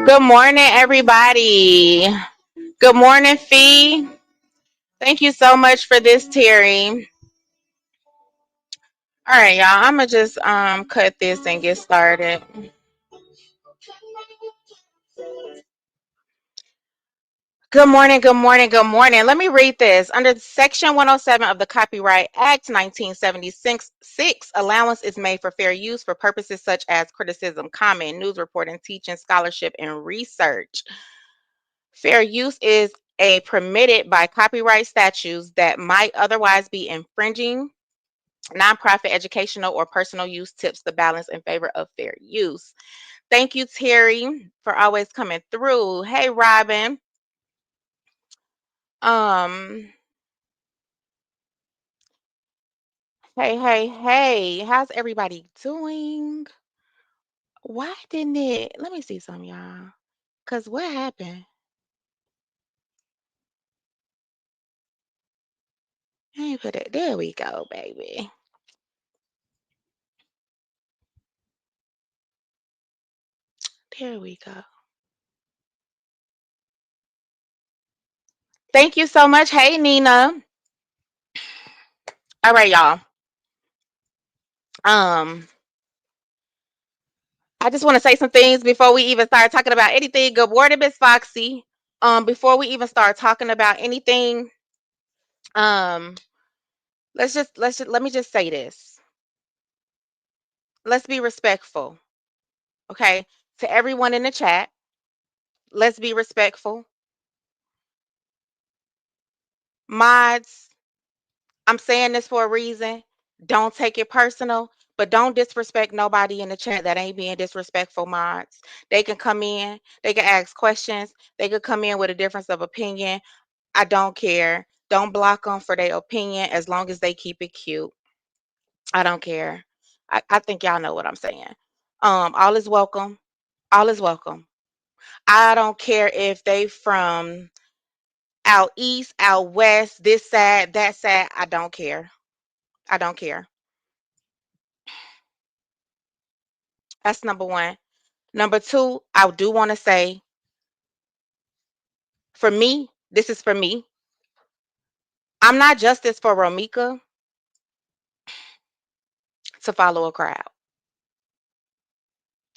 Good morning, everybody. Good morning, Fee. Thank you so much for this, Terry. All right, y'all. I'm gonna just cut this and get started. Good morning, good morning, good morning. Let me read this. Under Section 107 of the Copyright Act 1976, allowance is made for fair use for purposes such as criticism, comment, news reporting, teaching, scholarship, and research. Fair use is permitted by copyright statutes that might otherwise be infringing. Nonprofit, educational, or personal use tips the balance in favor of fair use. Thank you, Terry, for always coming through. Hey, Robin. Um, hey, how's everybody doing? Why didn't it? Let me see some, y'all. Because what happened? Hey, put it. There we go, baby. There we go. Thank you so much. Hey, Nina. All right, y'all. Um, I just want to say some things before we even start talking about anything. Good morning, Miss Foxy. Before we even start talking about anything, um, let me just say this. Let's be respectful, okay? To everyone in the chat, let's be respectful. Mods, I'm saying this for a reason. Don't take it personal, but don't disrespect nobody in the chat that ain't being disrespectful, mods. They can come in, they can ask questions, they could come in with a difference of opinion. I don't care. Don't block them for their opinion as long as they keep it cute. I don't care. I think y'all know what I'm saying. All is welcome. All is welcome. I don't care if they from out east, out west, this side, that side. I don't care. I don't care. That's number one. Number two, I do want to say, for me, this is for me. I'm not justice for Romika to follow a crowd.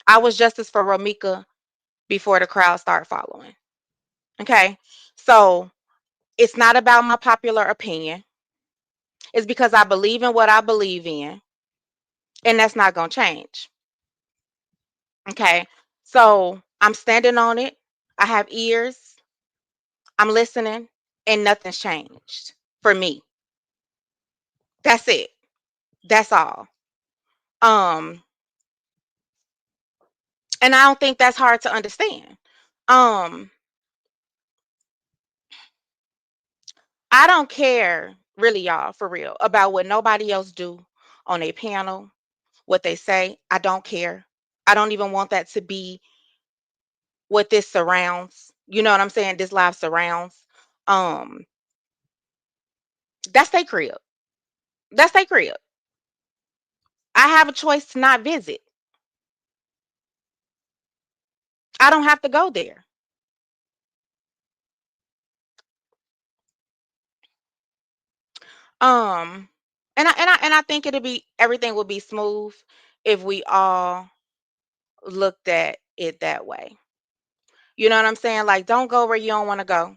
I was justice for Romika before the crowd started following. Okay. So it's not about my popular opinion. It's because I believe in what I believe in. And that's not going to change. Okay. So I'm standing on it. I have ears. I'm listening. And nothing's changed for me. That's it. That's all. Um, and I don't think that's hard to understand. Um, I don't care, really, y'all, for real, about what nobody else do on a panel, what they say. I don't care. I don't even want that to be what this surrounds. You know what I'm saying? This live surrounds. Um, that's their crib. That's their crib. I have a choice to not visit. I don't have to go there. Um, and I think it'll be everything will be smooth if we all looked at it that way. You know what I'm saying? Like, don't go where you don't want to go.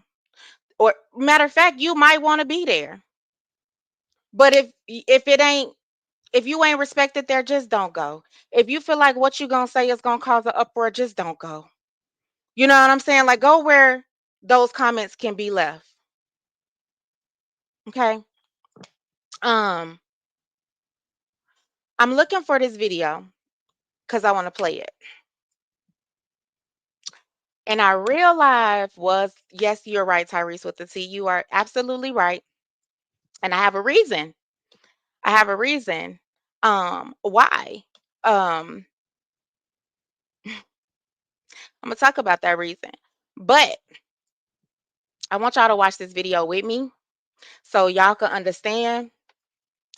Or matter of fact, you might want to be there. But if you ain't respected there, just don't go. If you feel like what you gonna say is gonna cause an uproar, just don't go. You know what I'm saying? Like, go where those comments can be left. Okay. Um, I'm looking for this video because I want to play it. And I realized was, yes, you're right, Tyrese with the T. You are absolutely right. And I have a reason. I have a reason. Why? Um, I'm gonna talk about that reason. But I want y'all to watch this video with me so y'all can understand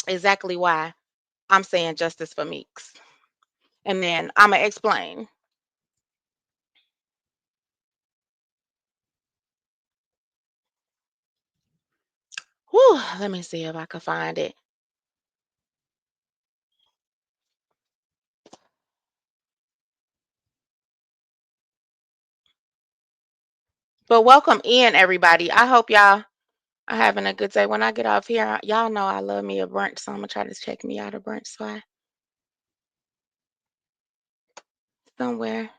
exactly why. I'm saying justice for Meeks. And then I'ma explain. Whew, let me see if I can find it. But welcome in, everybody. I hope y'all are having a good day. When I get off here, y'all know I love me a brunch, so I'm gonna try to check me out a brunch spot somewhere.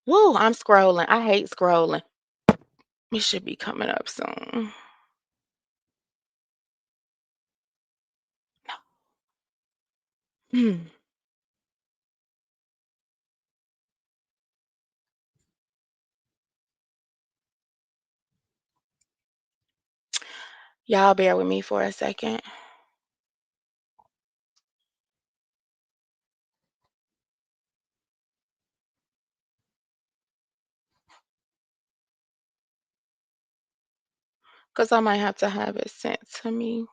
Woo, I'm scrolling. I hate scrolling. It should be coming up soon. Hmm. Y'all bear with me for a second. Because I might have to have it sent to me.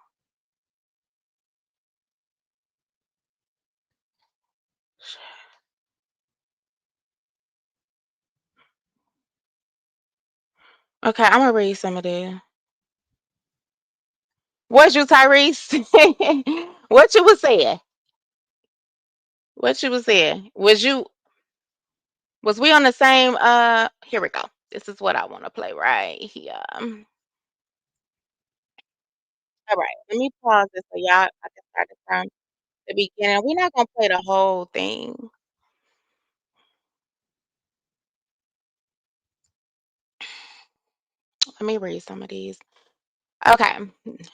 Okay, I'm gonna read some of this. Was you, Tyrese? What you was saying? What you was saying? Was we on the same here we go. This is what I want to play right here. All right, let me pause this so y'all I can start it from the beginning. We're not gonna play the whole thing. Let me read some of these. Okay.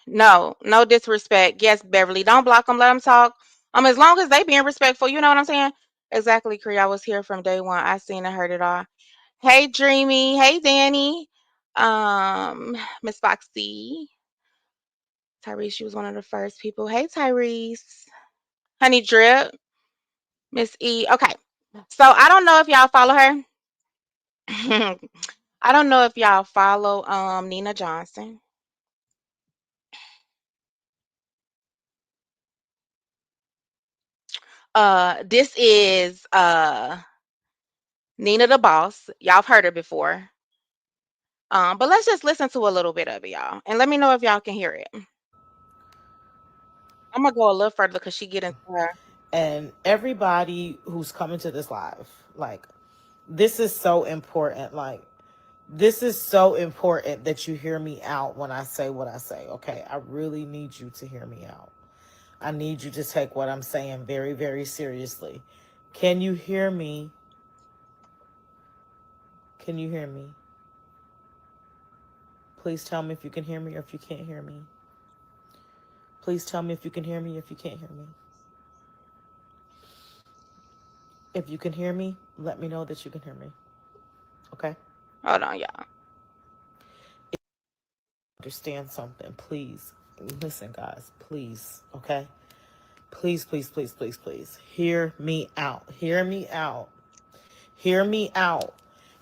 No, no disrespect. Yes, Beverly. Don't block them. Let them talk. As long as they being respectful, you know what I'm saying? Exactly, Cree. I was here from day one. I seen and heard it all. Hey, Dreamy. Hey, Danny. Miss Foxy. Tyrese, she was one of the first people. Hey, Tyrese. Honey Drip. Miss E. Okay. So I don't know if y'all follow her. I don't know if y'all follow Nina Johnson. This is Nina the Boss. Y'all have heard her before. But let's just listen to a little bit of it, y'all, and let me know if y'all can hear it. I'm gonna go a little further because she get into her. And everybody who's coming to this live, like, this is so important. Like, this is so important that you hear me out when I say what I say. Okay, I really need you to hear me out. I need you to take what I'm saying very, very seriously. Can you hear me? Can you hear me? Please tell me if you can hear me or if you can't hear me. Please tell me if you can hear me or if you can't hear me. If you can hear me, let me know that you can hear me. Okay? Hold on, y'all. Understand something, please. Listen, guys, please. Okay? Please, please, please, please, please. Hear me out. Hear me out. Hear me out.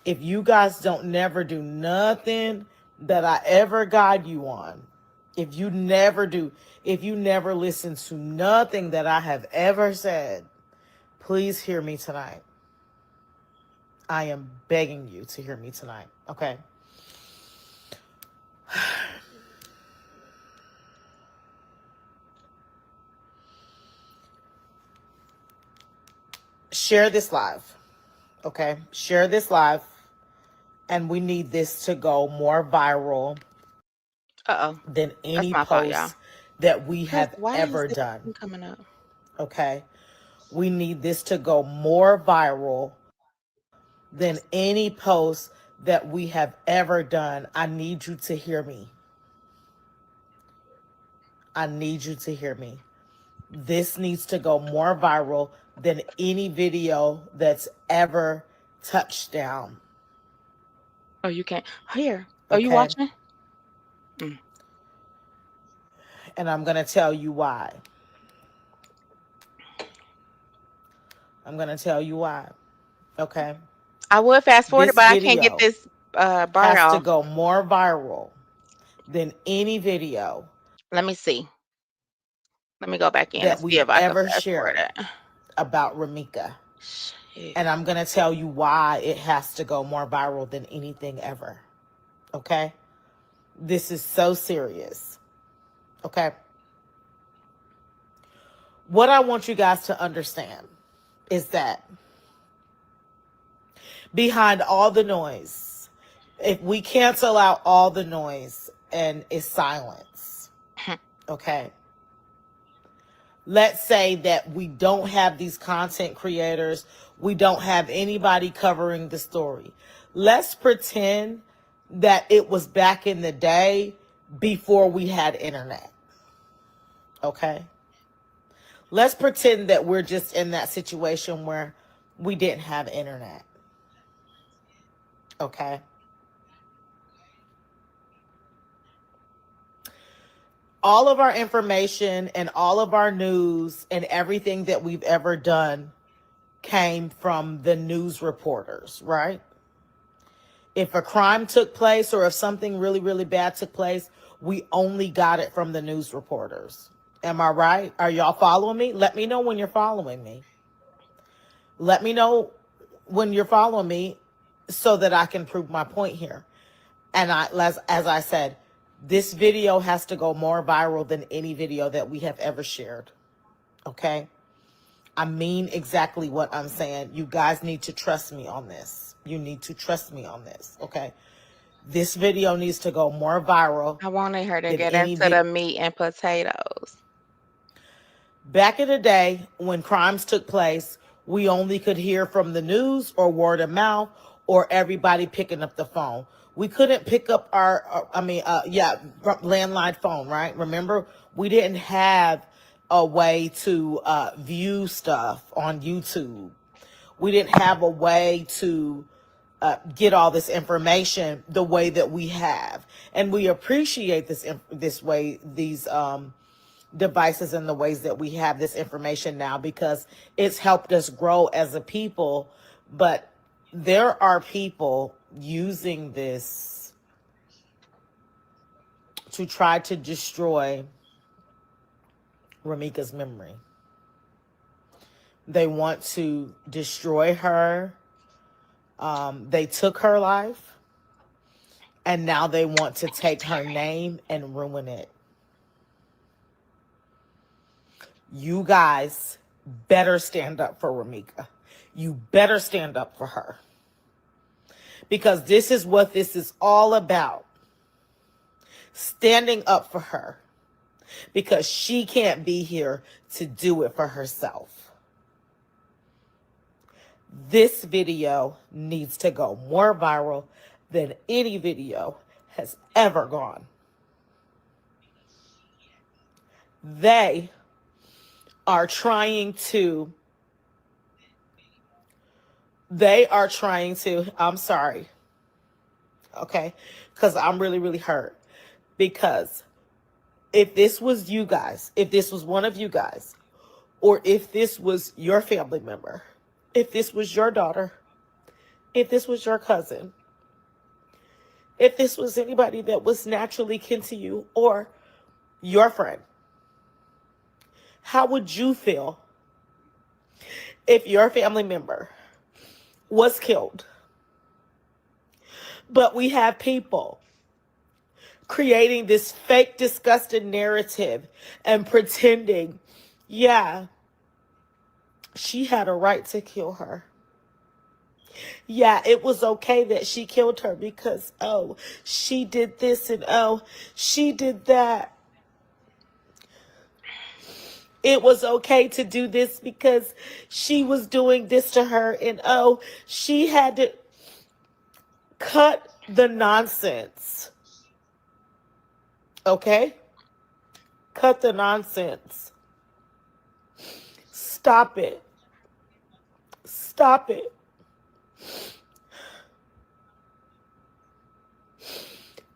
If you guys don't never do nothing that I ever guide you on, if you never do, if you never listen to nothing that I have ever said, please hear me tonight. I am begging you to hear me tonight. Okay? Share this live. Okay? Share this live. And we need this to go more viral Uh-oh. than That's any my fault, y'all. post that we have Why is ever this done. coming up? Okay? We need this to go more viral than any post that we have ever done. I need you to hear me. I need you to hear me. This needs to go more viral than any video that's ever touched down. Oh, you can't. Here. Are you Okay? watching? Mm. And I'm going to tell you why. I'm going to tell you why. Okay? I would fast forward it, This but I can't get video this bar has to off. go more viral than any video Let me see. Let me go back in and that see we've if I can ever fast forward shared it. about Ramika. Shit. And I'm going to tell you why it has to go more viral than anything ever. Okay? This is so serious. Okay? What I want you guys to understand is that behind all the noise, if we cancel out all the noise and it's silence, okay? Let's say that we don't have these content creators, we don't have anybody covering the story. Let's pretend that it was back in the day before we had internet, okay? Let's pretend that we're just in that situation where we didn't have internet, okay? All of our information and all of our news and everything that we've ever done came from the news reporters, right? If a crime took place or if something really, really bad took place, we only got it from the news reporters. Am I right? Are y'all following me? Let me know when you're following me. Let me know when you're following me so that I can prove my point here. And as I said, this video has to go more viral than any video that we have ever shared. Okay? I mean exactly what I'm saying. You guys need to trust me on this. You need to trust me on this. Okay? This video needs to go more viral I wanted her to than get any into the video. meat and potatoes. Back in the day when crimes took place, we only could hear from the news or word of mouth or everybody picking up the phone. We couldn't pick up landline phone, right? Remember, we didn't have a way to view stuff on YouTube. We didn't have a way to get all this information the way that we have, and we appreciate these devices and the ways that we have this information now because it's helped us grow as a people. But there are people using this to try to destroy Ramika's memory. They want to destroy her. They took her life, and now they want to take her name and ruin it. You guys better stand up for Ramika. You better stand up for her. Because this is what this is all about. Standing up for her. Because she can't be here to do it for herself. This video needs to go more viral than any video has ever gone. They are trying to, I'm sorry, okay? Because I'm really, really hurt. Because if this was you guys, if this was one of you guys, or if this was your family member, if this was your daughter, if this was your cousin, if this was anybody that was naturally kin to you or your friend, how would you feel if your family member was killed? But we have people creating this fake, disgusting narrative and pretending, yeah, she had a right to kill her. Yeah, it was okay that she killed her because, oh, she did this and oh, she did that. It was okay to do this because she was doing this to her and oh, she had to cut the nonsense. Okay? Cut the nonsense. Stop it. Stop it.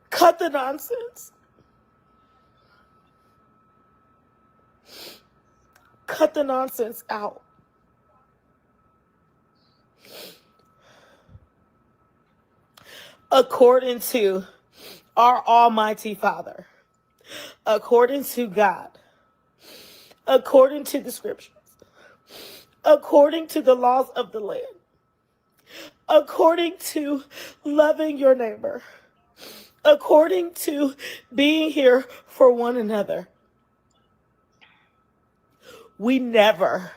Cut the nonsense. Cut the nonsense out. According to Our Almighty Father, according to God, according to the scriptures, according to the laws of the land, according to loving your neighbor, according to being here for one another, we never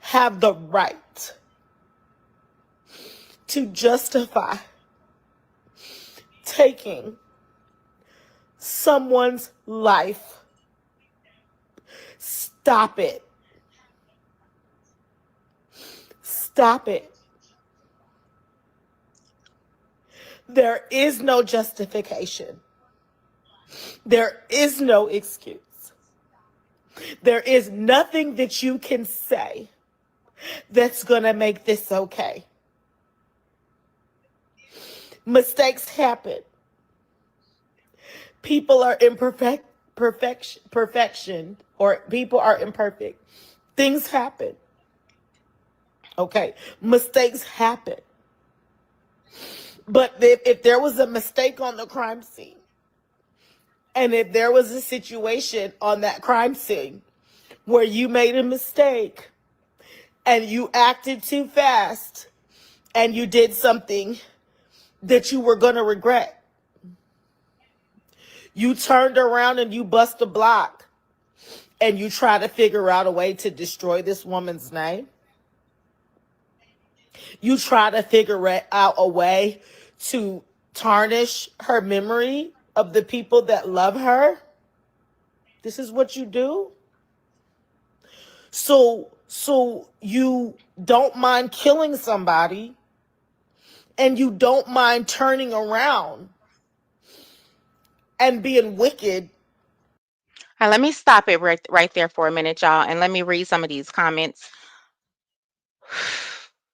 have the right to justify taking someone's life. Stop it. Stop it. There is no justification. There is no excuse. There is nothing that you can say that's going to make this okay. Mistakes happen. People are perfection, or people are imperfect. Things happen. Okay. Mistakes happen. But if there was a mistake on the crime scene, and if there was a situation on that crime scene where you made a mistake and you acted too fast and you did something that you were going to regret, you turned around and you bust a block and you try to figure out a way to destroy this woman's name. You try to figure out a way to tarnish her memory of the people that love her. This is what you do. So you don't mind killing somebody, and you don't mind turning around and being wicked. All right, let me stop it right there for a minute, y'all, and let me read some of these comments.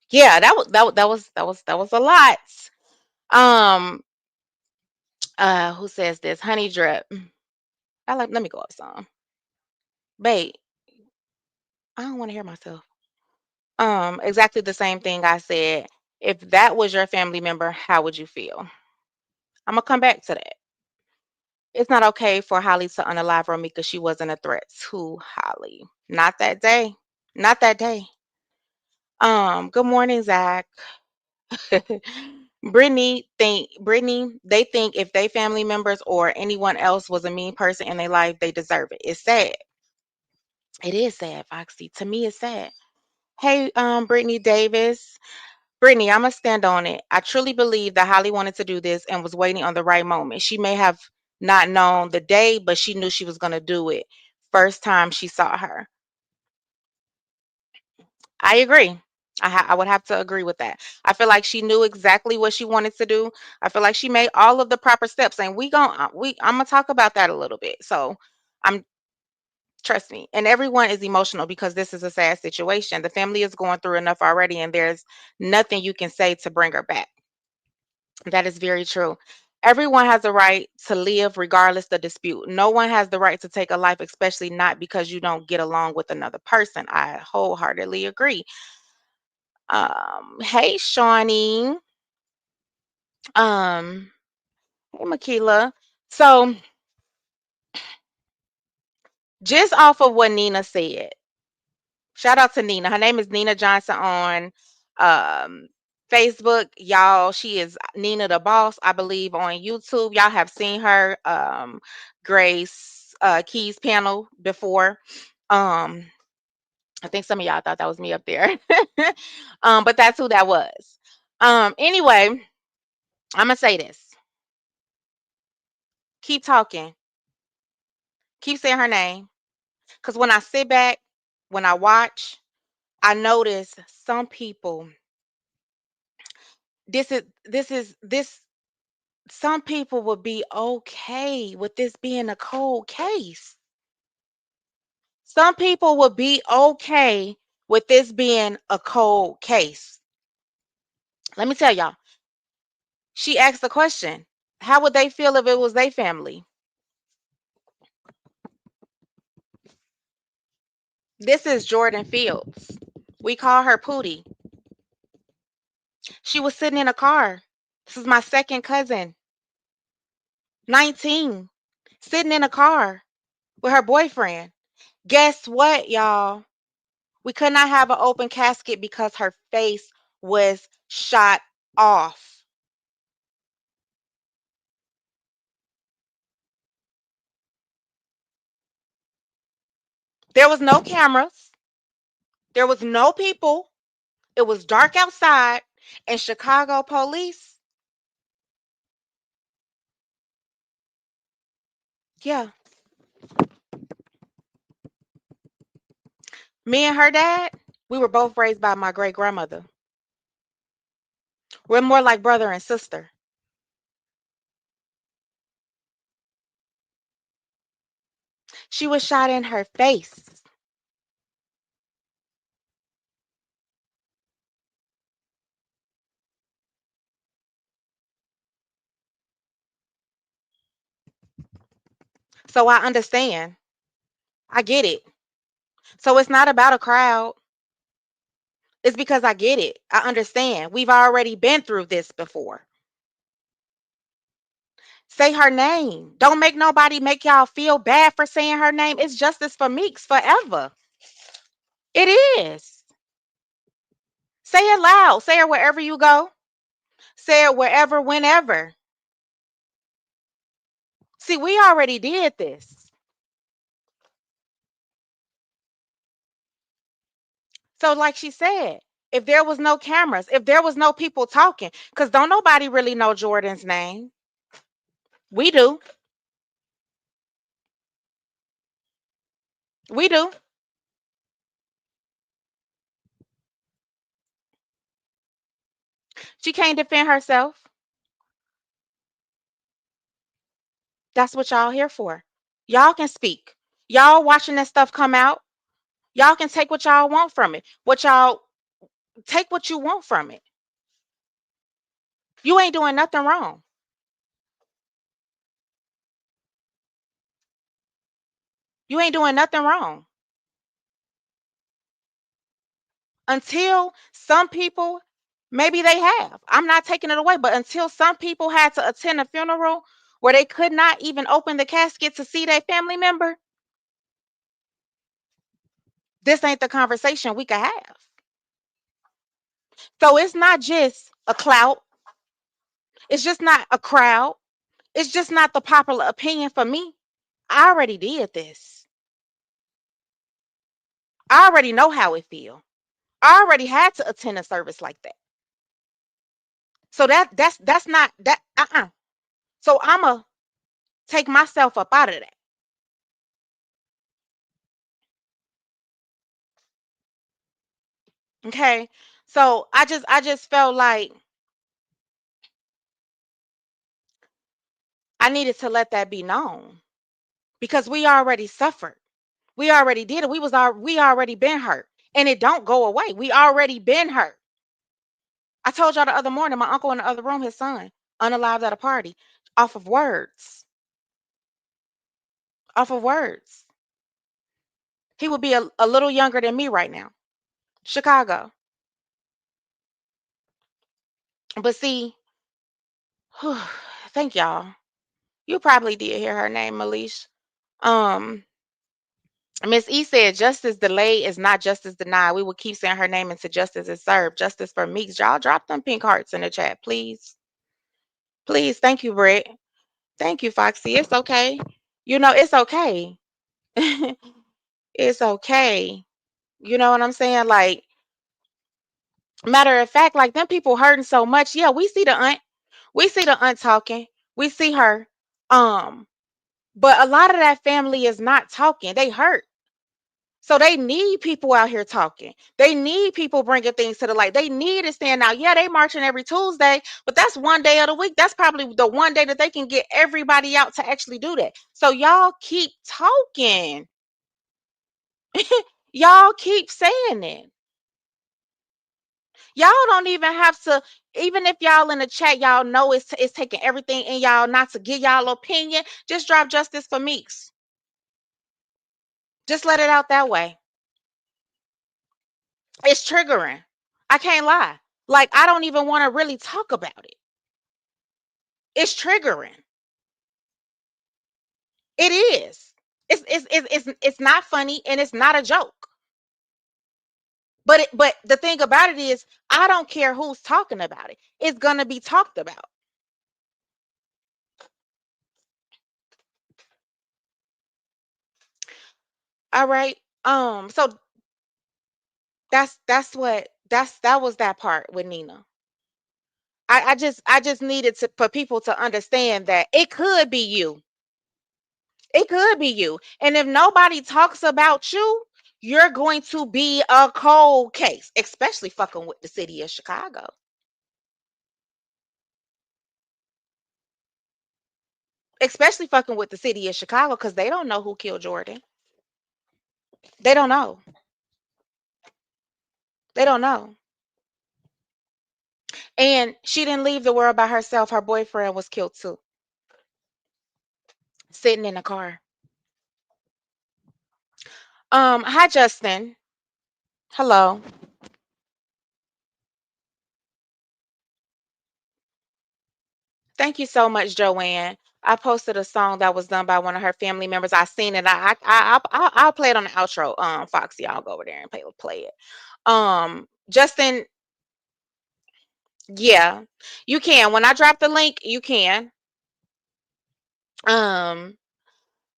Yeah, that was a lot. Um, who says this? Honey Drip. Let me go up some. Babe, I don't want to hear myself. Exactly the same thing I said. If that was your family member, how would you feel? I'm gonna come back to that. It's not okay for Holly to unalive Romika. She wasn't a threat to Holly. Not that day. Not that day. Good morning, Zach. Brittany, they think if they family members or anyone else was a mean person in their life, they deserve it. It's sad. It is sad, Foxy. To me, it's sad. Hey, Brittany Davis. Brittany, I'm gonna stand on it. I truly believe that Holly wanted to do this and was waiting on the right moment. She may have not known the day, but she knew she was gonna do it first time she saw her. I agree. I would have to agree with that. I feel like she knew exactly what she wanted to do. I feel like she made all of the proper steps, and I'm gonna talk about that a little bit. So, I'm trust me, and everyone is emotional because this is a sad situation. The family is going through enough already, and there's nothing you can say to bring her back. That is very true. Everyone has a right to live regardless of dispute. No one has the right to take a life, especially not because you don't get along with another person. I wholeheartedly agree. Hey, Shawnee. Um, hey, Makila. So, just off of what Nina said, shout out to Nina. Her name is Nina Johnson on um Facebook. Y'all, she is Nina the Boss, I believe, on YouTube. Y'all have seen her Grace Keys panel before. Um, I think some of y'all thought that was me up there. But that's who that was. Anyway, I'm gonna say this. Keep talking. Keep saying her name. Because when I sit back, when I watch, I notice some people, this some people would be okay with this being a cold case. Some people would be okay with this being a cold case. Let me tell y'all. She asked the question, how would they feel if it was their family? This is Jordan Fields. We call her Pootie. She was sitting in a car. This is my second cousin. 19, sitting in a car with her boyfriend. Guess what, y'all? We could not have an open casket because her face was shot off. There was no cameras. There was no people. It was dark outside. And Chicago police, yeah, me and her dad, we were both raised by my great grandmother. We're more like brother and sister. She was shot in her face. So I understand. I get it. So it's not about a crowd. It's because I get it. I understand. We've already been through this before. Say her name. Don't make nobody make y'all feel bad for saying her name. It's justice for Meeks forever. It is. Say it loud. Say it wherever you go. Say it wherever, whenever. See, we already did this. So, like she said, if there was no cameras, if there was no people talking, because don't nobody really know Jordan's name. We do. We do. She can't defend herself. That's what y'all here for. Y'all can speak. Y'all watching that stuff come out. Y'all can take what y'all want from it. What y'all take what you want from it. You ain't doing nothing wrong. You ain't doing nothing wrong. Until some people, maybe they have. I'm not taking it away, but until some people had to attend a funeral where they could not even open the casket to see their family member, this ain't the conversation we could have. So it's not just a clout. It's just not a crowd. It's just not the popular opinion for me. I already did this. I already know how it feels. I already had to attend a service like that. So that's not that So I'ma take myself up out of that. Okay. So I just felt like I needed to let that be known because we already suffered. We already did it. We already been hurt. And it don't go away. We already been hurt. I told y'all the other morning, my uncle in the other room, his son, unalived at a party, off of words. Off of words. He would be a little younger than me right now. Chicago. But see, thank y'all. You probably did hear her name, Malish. Um, Miss E said justice delayed is not justice denied. We will keep saying her name until justice is served. Justice for Meeks. Y'all drop them pink hearts in the chat, please. Please. Thank you, Brett. Thank you, Foxy. It's okay. It's okay. It's okay. You know what I'm saying? Like, matter of fact, like them people hurting so much. Yeah, we see the aunt. We see the aunt talking. We see her. Um, but a lot of that family is not talking. They hurt. So they need people out here talking. They need people bringing things to the light. They need to stand out. Yeah, they marching every Tuesday, but that's one day of the week. That's probably the one day that they can get everybody out to actually do that. So y'all keep talking. Y'all keep saying it. Y'all don't even have to, even if y'all in the chat, y'all know it's taking everything in y'all not to give y'all opinion. Just drop justice for Meeks. Just let it out that way. It's triggering. I can't lie. Like, I don't even want to really talk about it. It's triggering. It is. It's not funny and it's not a joke. But the thing about it is, I don't care who's talking about it. It's gonna be talked about. All right. So that was that part with Nina. I just needed to for people to understand that it could be you. It could be you. And if nobody talks about you, you're going to be a cold case, especially fucking with the city of Chicago. Especially fucking with the city of Chicago because they don't know who killed Jordan. They don't know. They don't know. And she didn't leave the world by herself. Her boyfriend was killed too, sitting in the car. Hi Justin. Hello. Thank you so much, Joanne. I posted a song that was done by one of her family members. I seen it. I'll play it on the outro. Foxy, I'll go over there and play it. Justin, yeah, you can. When I drop the link, you can. Um,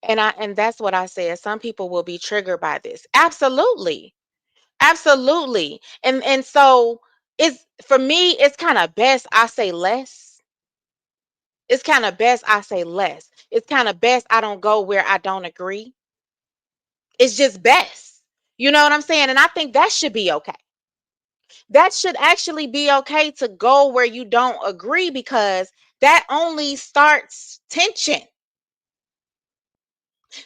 and that's what I said. Some people will be triggered by this. Absolutely. Absolutely. And so it's for me, it's kind of best I say less. It's kind of best I say less. It's kind of best I don't go where I don't agree. It's just best. You know what I'm saying? And I think that should be okay. That should actually be okay to go where you don't agree because that only starts tension.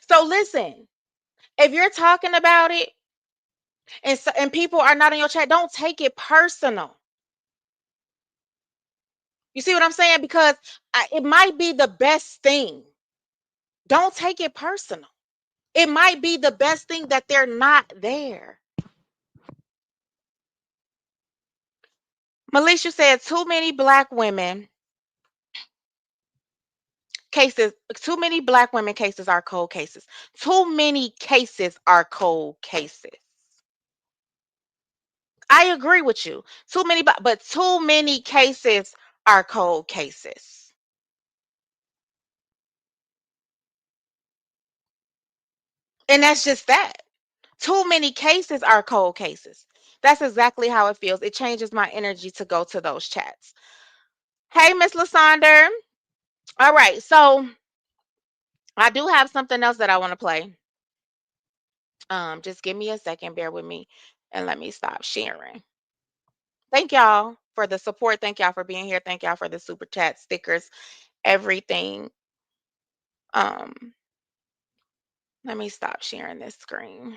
So listen, if you're talking about it and people are not in your chat, don't take it personal. You see what I'm saying? Because it might be the best thing. Don't take it personal. It might be the best thing that they're not there. Melisha said too many black women cases, too many black women cases are cold cases. Too many cases are cold cases. I agree with you. Too many, but too many cases are cold cases. And that's just that. Too many cases are cold cases. That's exactly how it feels. It changes my energy to go to those chats. Hey, Miss Lasonder. All right, so I do have something else that I want to play. Just give me a second, bear with me, and let me stop sharing. Thank y'all for the support. Thank y'all for being here. Thank y'all for the super chat, stickers, everything. Um, Let me stop sharing this screen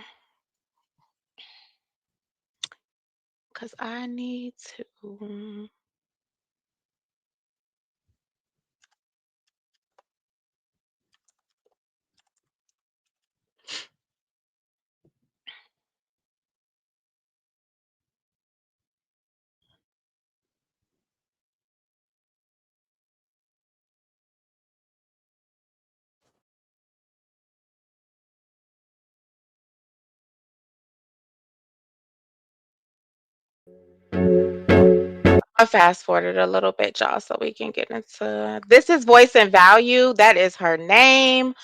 because I need to. I fast forwarded a little bit, y'all, so we can get into this. Is Voice and Value. That is her name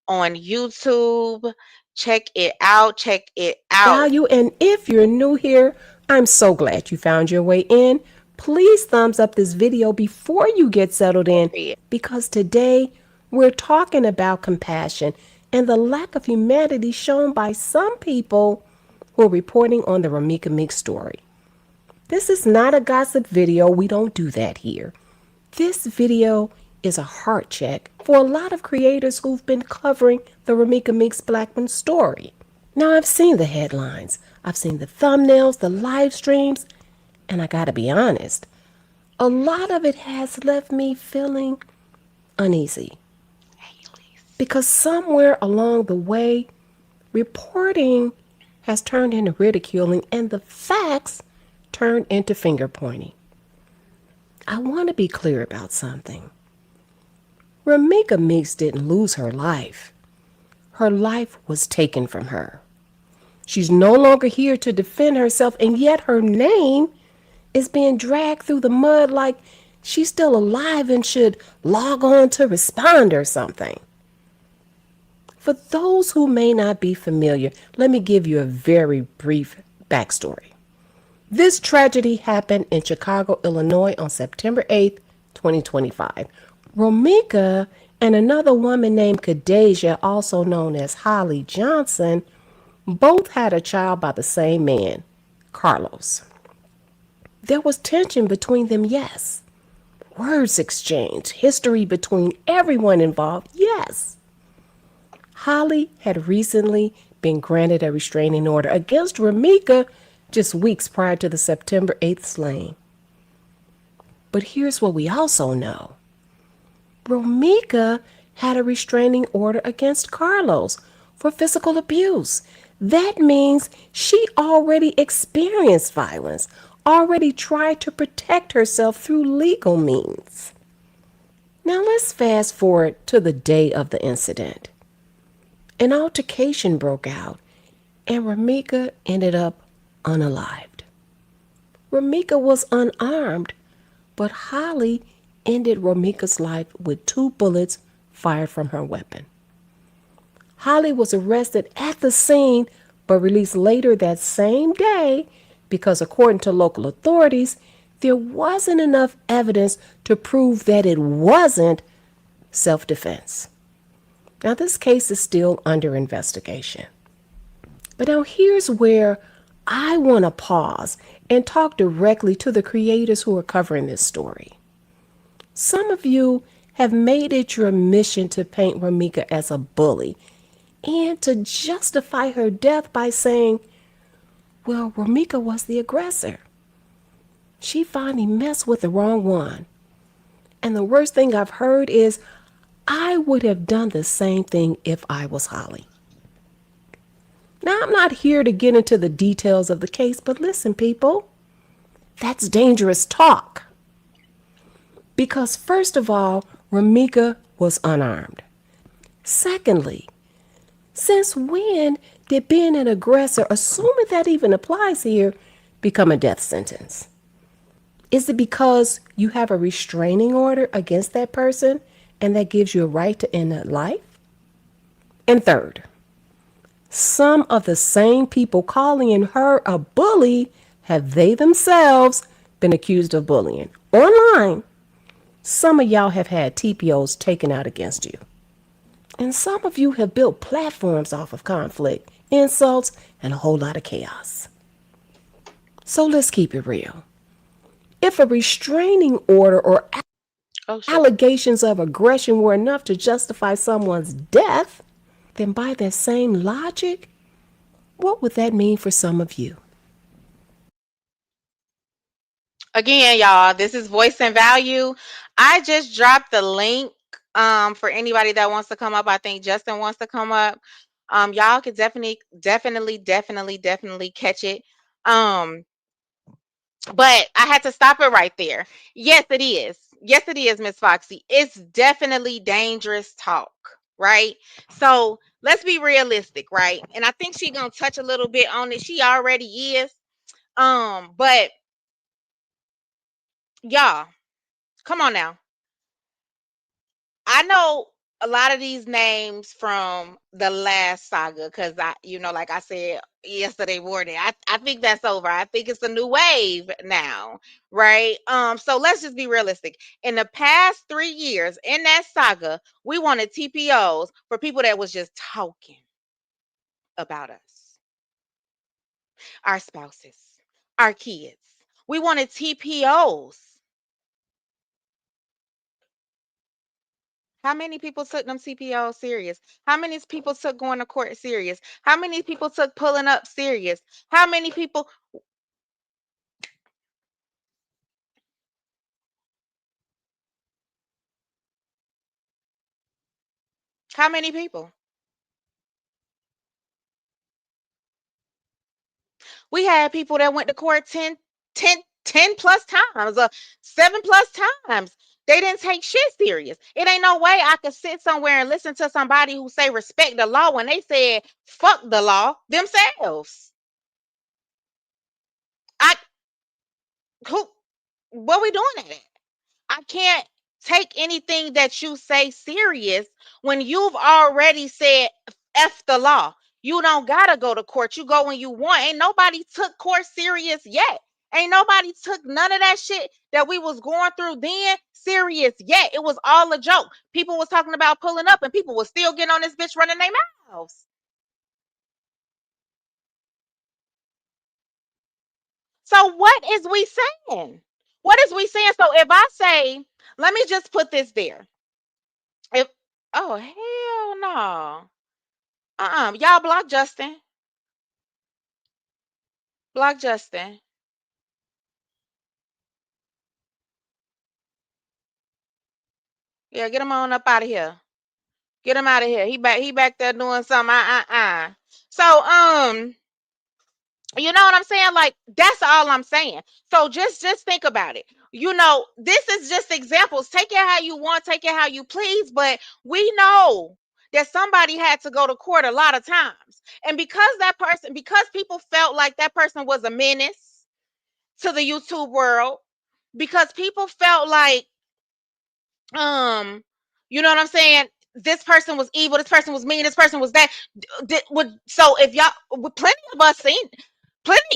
on YouTube. Check it out. Check it out. Value. And if you're new here, I'm so glad you found your way in. Please thumbs up this video before you get settled in Period. because today we're talking about compassion and the lack of humanity shown by some people who are reporting on the Ramika Meek story. This is not a gossip video. We don't do that here. This video is a heart check for a lot of creators who've been covering the Ramika Meeks Blackman story. Now, I've seen the headlines, I've seen the thumbnails, the live streams, and I gotta be honest, a lot of it has left me feeling uneasy. Because somewhere along the way, reporting has turned into ridiculing and the facts turned into finger pointing. I want to be clear about something. Ramika Meeks didn't lose her life. Her life was taken from her. She's no longer here to defend herself, and yet her name is being dragged through the mud like she's still alive and should log on to respond or something. For those who may not be familiar, let me give you a very brief backstory. This tragedy happened in Chicago, Illinois on September 8th, 2025. Romika and another woman named Kadeja, also known as Holly Johnson, both had a child by the same man, Carlos. There was tension between them, yes. Words exchanged, history between everyone involved, yes. Holly had recently been granted a restraining order against Romika just weeks prior to the September 8th slaying. But here's what we also know. Romika had a restraining order against Carlos for physical abuse. That means she already experienced violence, already tried to protect herself through legal means. Now let's fast forward to the day of the incident. An altercation broke out, and Romika ended up unalived. Romika was unarmed, but Holly ended Romika's life with 2 bullets fired from her weapon. Holly was arrested at the scene but released later that same day because, according to local authorities, there wasn't enough evidence to prove that it wasn't self defense. Now, this case is still under investigation. But now here's where I want to pause and talk directly to the creators who are covering this story. Some of you have made it your mission to paint Romika as a bully and to justify her death by saying, well, Romika was the aggressor. She finally messed with the wrong one. And the worst thing I've heard is, I would have done the same thing if I was Holly. Now, I'm not here to get into the details of the case, but listen, people, that's dangerous talk. Because first of all, Romika was unarmed. Secondly, since when did being an aggressor, assuming that even applies here, become a death sentence? Is it because you have a restraining order against that person and that gives you a right to end that life? And third, some of the same people calling her a bully have they themselves been accused of bullying online. Some of y'all have had TPOs taken out against you. And some of you have built platforms off of conflict, insults, and a whole lot of chaos. So let's keep it real. If a restraining order or Oh shit. allegations of aggression were enough to justify someone's death, then by that same logic, what would that mean for some of you? Again, y'all, this is Voice and Value. I just dropped the link for anybody that wants to come up. I think Justin wants to come up. Y'all could definitely catch it. Um, but I had to stop it right there. Yes, it is. Yes, it is, Miss Foxy. It's definitely dangerous talk, right? So let's be realistic, right? And I think she gonna touch a little bit on it. She already is. But y'all, come on now. I know a lot of these names from the last saga because like I said yesterday morning, I think that's over. I think it's a new wave now, right? So let's just be realistic. In the past 3 years in that saga, we wanted TPOs for people that was just talking about us, our spouses, our kids. We wanted TPOs. How many people took them CPO serious? How many people took going to court serious? How many people took pulling up serious? How many people? How many people? We had people that went to court 10 10 plus times or 7 plus times. They didn't take shit serious. It ain't no way I could sit somewhere and listen to somebody who say respect the law when they said fuck the law themselves. I who what we doing at? I can't take anything that you say serious when you've already said F the law. You don't gotta go to court. You go when you want. Ain't nobody took court serious yet. Ain't nobody took none of that shit that we was going through then serious yet. It was all a joke. People was talking about pulling up and people was still getting on this bitch running their mouths. So what is we saying? What is we saying? So if I say, let me just put this there. If oh hell no. Y'all block Justin. Block Justin. Yeah, get him on up out of here. Get him out of here. He back there doing something. So you know what I'm saying? Like, that's all I'm saying. So just think about it. You know, this is just examples. Take it how you want, take it how you please, but we know that somebody had to go to court a lot of times. And because people felt like that person was a menace to the YouTube world, because people felt like um you know what I'm saying, this person was evil, this person was mean, this person was that. So if y'all, plenty of us seen,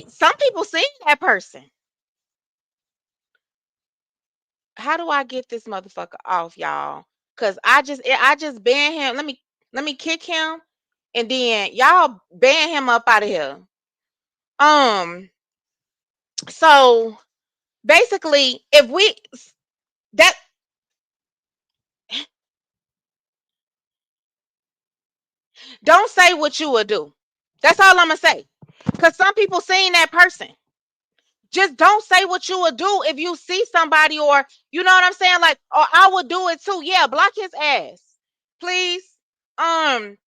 some people seen that person. How do I get this motherfucker off, y'all? Because I just ban him. Let me kick him, and then y'all ban him up out of here. um so basically, if we that don't say what you would do. That's all I'm gonna say. Because some people seen that person. Just don't say what you would do if you see somebody, or you know what I'm saying? Like, or I would do it too. Yeah, block his ass. Please. Um,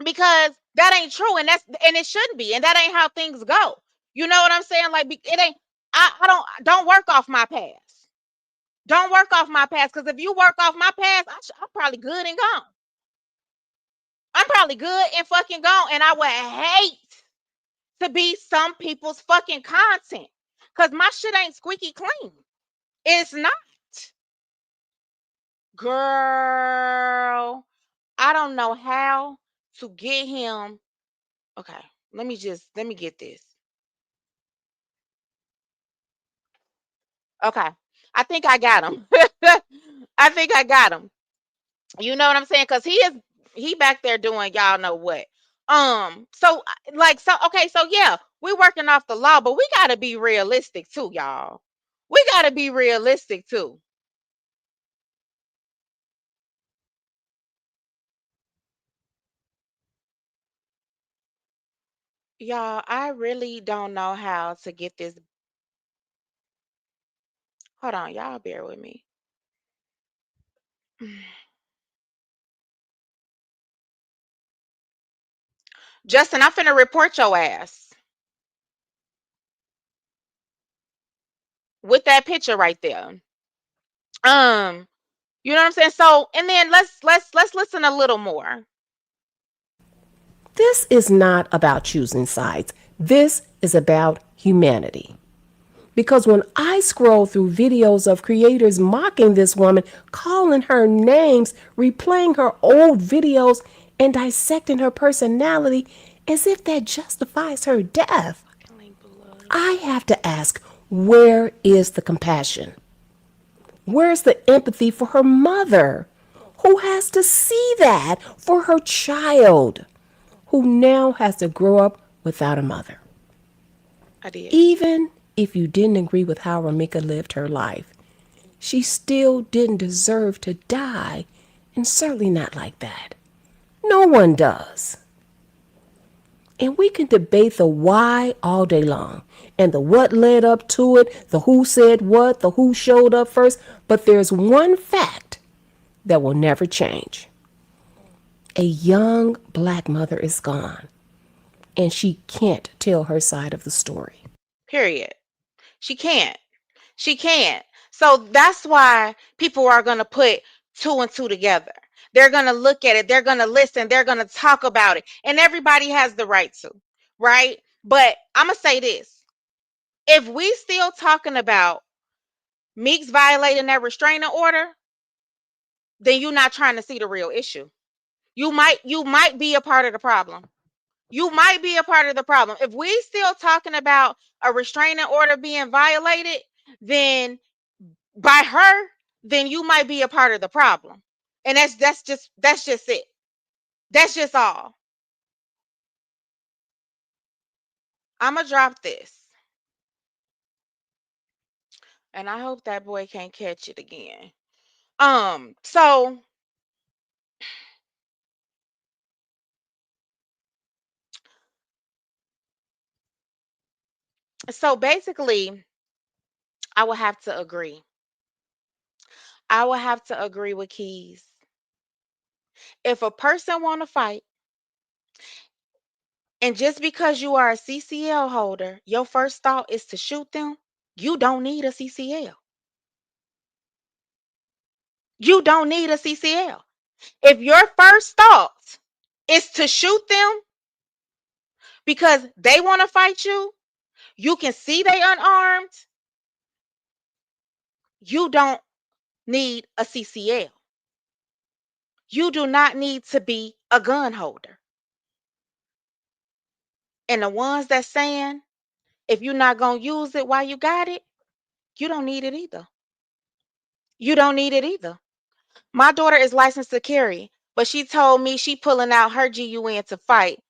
because that ain't true, and it shouldn't be, and that ain't how things go. You know what I'm saying? Like, it ain't. I don't work off my past. Don't work off my past, because if you work off my past, I'm probably good and gone. I'm probably good and fucking gone, and I would hate to be some people's fucking content, because my shit ain't squeaky clean. It's not. Girl, I don't know how to get him. Okay, let me get this. Okay, I think I got him. I think I got him. You know what I'm saying? Because he back there doing y'all know what. Okay, so yeah, we working off the law, but we gotta be realistic too, y'all. We gotta be realistic too. Y'all, I really don't know how to get this. Hold on, y'all bear with me. Justin, I'm finna report your ass with that picture right there. Um, you know what I'm saying? So, and then let's listen a little more. This is not about choosing sides. This is about humanity. Because when I scroll through videos of creators mocking this woman, calling her names, replaying her old videos, and dissecting her personality as if that justifies her death, I have to ask, where is the compassion? Where's the empathy for her mother, who has to see that for her child, who now has to grow up without a mother? I did. Even if you didn't agree with how Ramika lived her life, she still didn't deserve to die, and certainly not like that. No one does. And we can debate the why all day long, and the what led up to it, the who said what, the who showed up first, but there's one fact that will never change. A young black mother is gone, and she can't tell her side of the story. Period. She can't. She can't. So that's why people are going to put two and two together. They're going to look at it, they're going to listen, they're going to talk about it. And everybody has the right to, right? But I'm going to say this. If we still talking about Meeks violating that restraining order, then you're not trying to see the real issue. You might be a part of the problem. You might be a part of the problem. If we still talking about a restraining order being violated, then by her, then you might be a part of the problem. And that's just it. That's just all. I'ma drop this. And I hope that boy can't catch it again. So basically I will have to agree. I will have to agree with Keys. If a person wanna fight, and just because you are a CCL holder, your first thought is to shoot them, you don't need a CCL. You don't need a CCL. If your first thought is to shoot them because they want to fight you can see they unarmed, you don't need a CCL. You do not need to be a gun holder. And the ones that saying if you're not going to use it while you got it, you don't need it either. You don't need it either. My daughter is licensed to carry, but she told me she pulling out her GUN to fight.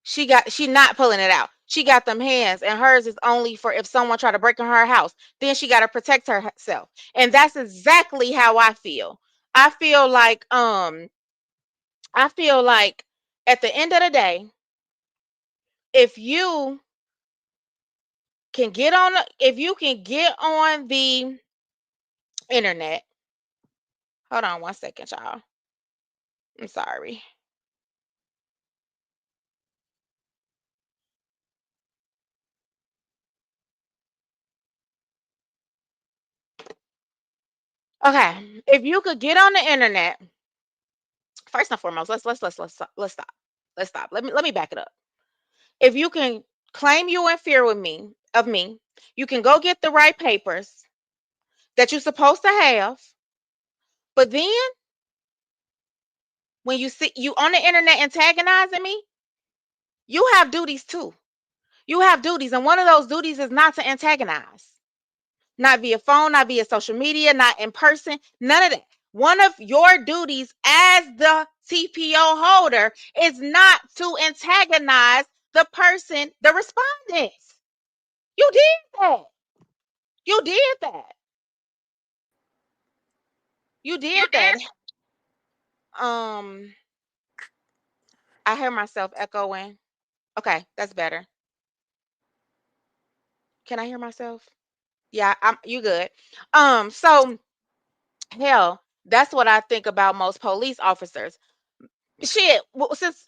She not pulling it out. She got them hands, and hers is only for if someone try to break in her house. Then she got to protect herself. And that's exactly how I feel. I feel like I feel like at the end of the day, if you if you can get on the internet. Hold on one second, y'all. I'm sorry. Okay, if you could get on the internet, first and foremost, let's stop. Let's stop. Let me back it up. If you can claim you in fear of me, you can go get the right papers that you're supposed to have. But then when you see you on the internet antagonizing me, you have duties too. You have duties, and one of those duties is not to antagonize. Not via phone, not via social media, not in person, none of that. One of your duties as the TPO holder is not to antagonize the person, the respondents. You did that. You did that. You did that. Um, I hear myself echoing. Okay, that's better. Can I hear myself? Yeah, you good. So hell, that's what I think about most police officers. Shit,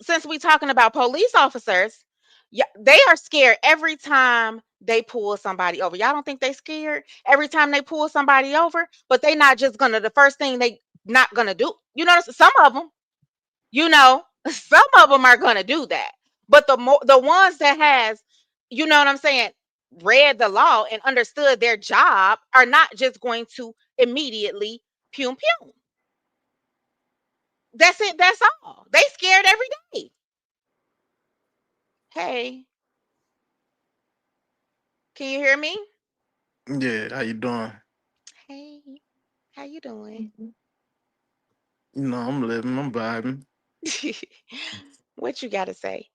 since we talking about police officers, yeah, they are scared every time they pull somebody over. Y'all don't think they scared every time they pull somebody over, but they not just gonna the first thing they not gonna do. You know, some of them, you know, some of them are gonna do that, but the ones that has, you know what I'm saying, read the law and understood their job are not just going to immediately pew pew. That's it. That's all. They scared every day. Hey, can you hear me? Yeah, how you doing? Hey, how you doing? You know, I'm living, I'm vibing. What you got to say?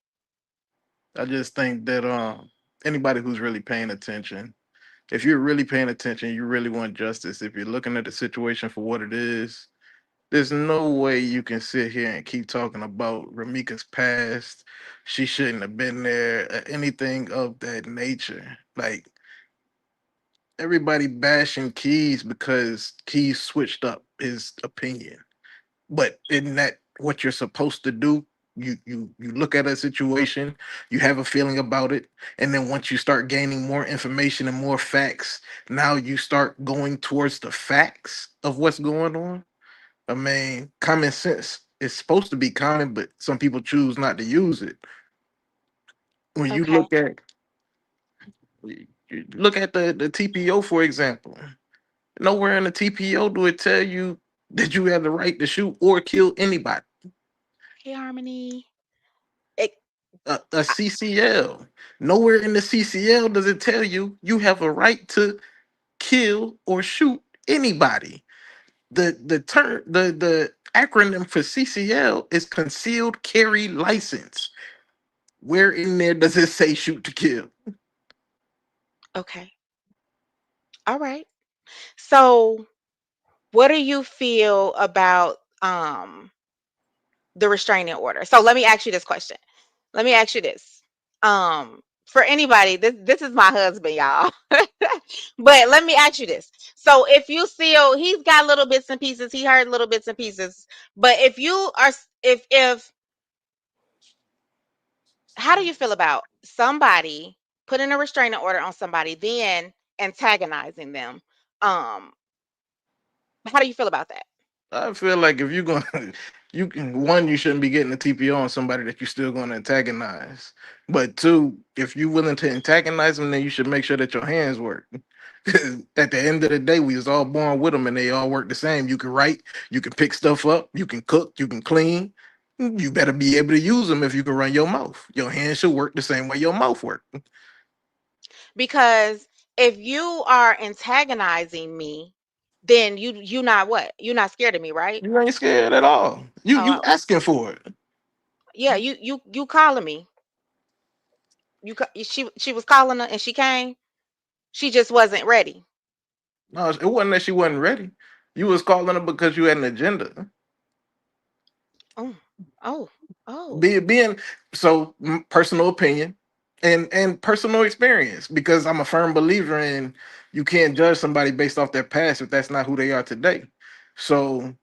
I just think that anybody who's really paying attention, if you're really paying attention, you really want justice. If you're looking at the situation for what it is, there's no way you can sit here and keep talking about Ramika's past. She shouldn't have been there, anything of that nature. Like everybody bashing Keys because Keys switched up his opinion. But isn't that what you're supposed to do? you look at a situation, you have a feeling about it, and then once you start gaining more information and more facts, now you start going towards the facts of what's going on. I mean, common sense is supposed to be common, but some people choose not to use it. When you Okay. look at the TPO, for example, nowhere in the TPO do it tell you that you have the right to shoot or kill anybody. Hey, Harmony. It, A CCL, nowhere in the CCL does it tell you you have a right to kill or shoot anybody. The term, the acronym for CCL is concealed carry license. Where in there does it say shoot to kill? okay. All right. So, what do you feel about the restraining order? So, let me ask you this question. Let me ask you this. For anybody, this is my husband, y'all. But let me ask you this. So, if you still, he's got little bits and pieces, he heard little bits and pieces. But if you are, if how do you feel about somebody putting a restraining order on somebody, then antagonizing them? Um, how do you feel about that? I feel like if you're going, you can, one, you shouldn't be getting a TPO on somebody that you're still going to antagonize. But two, if you're willing to antagonize them, then you should make sure that your hands work. 'Cause at the end of the day, we was all born with them, and they all work the same. You can write, you can pick stuff up, you can cook, you can clean. You better be able to use them if you can run your mouth. Your hands should work the same way your mouth works. Because if you are antagonizing me, then you not what? You're not scared of me, right? You ain't scared at all. You Oh, asking for it. yeah, you calling me. She was calling her and she came. She just wasn't ready. No, it wasn't that she wasn't ready. You was calling her because you had an agenda. Oh, oh, oh. Being so personal opinion and personal experience, because I'm a firm believer in you can't judge somebody based off their past if that's not who they are today. So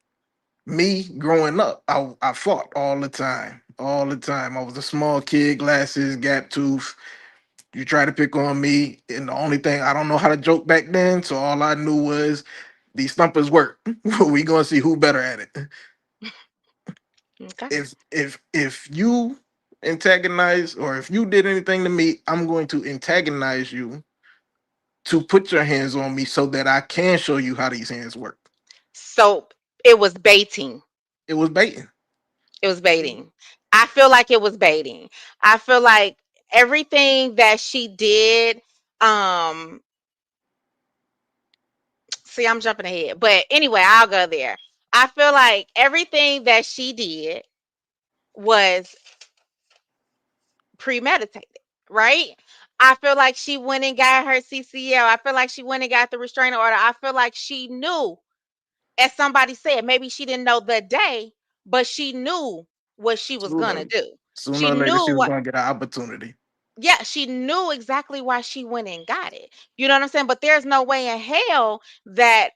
me growing up, I fought all the time, all the time. I was a small kid, glasses, gap tooth. You try to pick on me, and the only thing, I don't know how to joke back then, so all I knew was these thumpers work. We gonna see who better at it. Okay. If you antagonize, or if you did anything to me, I'm going to antagonize you to put your hands on me so that I can show you how these hands work. So it was baiting. It was baiting. It was baiting. I feel like it was baiting. I feel like everything that she did, um, see, I'm jumping ahead. But anyway, I'll go there. I feel like everything that she did was premeditated, right? I feel like she went and got her CCL. I feel like she went and got the restraining order. I feel like she knew, as somebody said, maybe she didn't know the day, but she knew what she was gonna Sooner, do. sooner She or later, she knew was what, gonna get an opportunity. yeah, she knew exactly why she went and got it. You know what I'm saying? But there's no way in hell that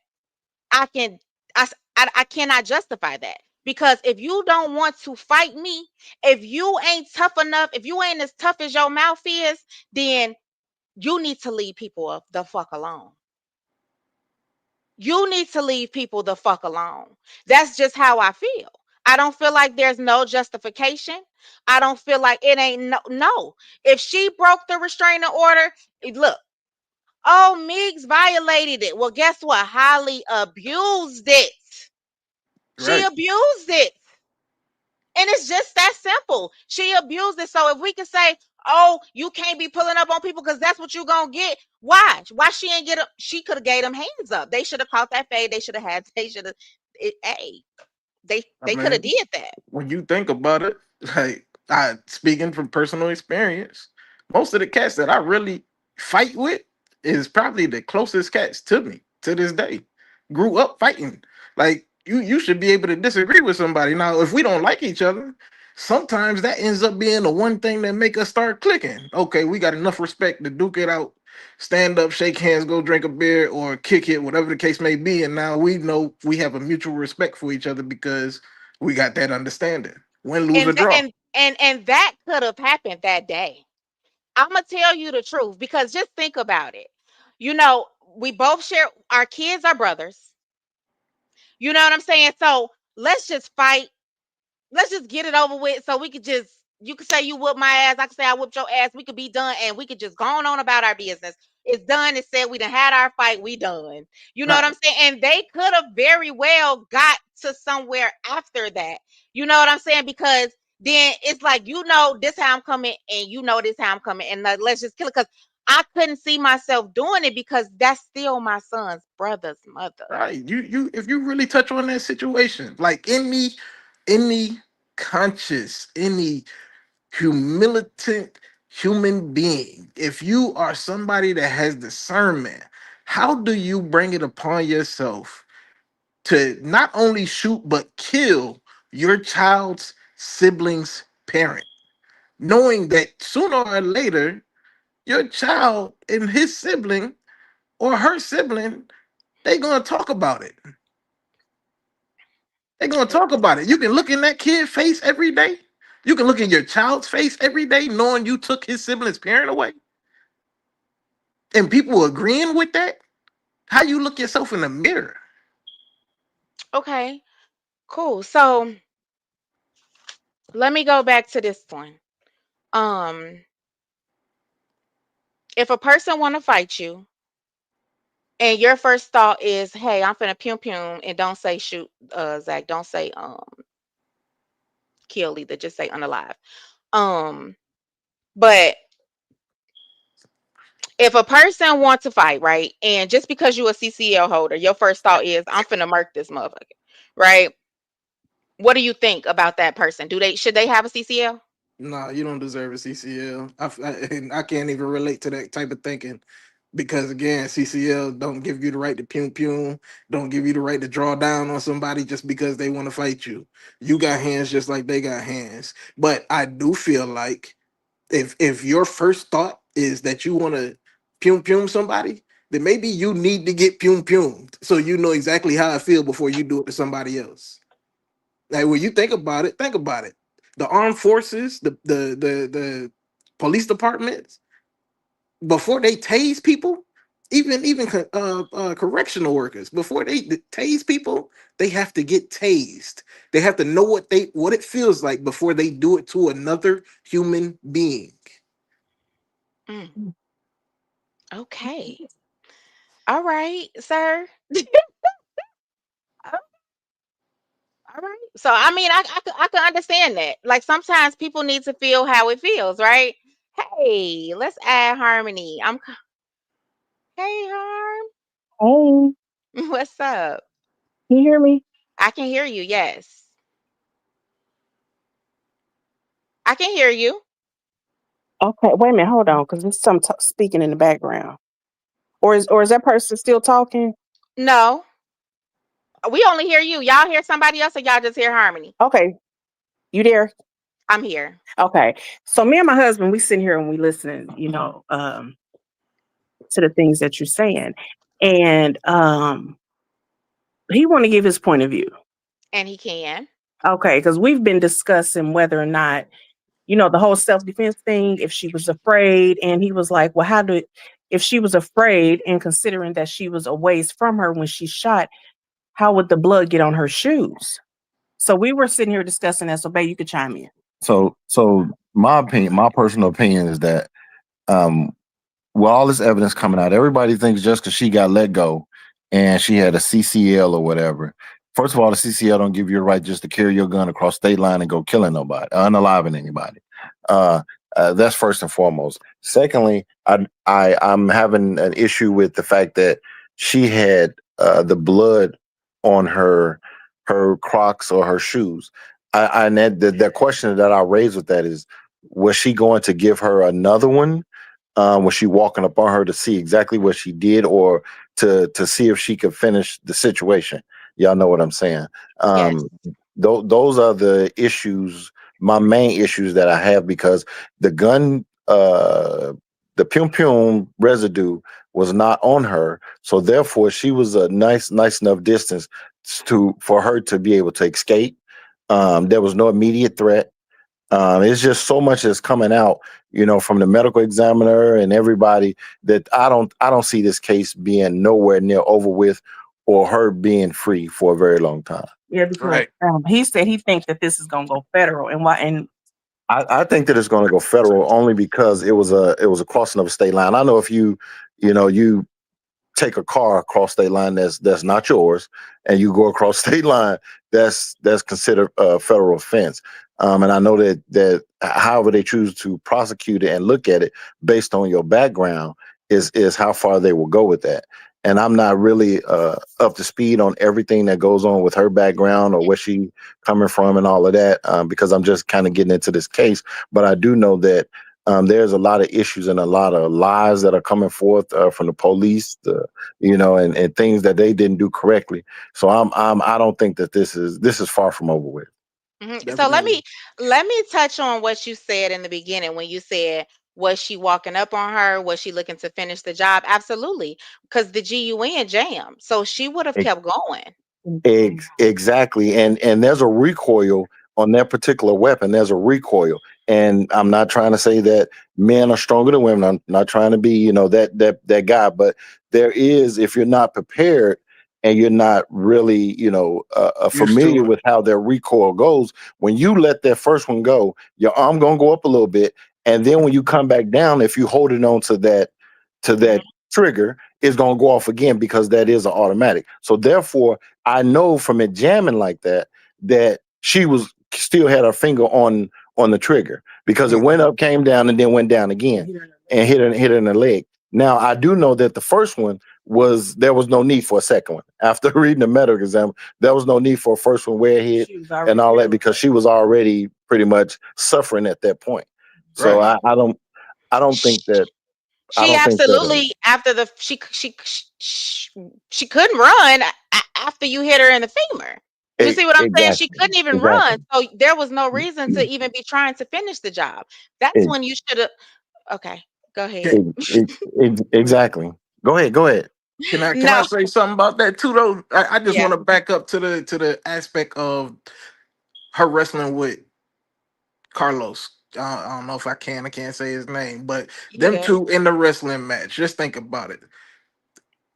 I can, I cannot justify that. Because if you don't want to fight me, if you ain't tough enough, if you ain't as tough as your mouth is, then you need to leave people the fuck alone. You need to leave people the fuck alone. That's just how I feel. I don't feel like there's no justification. I don't feel like it ain't no. If she broke the restraining order, look, oh, Meigs violated it. Well, guess what? Holly abused it. She Right. abused it. And it's just that simple. She abused it. So if we can say, oh, you can't be pulling up on people because that's what you're gonna get. Why? Why she ain't get up? She could have gave them hands up. They should have caught that fade. They should have had, they should have, hey, I they could have mean, did that. when you think about it, like, I speaking from personal experience, most of the cats that I really fight with is probably the closest cats to me to this day. Grew up fighting. Like, you should be able to disagree with somebody. Now, if we don't like each other, sometimes that ends up being the one thing that make us start clicking. Okay, we got enough respect to duke it out, stand up, shake hands, go drink a beer, or kick it, whatever the case may be. And now we know we have a mutual respect for each other because we got that understanding. Win, lose, or And draw. And that could have happened that day. I'm gonna tell you the truth because just think about it. You know, we both share our kids are brothers. You know what I'm saying? So let's just fight. Let's just get it over with so we could just you could say you whooped my ass, I could say I whooped your ass, we could be done and we could just go on about our business. It's done. It's said we done had our fight, we done. You know what Right. I'm saying? And they could have very well got to somewhere after that. You know what I'm saying? Because then it's like, you know, this how I'm coming and you know this how I'm coming. And let's just kill it. Because I couldn't see myself doing it because that's still my son's brother's mother. Right. You if you really touch on that situation, like any conscious, any humilitant human being, if you are somebody that has discernment, how do you bring it upon yourself to not only shoot but kill your child's sibling's parent, knowing that sooner or later your child and his sibling or her sibling, they gonna talk about it. They're gonna talk about it. You can look in that kid's face every day. You can look in your child's face every day, knowing you took his sibling's parent away, and people agreeing with that. How you look yourself in the mirror? Okay, cool. So let me go back to this one. Um, if a person want to fight you and your first thought is, "Hey, I'm finna pum pum," and don't say shoot, Zach, don't say kill either, just say unalive. Um, but if a person wants to fight, right, and just because you a CCL holder, your first thought is, "I'm finna murk this motherfucker," right? What do you think about that person? Should they have a CCL? Nah, you don't deserve a CCL. And I can't even relate to that type of thinking because again, CCL don't give you the right to pum pum, don't give you the right to draw down on somebody just because they want to fight you. You got hands just like they got hands. But I do feel like if your first thought is that you want to pum pum somebody, then maybe you need to get pum pumed so you know exactly how I feel before you do it to somebody else. Like when you think about it, think about it. The armed forces, the police departments, before they tase people, correctional workers, before they tase people, they have to get tased. They have to know what it feels like before they do it to another human being. Mm, okay. All right, sir. All right. So I mean, I can understand that. Like sometimes people need to feel how it feels, right? Hey, let's add harmony. Hey, Harm. Hey, What's up? can you hear me? I can hear you. Yes, I can hear you. Okay, wait a minute, hold on, because there's some speaking in the background. Or is that person still talking? No, we only hear you. Y'all hear somebody else, or y'all just hear harmony? Okay, you there? I'm here. Okay. So me and my husband, we sitting here and we listening, to the things that you're saying. And he want to give his point of view. And he can. Okay, because we've been discussing whether or not, the whole self-defense thing, if she was afraid. And he was like, well, if she was afraid and considering that she was a ways from her when she shot, how would the blood get on her shoes? So we were sitting here discussing that. So, babe, you could chime in. So my opinion, my personal opinion is that with all this evidence coming out, everybody thinks just because she got let go and she had a CCL or whatever. First of all, the CCL don't give you the right just to carry your gun across state line and go killing nobody, unaliving anybody. That's first and foremost. Secondly, I'm having an issue with the fact that she had the blood on her Crocs or her shoes. And the question that I raise with that is, was she going to give her another one? Was she walking up on her to see exactly what she did, or to see if she could finish the situation? Y'all know what I'm saying. Yes. Those are the issues, my main issues that I have, because the gun, the pum pum residue was not on her, so therefore she was a nice enough distance for her to be able to escape. There was no immediate threat. It's just so much that's coming out, from the medical examiner and everybody, that I don't see this case being nowhere near over with, or her being free for a very long time. Yeah, because Right. he said he thinks that this is gonna go federal, and why? And I think that it's going to go federal only because it was a crossing of a state line. I know if you take a car across state line that's not yours, and you go across state line, that's considered a federal offense. And I know that however they choose to prosecute it and look at it based on your background is how far they will go with that. And I'm not really up to speed on everything that goes on with her background or where she coming from and all of that, because I'm just kind of getting into this case. But I do know that there's a lot of issues and a lot of lies that are coming forth from the police, and things that they didn't do correctly. So I don't think that this is far from over with. So let Definitely. me touch on what you said in the beginning when you said, was she walking up on her? Was she looking to finish the job? Absolutely, because the GUN jammed, so she would have kept going. Exactly, and there's a recoil on that particular weapon. There's a recoil, and I'm not trying to say that men are stronger than women. I'm not trying to be, that guy. But there is, if you're not prepared and you're not really, Used familiar to it. with how their recoil goes, when you let that first one go, your arm gonna go up a little bit, and then when you come back down, if you hold it on to that trigger, it's gonna go off again because that is an automatic. So therefore, I know from it jamming like that she was still had her finger on the trigger, because it went up, came down, and then went down again and hit her in the leg. Now I do know that the first one there was no need for a second one. After reading the medical exam, there was no need for a first one where it hit she was and all already that, because she was already pretty much suffering at that point. So Right. I don't think that I She don't think that absolutely after the she couldn't run after you hit her in the femur. You see what I'm saying? She exactly couldn't even run, exactly so there was no reason to even be trying to finish the job. That's when you should have. Okay, go ahead. Can, exactly. Go ahead. can I No, say something about that too though? I just yeah, want to back up to the aspect of her wrestling with Carlos. I don't know if I can't say his name, but you them good. two in the wrestling match. Just think about it.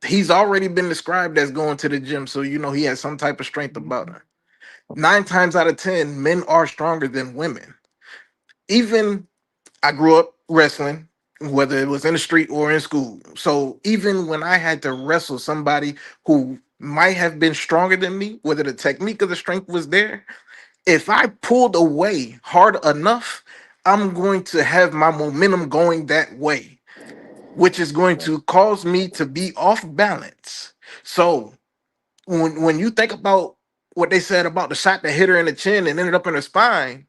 He's already been described as going to the gym, so he has some type of strength about him. 9 times out of 10, men are stronger than women. Even I grew up wrestling, whether it was in the street or in school. So even when I had to wrestle somebody who might have been stronger than me, whether the technique of the strength was there, if I pulled away hard enough, I'm going to have my momentum going that way, which is going to cause me to be off balance. So when you think about what they said about the shot that hit her in the chin and ended up in her spine,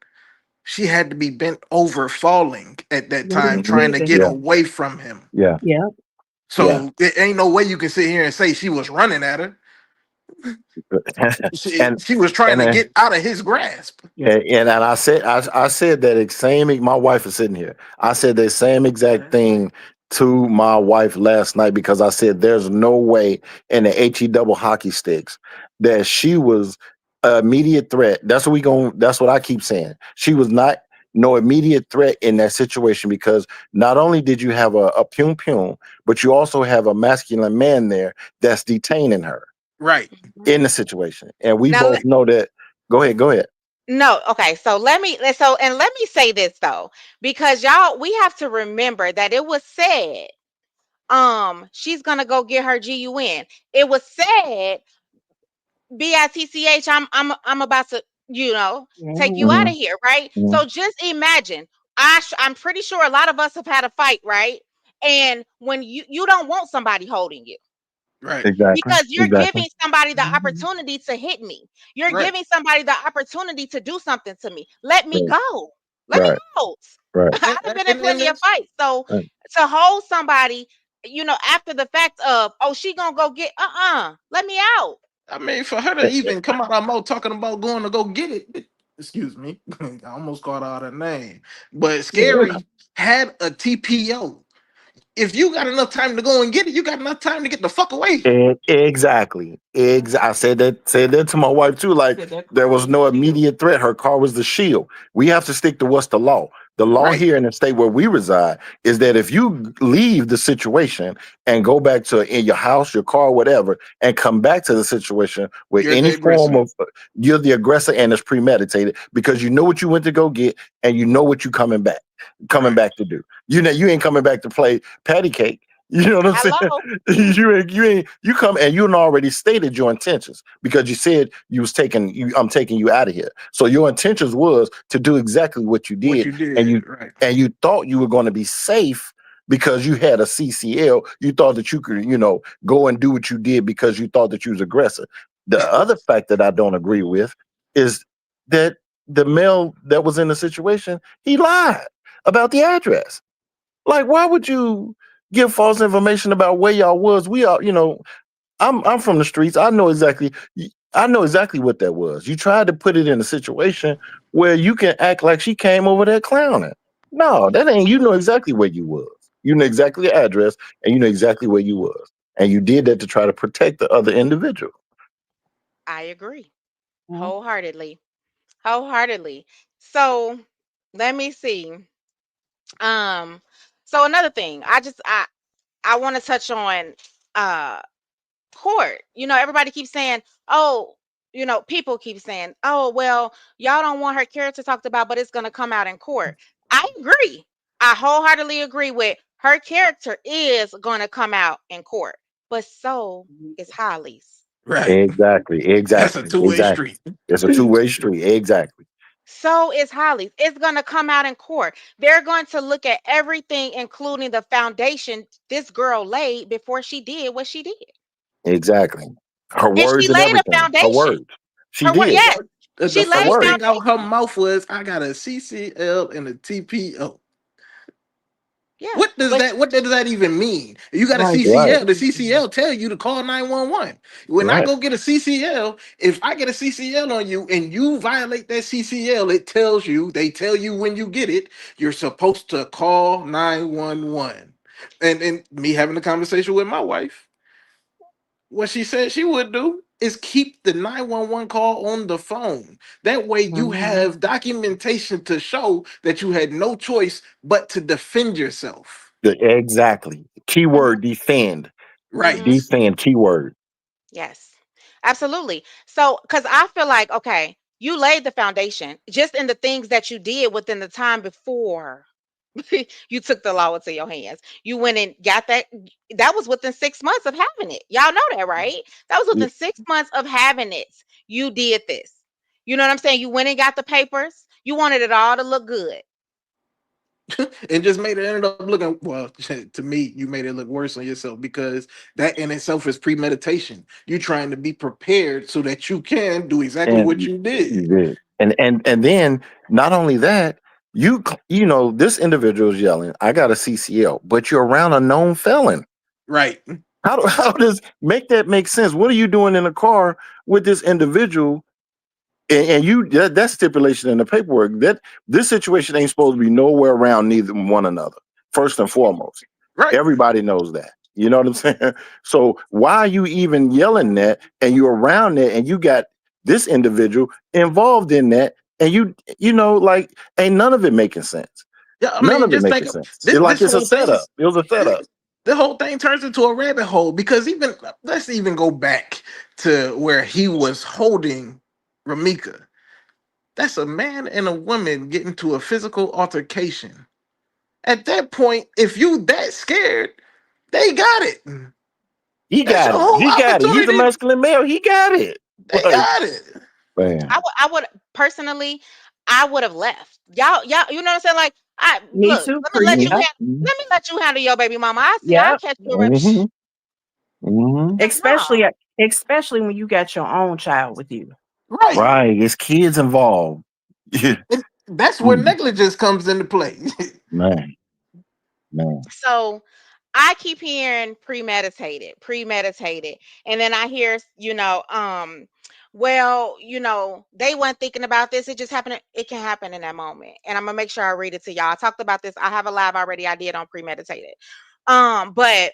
she had to be bent over falling at that time, trying to get Yeah, away from him. yeah, Yeah. yeah. So there ain't no way you can sit here and say she was running at her. She, and she was trying and to uh, get out of his grasp. and I said that same. My wife is sitting here. I said the same exact thing to my wife last night, because I said there's no way in the HE double hockey sticks that she was an immediate threat. That's what I keep saying. She was not no immediate threat in that situation, because not only did you have a pum pum, but you also have a masculine man there that's detaining her Right. in the situation. And we Now, both know that. Go ahead. no, okay. So let me say this though, because y'all, we have to remember that it was said, she's gonna go get her GUN. It was said, BITCH, I'm about to, take you out Hmm. of here, right? Hmm. So just imagine, I'm pretty sure a lot of us have had a fight, right? And when you don't want somebody holding you, Right. Exactly. because you're Exactly. giving somebody the opportunity to hit me. You're Right. giving somebody the opportunity to do something to me. Let me Right. go. Let me Right. go. Right. I've been in And plenty of it's, fights. So Right. to hold somebody, after the fact of, oh, she gonna go get, let me out. I mean, for her to even come out our mouth talking about going to go get it, excuse me, I almost called out her name. But Yeah. Scary had a TPO. if you got enough time to go and get it, you got enough time to get the fuck away. Exactly. I said that to my wife too. Like there was no immediate threat. Her car was the shield. We have to stick to what's the law. The law Right. here in the state where we reside is that if you leave the situation and go back to in your house, your car, whatever, and come back to the situation with You're any the form aggressor. of you're the aggressor and it's premeditated because you know what you went to go get and you know what you coming back to do. You know you ain't coming back to play patty cake. You know what I'm saying? Hello. You come and you already stated your intentions because you said you was I'm taking you out of here. So your intentions was to do exactly what you What did, you did, and right? you thought you were going to be safe because you had a CCL. You thought that you could, go and do what you did because you thought that you was aggressive. The other fact that I don't agree with is that the male that was in the situation, he lied about the address. Like, why would you give false information about where y'all was? We are, I'm from the streets. I know exactly what that was. You tried to put it in a situation where you can act like she came over there clowning. No, that ain't. You know exactly where you was. You know exactly the address, and you know exactly where you was, and you did that to try to protect the other individual. I agree Mhm. wholeheartedly. Wholeheartedly. So let me see. Um, so another thing, I want to touch on uh court. Everybody keeps saying, oh, people keep saying, oh, well, y'all don't want her character talked about, but it's gonna come out in court. I agree. I wholeheartedly agree with her character is gonna come out in court, but so is Holly's. Right. Exactly, That's a exactly, two-way exactly. street. It's a two-way street. Exactly, So is Holly's. It's going to come out in court. They're going to look at everything, including the foundation this girl laid before she did what she did. exactly. Her And she words and laid a everything. Her foundation. words. She did. Yes, The she Her laid first words. thing out her foundation. mouth was, "I got a CCL and a TPO." Yeah, What does but that even mean? You got a Right. Right, CCL. The CCL tell you to call 911. When I right. go get a CCL, if I get a CCL on you and you violate that CCL, they tell you when you get it, you're supposed to call 911. And me having a conversation with my wife, what she said she would do is keep the 911 call on the phone. That way you Mhm. have documentation to show that you had no choice but to defend yourself. Exactly. mhm, Keyword defend. mhm, Right. Defend keyword. yes, absolutely. So, because I feel like, okay, you laid the foundation just in the things that you did within the time before you took the law into your hands. You went and got that. That was within 6 months of having it. Y'all know that, right? That was Y- within 6 months of having it. You did this. You know what I'm saying? You went and got the papers. You wanted it all to look good. And just made it ended up looking well. To me, you made it look worse on yourself because that in itself is premeditation. You trying to be prepared so that you can do exactly what And you did. and then not only that, this individual is yelling, I got a CCL, but you're around a known felon. Right. How does make sense? What are you doing in a car with this individual? And you that stipulation in the paperwork that this situation ain't supposed to be nowhere around neither one another. First and foremost, Right. everybody knows that. You know what I'm saying? So why are you even yelling that? And you're around that, and you got this individual involved in that, and like ain't none of it making sense. Yeah, I None mean, of it just making think of sense. this. It's like This it's a whole thing. setup. It was a This, setup. the whole thing turns into a rabbit hole because even let's even go back to where he was holding Ramika. That's a man and a woman getting to a physical altercation. At that point, if you that scared, they got it. He That's got your it. whole He got it. He's a opportunity. masculine male. He got it. They Like, got it. man. I would personally, I would have left. Y'all, you know what I'm saying? Like, I Me look, too, Chris. Yep. let me let you handle your baby mama. I'll Yep. catch you around. Hmm. Hmm. Like, no. Especially when you got your own child with you. Right. Right. It's kids involved. And that's where Mm, negligence comes into play. man, man. So I keep hearing premeditated, premeditated. And then I hear, well, they weren't thinking about this. It just happened. It can happen in that moment. And I'm gonna make sure I read it to y'all. I talked about this. I have a live already I did on premeditated. But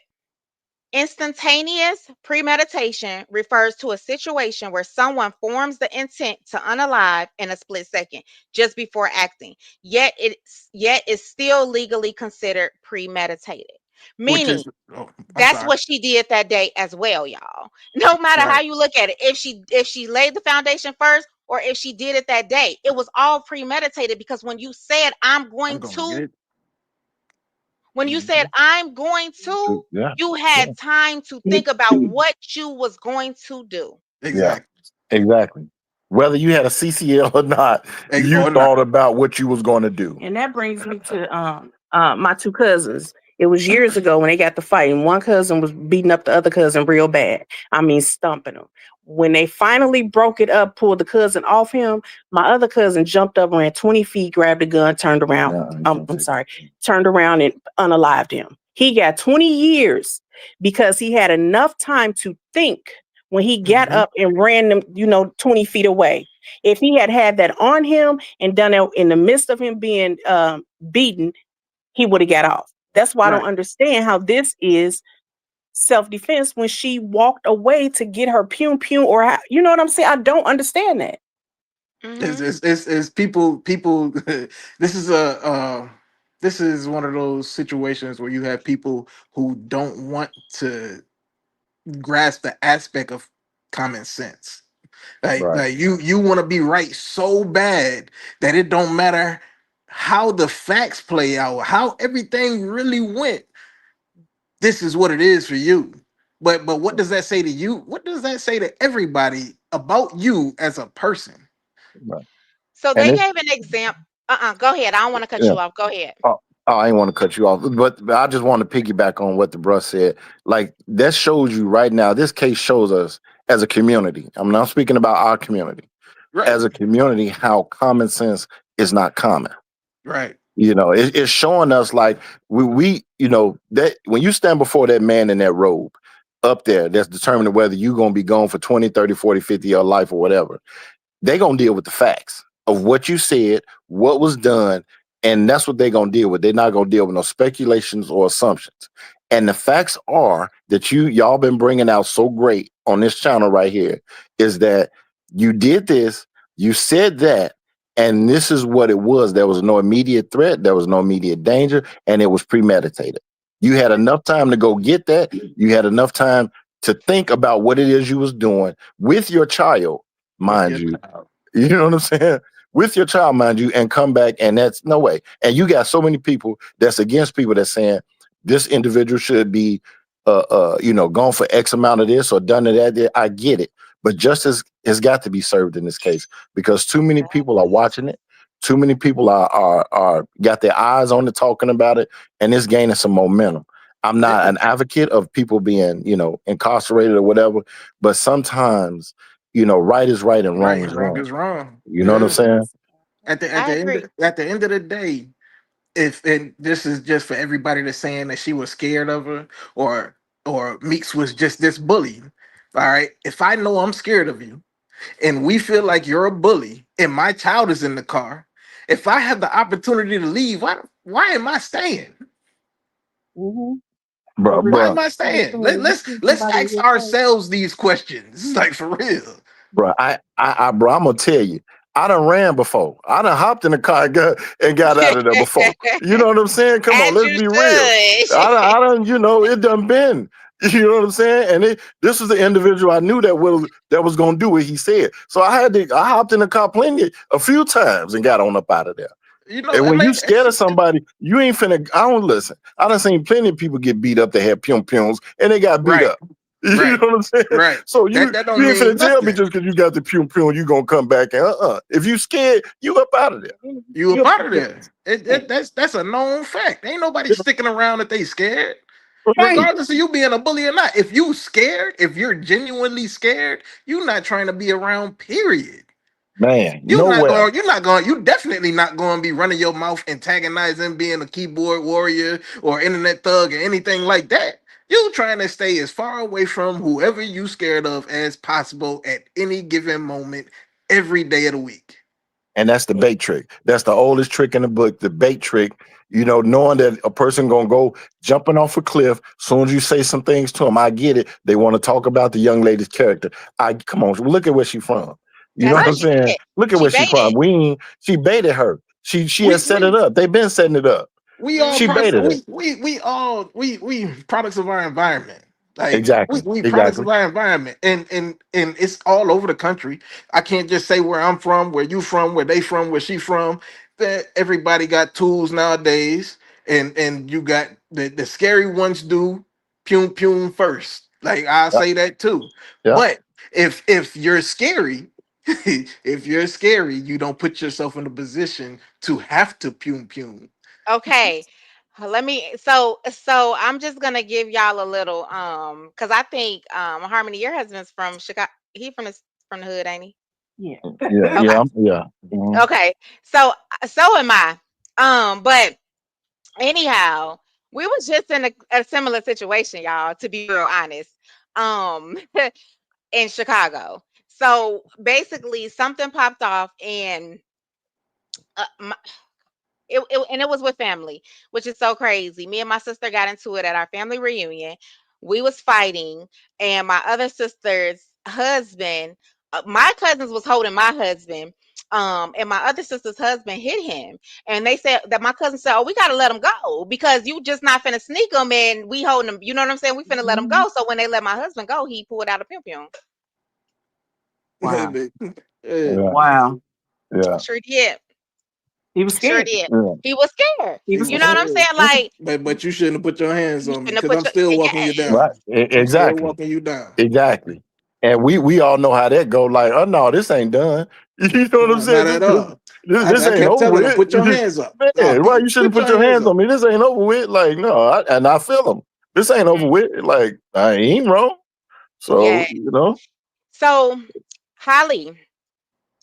instantaneous premeditation refers to a situation where someone forms the intent to unalive in a split second just before acting, yet it's still legally considered premeditated. Which Meaning is, oh, I'm that's sorry. what she did that day as well, y'all. No matter how Right. you look at it, if she laid the foundation first or if she did it that day, it was all premeditated because when you said I'm gonna get. when you said Mhm. I'm going to, Yeah, you yeah, had time to think about what you was going to do. yeah, Exactly. exactly. Whether you had a CCL or not, you Or not. thought about what you was going to do. And that brings me to my two cousins. It was years ago when they got the fight, and one cousin was beating up the other cousin real bad. I mean, stumping him. When they finally broke it up, pulled the cousin off him, my other cousin jumped up, ran 20 feet, grabbed a gun, turned around. No, you can't take that. Turned around and unalived him. He got 20 years because he had enough time to think when he got Mhm. up and ran them, 20 feet away. If he had had that on him and done it in the midst of him being beaten, he would have got off. That's why I don't Right. understand how this is self-defense when she walked away to get her pew pew or you know what I'm saying? I don't understand that. Hmm. It's people. This is this is one of those situations where you have people who don't want to grasp the aspect of common sense. Right, Like you want to be right so bad that it don't matter how the facts play out, how everything really went. This is what it is for you. But what does that say to you? What does that say to everybody about you as a person? right. So And they it's gave an example. Go ahead. I don't want to cut yeah. you off. Go ahead. I ain't want to cut you off, but I just want to piggyback on what the bruh said. Like that shows you right now. This case shows us as a community. I'm not speaking about our community. Right, As a community, how common sense is not common. right, It's showing us like that when you stand before that man in that robe up there, that's determining whether you're gonna be gone for 20, 30, 40, 50 year life or whatever. They're gonna deal with the facts of what you said, what was done, and that's what they're gonna deal with. They're not gonna deal with no speculations or assumptions. And the facts are that y'all been bringing out so great on this channel right here is that you did this, you said that, and this is what it was. There was no immediate threat, there was no immediate danger, and it was premeditated. You had enough time to go get that. You had enough time to think about what it is you was doing with your child, with mind your you. child. You know what I'm saying? With your child, mind you, and come back, and that's no way. And you got so many people that's against people that's saying this individual should be, gone for X amount of this or done to that. I get it, but justice has got to be served in this case because too many people are watching it. Too many people are got their eyes on it, talking about it, and it's gaining some momentum. I'm not Yeah, an advocate of people being, incarcerated or whatever, but sometimes right is right and right wrong and is wrong wrong. is wrong. You know what I'm Yeah. saying? I agree. At the end of the day, if and this is just for everybody that's saying that she was scared of her or Meeks was just this bully. All right. If I know I'm scared of you and we feel like you're a bully and my child is in the car, if I have the opportunity to leave, why am I staying? Mm-hmm. Bro, Why bro, am I staying? Let's ask ourselves these questions. Like for real. bro, bro, I'm gonna tell you, I done ran before. I done hopped in the car and got out of there before. You know what I'm saying? Come on, As let's you be real. should. I done, it done been. You know what I'm saying? And this was the individual I knew that was gonna do what he said. So I hopped in the car a few times and got on up out of there. You know, And it when you may, scared of somebody, you ain't finna. I don't listen. I done seen plenty of people get beat up that had pum pums and they got beat right, up. You know right, what I'm saying? right. So That you don't ain't mean finna tell me nothing. just because you got the pum pum, you gonna come back and If you scared, you up out of there. You a You up part out of of there. there. That's a known fact. Ain't nobody sticking around if they scared. Right, Regardless of you being a bully or not. If you scared, if you're genuinely scared, you're not trying to be around, period. man. Nowhere. You definitely not going to be running your mouth, antagonizing, being a keyboard warrior or internet thug or anything like that. You trying to stay as far away from whoever you scared of as possible at any given moment, every day of the week. And that's the bait trick. That's the oldest trick in the book, the bait trick. You know, knowing that a person gonna go jumping off a cliff. As soon as you say some things to them, I get it. They want to talk about the young lady's character. Come on, look at where she from. You know That's what I'm what she saying? did. Look at She where she from. baited. She baited her. She We has set we it up. They've been setting it up. we all She Mhm. products. baited her. We products of our environment. Like Exactly. we products Exactly. of our environment, and it's all over the country. I can't just say where I'm from, where you from, where they from, where she from. That everybody got tools nowadays, and you got the scary ones do pum pum first. Like I'll Yeah. say that too. Yeah. But if you're scary, if you're scary, you don't put yourself in a position to have to pum pum. Okay. Let me so I'm just gonna give y'all a little because I think Harmony, your husband's from Chicago. He from the hood, ain't he? Yeah. Yeah. Okay. Yeah. Mhm. Okay. So am I. But anyhow, we was just in a similar situation, y'all, to be real honest. Um in Chicago. So basically something popped off and my, and it was with family, which is so crazy. Me and my sister got into it at our family reunion. We was fighting, and my other sister's husband, my cousins was holding my husband, and my other sister's husband hit him. And they said that my cousin said, "Oh, we gotta let him go because you just not finna sneak him, and we holding him. You know what I'm saying? We finna let him go." So when they let my husband go, he pulled out a pim pim. Wow. Yeah. Yeah. Wow. Yeah. Sure did. He was Sure scared. did. Yeah. He was scared. He He was You was know what scared. I'm saying? scared. Like But you shouldn't have put your hands you on me shouldn't have because put I'm still walking you yes. down. Right. I'm still Exactly. walking you down. Exactly. And we all know how that go. Like, oh no, this ain't done. You know what I'm No, not saying? at all. This I ain't kept over telling him, with. put your hands up. No, Man, why you shouldn't put put your your hands hands up. on me? This ain't over with. Like, no, and I feel them. This ain't over with. Like, I ain't wrong. So, Yeah. you know, So Holly,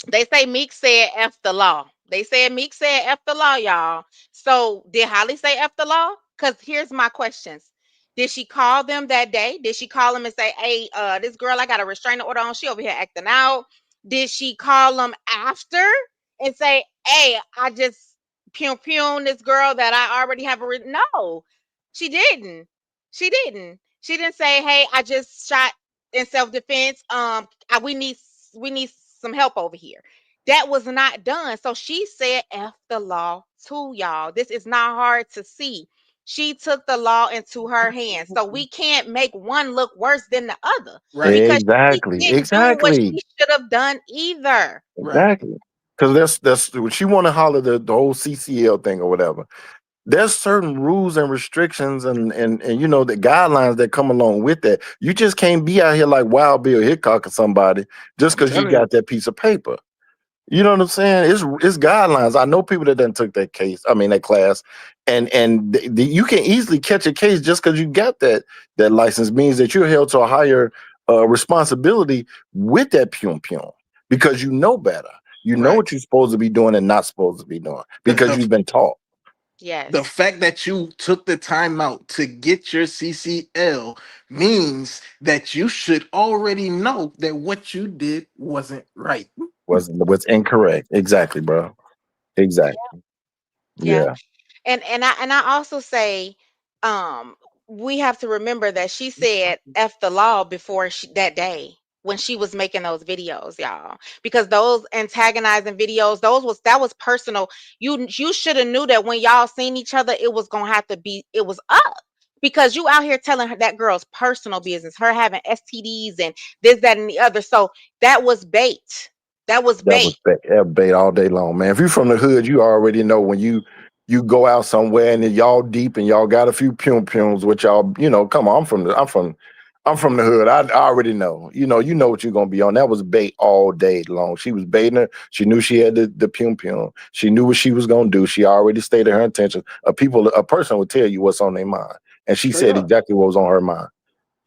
they say Meek said F the law. They said Meek said F the law, y'all. So did Holly say F the law? Because here's my questions. Did she call them that day? Did she call them and say, "Hey, this girl, I got a restraining order on. She over here acting out"? Did she call them after and say, "Hey, I just pum this girl that I already have no, she didn't. She didn't. She didn't say, "Hey, I just shot in self-defense. We need some help over here." That was not done. So she said F the law too, y'all. This is not hard to see. She took the law into her hands. So we can't make one look worse than the other Right, because she exactly, didn't do what exactly, she should have done either. right. exactly. Because that's she want to holler the whole CCL thing or whatever. There's certain rules and restrictions and you know the guidelines that come along with that. You just can't be out here like Wild Bill Hickok or somebody just I'm because you telling you. got that piece of paper. You know what I'm saying? It's guidelines. I know people that done took that case. I mean that class, and you can easily catch a case just because you got that license means that you're held to a higher responsibility with that pum pum because you know better. You know Right. what you're supposed to be doing and not supposed to be doing The, because the you've been taught. the Yes. fact that you took the time out to get your CCL means that you should already know that what you did wasn't right. Was incorrect. Exactly, bro. Exactly. Yeah. Yeah. And I also say, um, we have to remember that she said F the law before that day when she was making those videos, y'all. Because those antagonizing videos, that was personal. You should have knew that when y'all seen each other, it was gonna have to be, it was up. Because you out here telling her that girl's personal business, her having STDs and this, that, and the other. So that was bait. That was That was bait. bait all day long, man. If you're from the hood, you already know when you go out somewhere and then y'all deep and y'all got a few pum pums, which y'all, you know, come on, I'm from the hood. I already know. You know what you're gonna be on. That was bait all day long. She was baiting her. She knew she had the pum pum. She knew what she was gonna do. She already stated her intention. A person would tell you what's on their mind, and she Straight said up. exactly what was on her mind.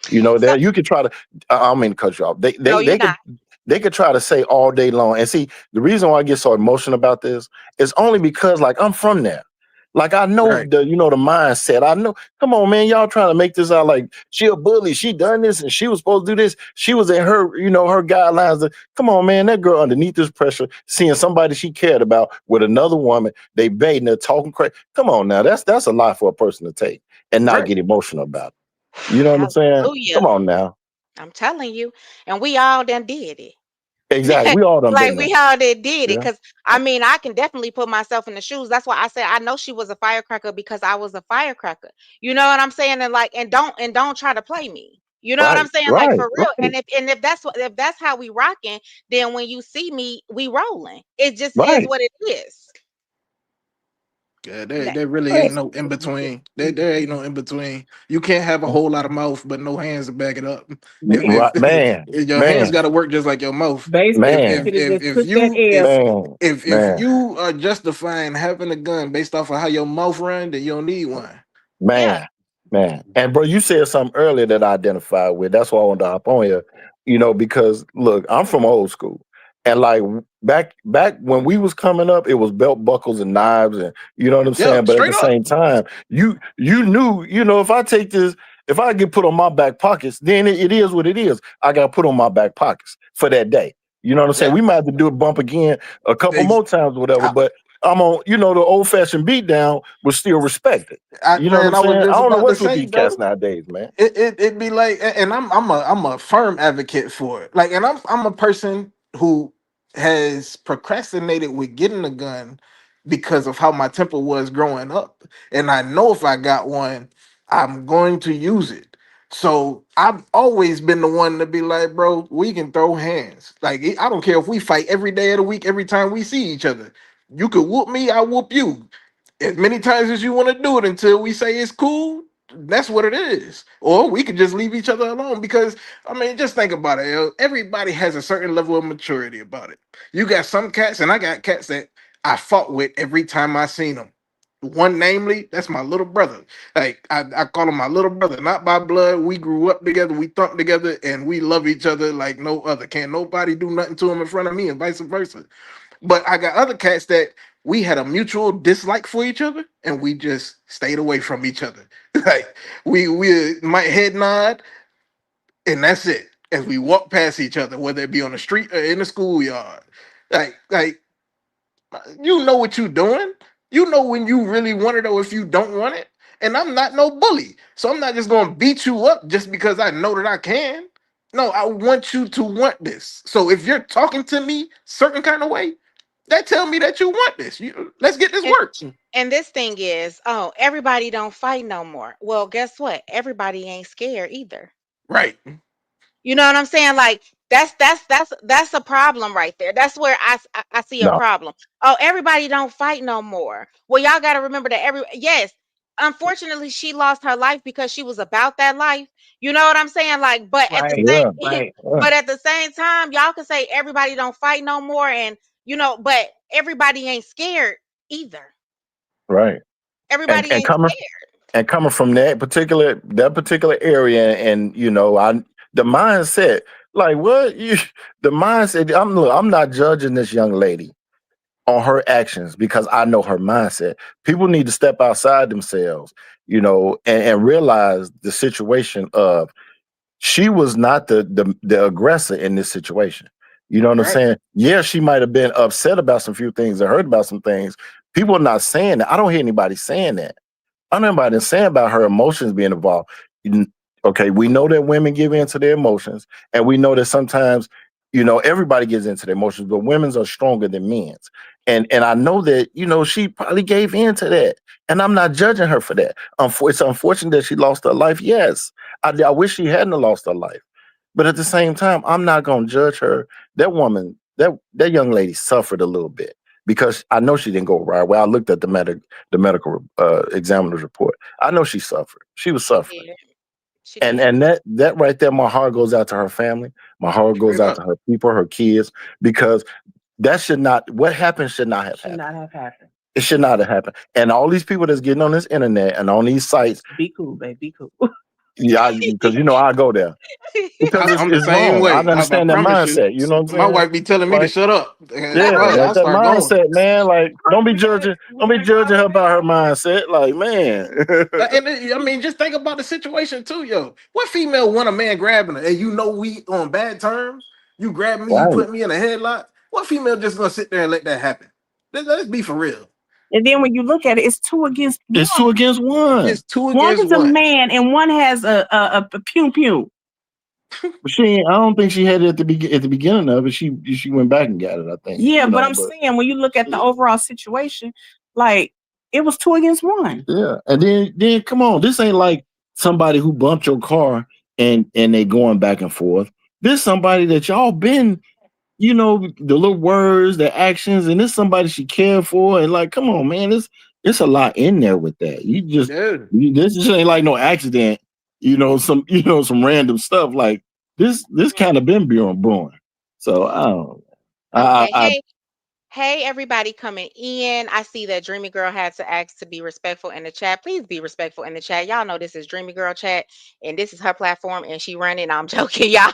You know So that you could try to. I don't mean to cut you off. no, you're not. They could try to say all day long. And see, the reason why I get so emotional about this is only because, like, I'm from there. Like I know Right. the mindset. I know. Come on, man, y'all trying to make this out like she a bully. She done this and she was supposed to do this. She was in her her guidelines. Come on, man, that girl underneath this pressure, seeing somebody she cared about with another woman, they baiting her, talking crazy. Come on now, that's a lot for a person to take and not Right. get emotional about it. You know what I'm saying? Hallelujah. Come on now. I'm telling you. And we all done did it. Exactly. We all done Like been we there. all did it Yeah. because I mean I can definitely put myself in the shoes. That's why I said I know she was a firecracker because I was a firecracker. You know what I'm saying? And don't try to play me. You know what I'm Right. saying? Like Right. for real. Right. And if that's how we rocking, then when you see me, we rolling. It just is Right. what it is. Yeah, That- there really ain't no in between. There ain't no in between. You can't have a whole lot of mouth but no hands to back it up. Right. Man. If your hands Man. got to work just like your mouth. Basically, If Man. if could have if just if took that you L. if Man. you are justifying having a gun based off of how your mouth run, then you don't need one. yeah. Man. And bro, you said something earlier that I identified with. That's why I wanted to hop on here. Because look, I'm from old school. And like back when we was coming up, it was belt buckles and knives and you know what I'm Yeah, saying? But at the straight up. same time, you knew, if I take this, if I get put on my back pockets, then it is what it is. I got put on my back pockets for that day. You know what I'm saying? Yeah. We might have to do a bump again a couple Ex- more times, whatever. I, But I'm on, the old fashioned beat down was still respected. You know what I'm man, I was saying? I just don't know about to what's with say, these brother. cats nowadays, man. It be like, and I'm a firm advocate for it. Like, and I'm a person who has procrastinated with getting a gun because of how my temper was growing up, and I know if I got one, I'm going to use it. So I've always been the one to be like, bro, we can throw hands. Like, I don't care if we fight every day of the week, every time we see each other. You could whoop me, I whoop you as many times as you want to do it until we say it's cool. That's what it is. Or we could just leave each other alone because I mean, just think about it. Yo. Everybody has a certain level of maturity about it. You got some cats, and I got cats that I fought with every time I seen them. One, namely, that's my little brother. Like I call him my little brother, not by blood. We grew up together, we thumped together, and we love each other like no other. Can't nobody do nothing to him in front of me, and vice versa. But I got other cats that we had a mutual dislike for each other, and we just stayed away from each other. Like we might head nod, and that's it. As we walk past each other, whether it be on the street or in the schoolyard, like you know what you doing. You know when you really want it or if you don't want it. And I'm not no bully, so I'm not just gonna beat you up just because I know that I can. No, I want you to want this. So if you're talking to me certain kind of way, that tell me that you want this. Let's get this And work. and this thing is, oh, everybody don't fight no more. Well, guess what? Everybody ain't scared either. Right. You know what I'm saying? Like that's a problem right there. That's where I see a No. problem. Oh, everybody don't fight no more. Well, y'all got to remember that yes, unfortunately she lost her life because she was about that life. You know what I'm saying? Like, but at the Right, same Yeah. right. Yeah. but at the same time, y'all can say everybody don't fight no more and but everybody ain't scared either. Right. And Everybody and ain't coming scared. and coming from that particular area, and I the mindset, like what you the mindset. I'm not judging this young lady on her actions because I know her mindset. People need to step outside themselves, and realize the situation of she was not the aggressor in this situation. You know what I'm Right. saying? Yeah, she might have been upset about some few things or heard about some things. People are not saying that. I don't hear anybody saying that. I don't know anybody saying about her emotions being involved. Okay, we know that women give in to their emotions, and we know that sometimes, everybody gives into their emotions, but women's are stronger than men's. And I know that, she probably gave in to that. And I'm not judging her for that. It's unfortunate that she lost her life. Yes. I wish she hadn't lost her life. But at the same time, I'm not gonna judge her. That woman, that young lady suffered a little bit because I know she didn't go right. Well, I looked at the medical examiner's report. I know she suffered. She was She suffering, did. She and did. and that right there, my heart goes out to her family. My heart goes Straight out up. to her people, her kids, because that should not. What happened should not have Should happened. not have happened. It should not have happened. And all these people that's getting on this internet and on these sites, Be cool, babe. Be cool. Yeah, because I go there because I'm the it's same wrong. I way. I understand that promise you. mindset. You know what My I'm saying? wife be telling me to Like, shut up. yeah, Right, I like that start going. mindset, man. Like, don't be judging her about her mindset. Like, man. I mean, just think about the situation too, yo. What female want a man grabbing her, and we on bad terms? You grab me, you Right. put me in a headlock. What female just gonna sit there and let that happen? Let's be for real. And then when you look at it, it's 2 against 1. It's 2 against 1. It's 2 One against is a 1. man and one has a pew pew. But I don't think she had it at the beginning of it. She went back and got it, I think. Yeah, but I'm saying when you look at the overall situation, like it was 2 against 1. Yeah. And then come on, this ain't like somebody who bumped your car and they going back and forth. This somebody that y'all been, the little words, the actions, and this somebody she cared for. And like, come on, man, it's a lot in there with that. This just ain't like no accident, some random stuff. Like this kind of been brewing. So I don't know. Okay, hey, everybody coming in. I see that Dreamy Girl had to ask to be respectful in the chat. Please be respectful in the chat. Y'all know this is Dreamy Girl chat, and this is her platform, and she running. I'm joking, y'all.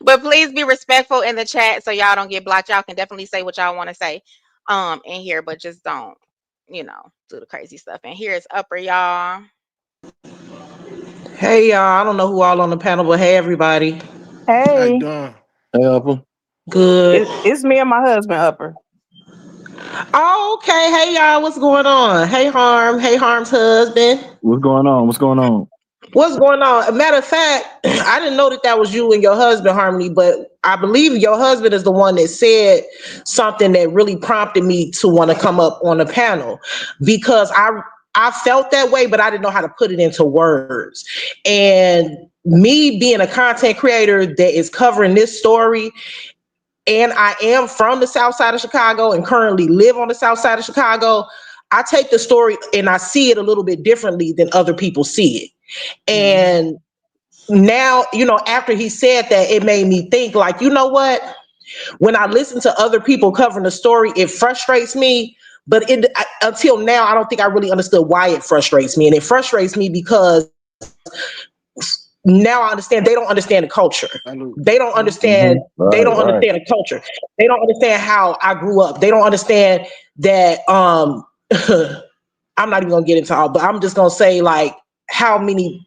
But please be respectful in the chat so y'all don't get blocked. Y'all can definitely say what y'all want to say in here, but just don't, do the crazy stuff. And here's Upper, y'all. Hey y'all, I don't know who all on the panel, but hey everybody. How you Hey, doing? Hey, Apple. Good. it's me and my husband, Upper. Oh, okay. Hey y'all, what's going on? Hey Harm. Hey Harm's husband. What's going on? What's going on? What's going on? A matter of fact, I didn't know that was you and your husband, Harmony, but I believe your husband is the one that said something that really prompted me to want to come up on the panel because I felt that way, but I didn't know how to put it into words. And me being a content creator that is covering this story, and I am from the South Side of Chicago and currently live on the South Side of Chicago, I take the story and I see it a little bit differently than other people see it. And now, after he said that, it made me think like, you know what? When I listen to other people covering the story, it frustrates me. But until now, I don't think I really understood why it frustrates me. And it frustrates me because now I understand they don't understand the culture. They don't understand. Mm-hmm. They don't understand the culture. They don't understand how I grew up. They don't understand that. I'm not even gonna get into all, but I'm just gonna say like how many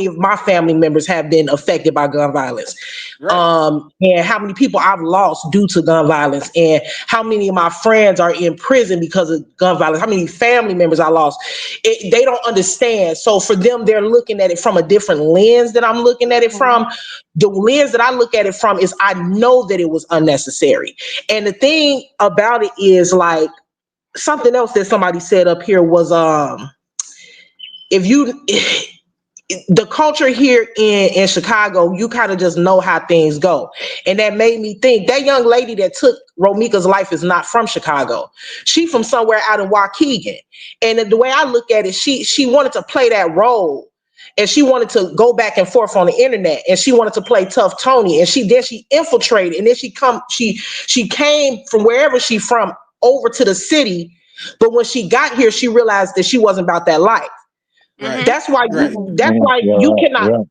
of my family members have been affected by gun violence, and how many people I've lost due to gun violence, and how many of my friends are in prison because of gun violence, how many family members I lost. They don't understand. So for them, they're looking at it from a different lens that I'm looking at it from. The lens that I look at it from is I know that it was unnecessary. And the thing about it is like something else that somebody said up here was the culture here in Chicago, you kind of just know how things go. And that made me think that young lady that took Romika's life is not from Chicago. She from somewhere out in Waukegan. And the way I look at it, she wanted to play that role. And she wanted to go back and forth on the internet, and she wanted to play tough Tony. And she infiltrated, and then she came from wherever she from over to the city. But when she got here, she realized that she wasn't about that life. Right. That's why you cannot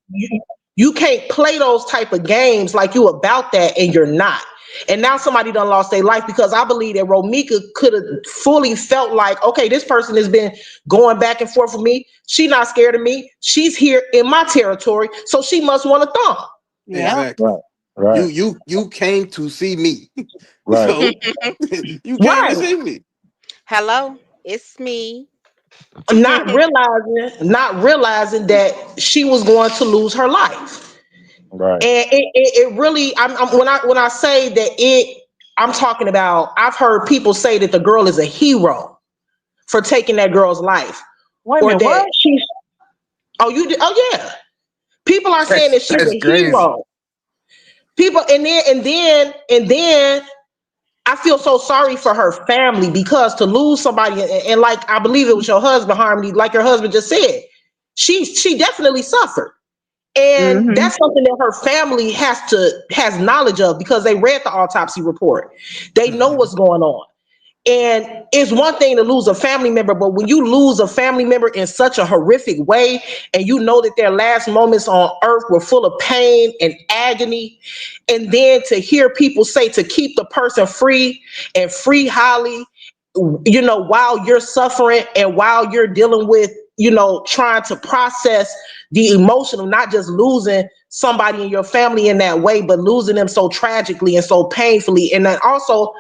you can't play those type of games like you about that and you're not. And now somebody done lost their life because I believe that Romika could have fully felt like, okay, this person has been going back and forth with me. She's not scared of me. She's here in my territory, so she must want a thumb. Yeah. Exactly. Right. You came to see me. Right. So you came to see me. Hello, it's me. Not realizing that she was going to lose her life. Right. And it really, when I say that I'm talking about, I've heard people say that the girl is a hero for taking that girl's life. Wait a minute, what? You did? Oh yeah. People are saying that she's a crazy. hero. People, and then I feel so sorry for her family because to lose somebody, and like I believe it was your husband, Harmony, like your husband just said, she definitely suffered. And that's something that her family has knowledge of because they read the autopsy report. They know what's going on. And it's one thing to lose a family member, but when you lose a family member in such a horrific way, and you know that their last moments on earth were full of pain and agony, and then to hear people say to keep the person free and free Holly, you know, while you're suffering and while you're dealing with, you know, trying to process the emotional, not just losing somebody in your family in that way, but losing them so tragically and so painfully. And then also,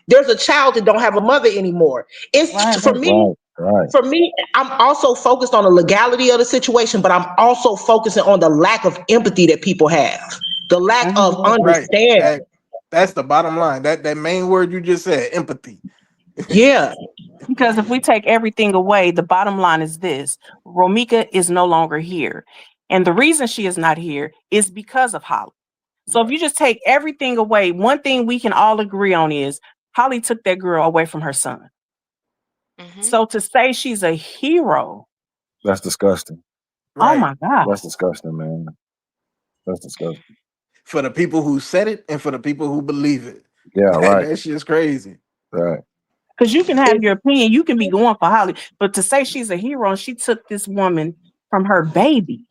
there's a child that don't have a mother anymore. It's Right. for me. Right. For me, I'm also focused on the legality of the situation, but I'm also focusing on the lack of empathy that people have, the lack of Right. understanding. That's the bottom line. That main word you just said, empathy. Yeah, Because if we take everything away, the bottom line is this: Romika is no longer here. And the reason she is not here is because of Holly. So if you just take everything away, one thing we can all agree on is Holly took that girl away from her son. Mhm. So to say she's a hero, That's disgusting. oh Right. my God. That's disgusting, man. That's disgusting. For the people who said it and for the people who believe it. Yeah, right. That shit's crazy. Right. Because you can have your opinion, you can be going for Holly, but to say she's a hero and she took this woman from her baby,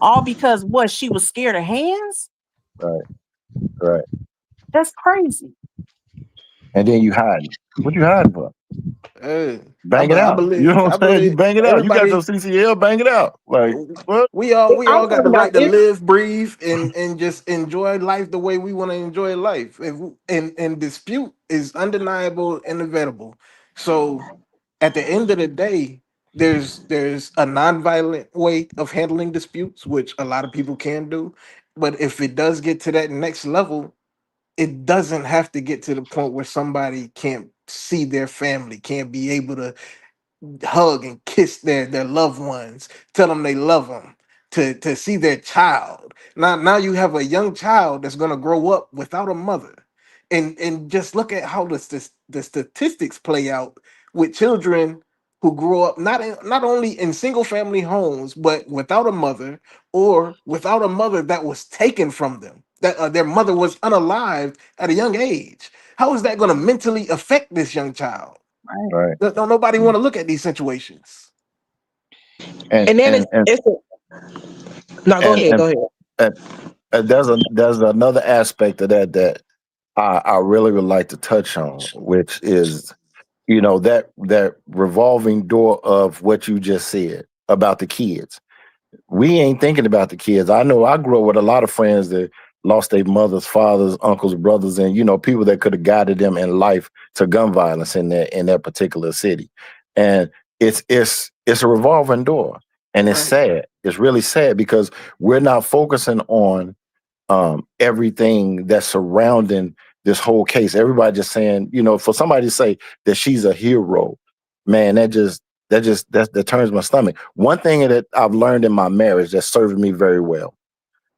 all because what, she was scared of hands? Right. Right. That's crazy. And then you hiding. What you hiding for? Bang it I out. believe- You know I what I'm saying? You believe bang it out. You got everybody- your CCL, bang it out. Like what? We all I'm got the talking right to about live, breathe, and just enjoy life the way we want to enjoy life. And dispute is undeniable and inevitable. So at the end of the day, there's a nonviolent way of handling disputes, which a lot of people can do. But if it does get to that next level, it doesn't have to get to the point where somebody can't see their family, can't be able to hug and kiss their loved ones, tell them they love them, to see their child. Now you have a young child that's going to grow up without a mother, and just look at how the statistics play out with children who grow up not only in single family homes but without a mother, or without a mother that was taken from them, that their mother was unalived at a young age. How is that going to mentally affect this young child? Right. Don't nobody want to look at these situations. And and then and, and, no, go and, ahead, and, go ahead. there's another aspect of that I really would like to touch on, which is, you know, that revolving door of what you just said about the kids. We ain't thinking about the kids. I know I grew up with a lot of friends that lost their mothers, fathers, uncles, brothers, and, you know, people that could have guided them in life to gun violence in that particular city. And it's a revolving door. And it's sad. It's really sad because we're not focusing on everything that's surrounding this whole case. Everybody just saying, you know, for somebody to say that she's a hero, man, that turns my stomach. One thing that I've learned in my marriage that served me very well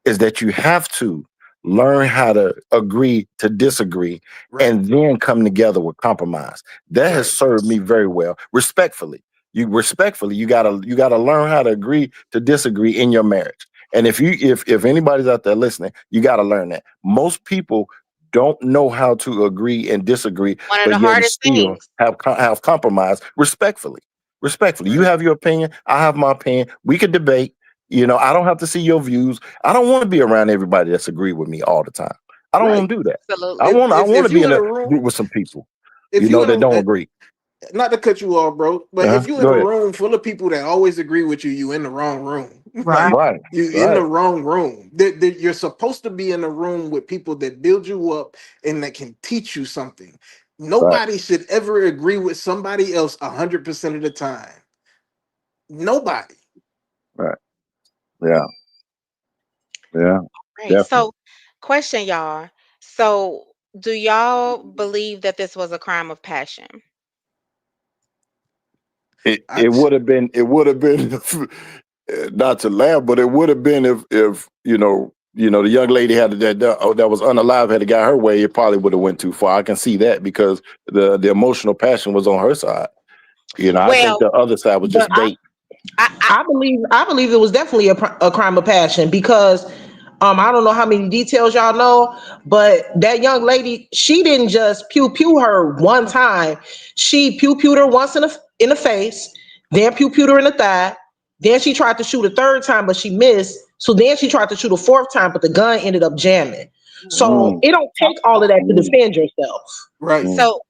is that you have to learn how to agree to disagree, and then come together with compromise. That has served me very well. Respectfully, you gotta learn how to agree to disagree in your marriage. And if anybody's out there listening, you got to learn that. Most people don't know how to agree and disagree, One of but the yet hardest still things. have compromise respectfully. You have your opinion, I have my opinion. We could debate. You know, I don't have to see your views. I don't want to be around everybody that's agree with me all the time. I don't want to do that. Absolutely. I want If to be you in in a a room- group with some people, If you know, you that in don't a, agree. not to cut you off, bro, but Uh-huh. if you in Go a ahead. room full of people that always agree with you, you in the wrong room. Right. Right. You in the wrong room. You're supposed to be in a room with people that build you up and that can teach you something. Nobody should ever agree with somebody else 100% of the time. Nobody. Right. Yeah. Yeah. Right. Definitely. So, question, y'all. So, do y'all believe that this was a crime of passion? It would have been not to laugh, but it would have been if you know the young lady that was unalive had got her way, it probably would have went too far. I can see that because the emotional passion was on her side. You know, I think the other side was just But bait. I believe it was definitely a crime of passion because I don't know how many details y'all know, but that young lady, she didn't just pew pew her one time. She pew pewed her once in the face, then pew pewed her in the thigh. Then she tried to shoot a third time, but she missed. So then she tried to shoot a fourth time, but the gun ended up jamming. So it don't take all of that to defend yourself. Right. So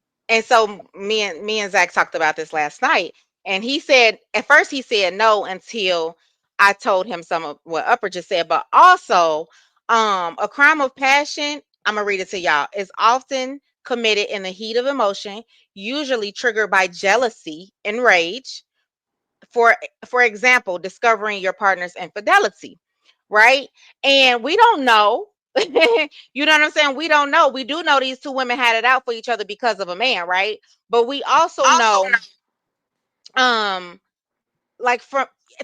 me and Zach talked about this last night, and he said at first he said no until I told him some of what Upper just said, but also a crime of passion, I'm gonna read it to y'all, is often committed in the heat of emotion, usually triggered by jealousy and rage. For example, discovering your partner's infidelity, right? And we don't know. You know what I'm saying? We don't know. We do know these two women had it out for each other because of a man, right? But we also know, like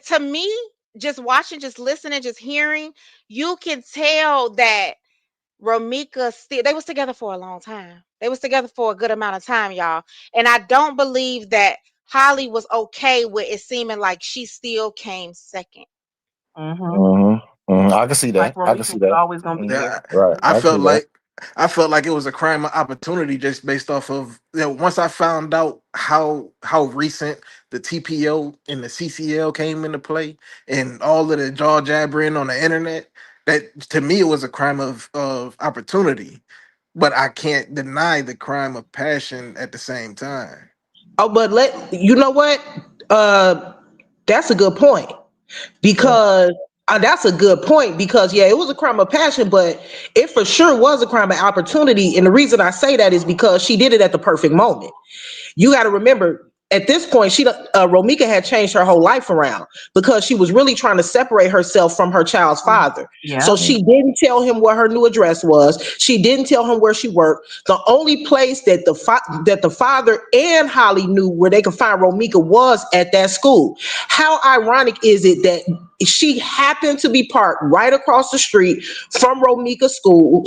to me, just watching, just listening, just hearing, you can tell that Romika they was together for a long time. They was together for a good amount of time, y'all. And I don't believe that Holly was okay with it seeming like she still came second. I can see Like that. I can Romika see was that. always gonna be Yeah, there. Right. I I felt see that. like it was a crime of opportunity just based off of, you know, once I found out how recent the TPO and the CCL came into play and all of the jaw jabbering on the internet, that to me it was a crime of opportunity. But I can't deny the crime of passion at the same time. Oh, but you know what? That's a good point because that's a good point because yeah, it was a crime of passion, but it for sure was a crime of opportunity. And the reason I say that is because she did it at the perfect moment. You got to remember, at this point, Romika had changed her whole life around because she was really trying to separate herself from her child's father. Yeah. So she didn't tell him what her new address was. She didn't tell him where she worked. The only place that the father and Holly knew where they could find Romika was at that school. How ironic is it that she happened to be parked right across the street from Romika's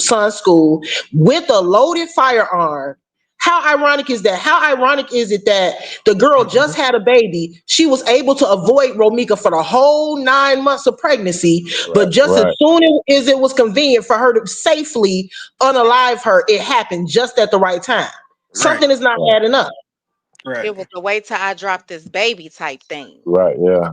son's school, with a loaded firearm? How ironic is that? How ironic is it that the girl just had a baby? She was able to avoid Romika for the whole 9 months of pregnancy, but just as soon as it was convenient for her to safely unalive her, it happened just at the right time. Something is not adding up. Right. It was the wait till I drop this baby type thing. Right. Yeah.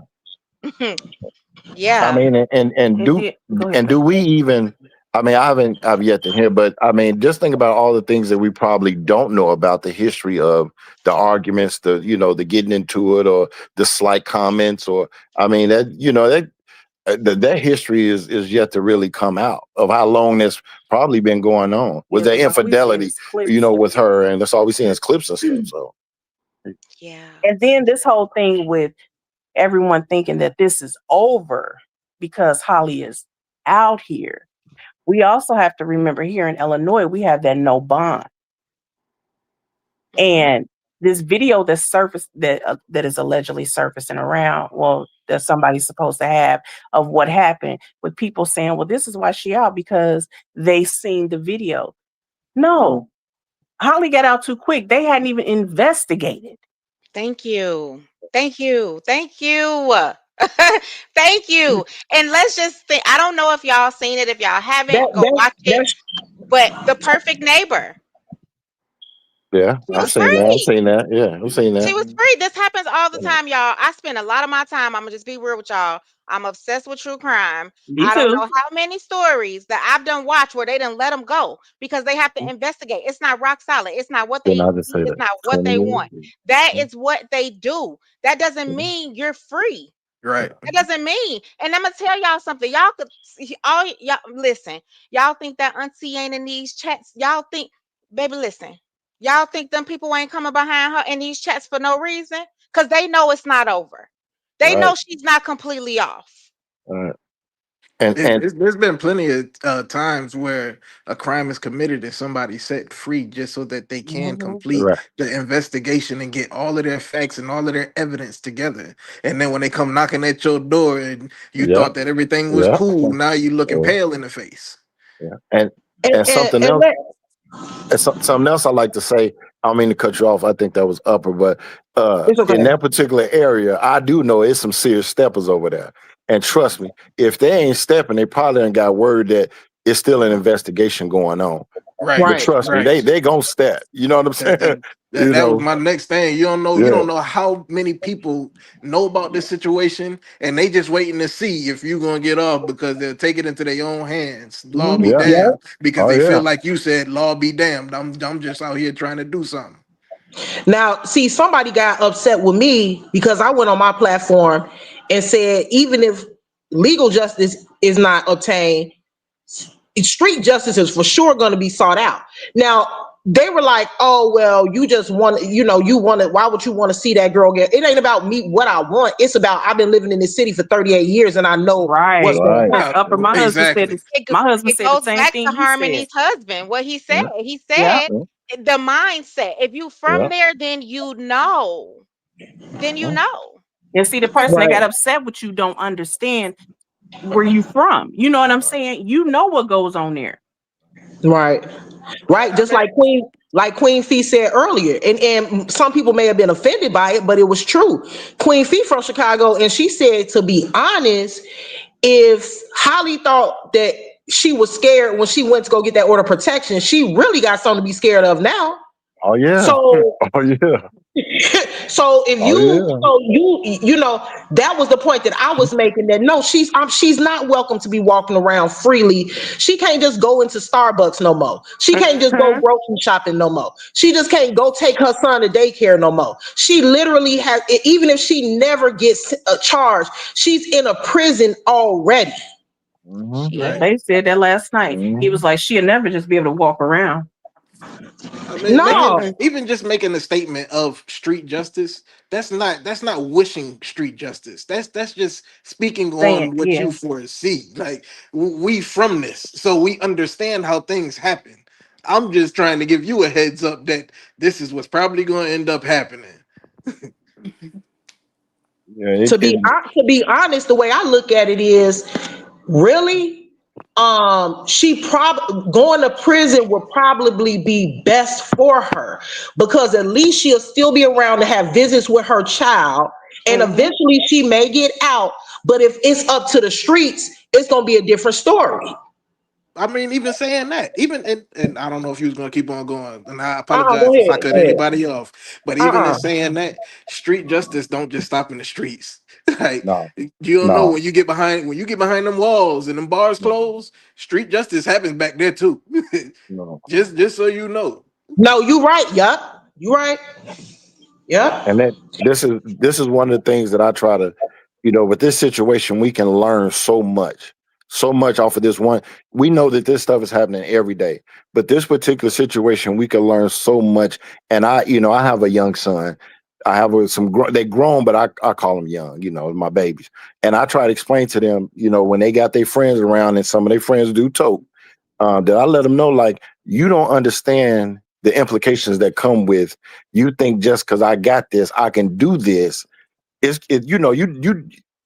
Yeah. I mean, and do we even? I mean, I've yet to hear, but I mean, just think about all the things that we probably don't know about the history of the arguments, the getting into it, or the slight comments, or I mean that history is yet to really come out of how long that's probably been going on with the infidelity, with her, and that's all we see is clips and stuff. So yeah. And then this whole thing with everyone thinking that this is over because Holly is out here. We also have to remember here in Illinois, we have that no bond. And this video that's surfaced that is allegedly surfacing around, well, that somebody's supposed to have, of what happened, with people saying, well, this is why she out because they seen the video. No, Holly got out too quick. They hadn't even investigated. Thank you. Thank you. Thank you. Thank you. And let's just think, I don't know if y'all seen it. If y'all haven't, go watch it. But The Perfect Neighbor. yeah, I've seen that. Yeah, I've seen that. She was free. This happens all the time, y'all. I spend a lot of my time, I'm gonna just be real with y'all, I'm obsessed with true crime. I don't know how many stories that I've done watch where they didn't let them go because they have to investigate. It's not rock solid. It's not what they it's not what they want. That is what they do. That doesn't mean you're free. Right. That doesn't mean. And I'm gonna tell y'all something. Y'all could y'all listen. Y'all think that auntie ain't in these chats. Y'all think, baby, listen. Y'all think them people ain't coming behind her in these chats for no reason? Because they know it's not over. They know she's not completely off. And there's been plenty of times where a crime is committed and somebody's set free just so that they can complete the investigation and get all of their facts and all of their evidence together. And then when they come knocking at your door and you thought that everything was cool, now you looking pale in the face. Yeah. And something else. And something else I like to say, I don't mean to cut you off. I think that was upper, but It's okay. in that particular area, I do know it's some serious steppers over there. And trust me, if they ain't stepping, they probably ain't got word that it's still an investigation going on. Right, But Right. trust me, right. they gonna step. You know what I'm That, saying? that, You that was know, my next thing. You don't know. You yeah. don't know how many people know about this situation, and they just waiting to see if you gonna get off because they'll take it into their own hands. Law be Yeah. damned, because Oh they yeah. feel like you said, "Law be damned." I'm just out here trying to do something. Now, see, somebody got upset with me because I went on my platform and said, even if legal justice is not obtained, street justice is for sure going to be sought out. Now, they were like, oh, well, you just want, you want to, why would you want to see that girl get, it ain't about me, what I want. It's about, I've been living in this city for 38 years and I know what's Right. going Right. on. Yeah, Upper, my husband said exactly. this. My husband It said the goes same back to thing you said. Harmony's husband. What he said, Yeah. he Yeah. said the mindset. If you Yeah. from there, then you know. Then you Yeah. know. And see, the person that Right, got upset with you don't understand where you from. You know what I'm saying? You know what goes on there. right, right. I Just mean, like Queen Fee said earlier, and some people may have been offended by it, but it was true. Queen Fee from Chicago, and she said, to be honest, if Holly thought that she was scared when she went to go get that order of protection, she really got something to be scared of now. Oh yeah. So, Oh yeah. so if Oh you, yeah. so that was the point that I was making. That no, she's not welcome to be walking around freely. She can't just go into Starbucks no more. She can't just go Mhm. grocery shopping no more. She just can't go take her son to daycare no more. She literally has, even if she never gets charged, she's in a prison already. Mm-hmm. Yeah, Shit. right. they said that last night. He was Mm-hmm. like, she'll never just be able to walk around. I mean, No, even just making a statement of street justice, that's not wishing street justice. That's just speaking Saying, on what yeah. you foresee. Like, we from this, so we understand how things happen. I'm just trying to give you a heads up that this is what's probably going to end up happening. Yeah. It, to be it, to be honest, the way I look at it is, really, she probably going to prison would probably be best for her, because at least she'll still be around to have visits with her child, and Mhm. eventually she may get out. But if it's up to the streets, it's going to be a different story. I mean, even saying that, even and I don't know if you was gonna keep on going, and I Go apologize if I ahead, cut go ahead. anybody off. But even in Uh-uh. saying that, street justice don't just stop in the streets. Like, no. you don't know No. when you get behind them walls and them bars closed, street justice happens back there too. No. just so you know. No, you right. Yup, you right. Yep. And that this is one of the things that I try to, with this situation, we can learn so much off of this one. We know that this stuff is happening every day, but this particular situation, we can learn so much. And I have a young son. I have they grown, but I call them young, my babies. And I try to explain to them, when they got their friends around and some of their friends do tote, that I let them know, like, you don't understand the implications that come with, you think just because I got this, I can do this.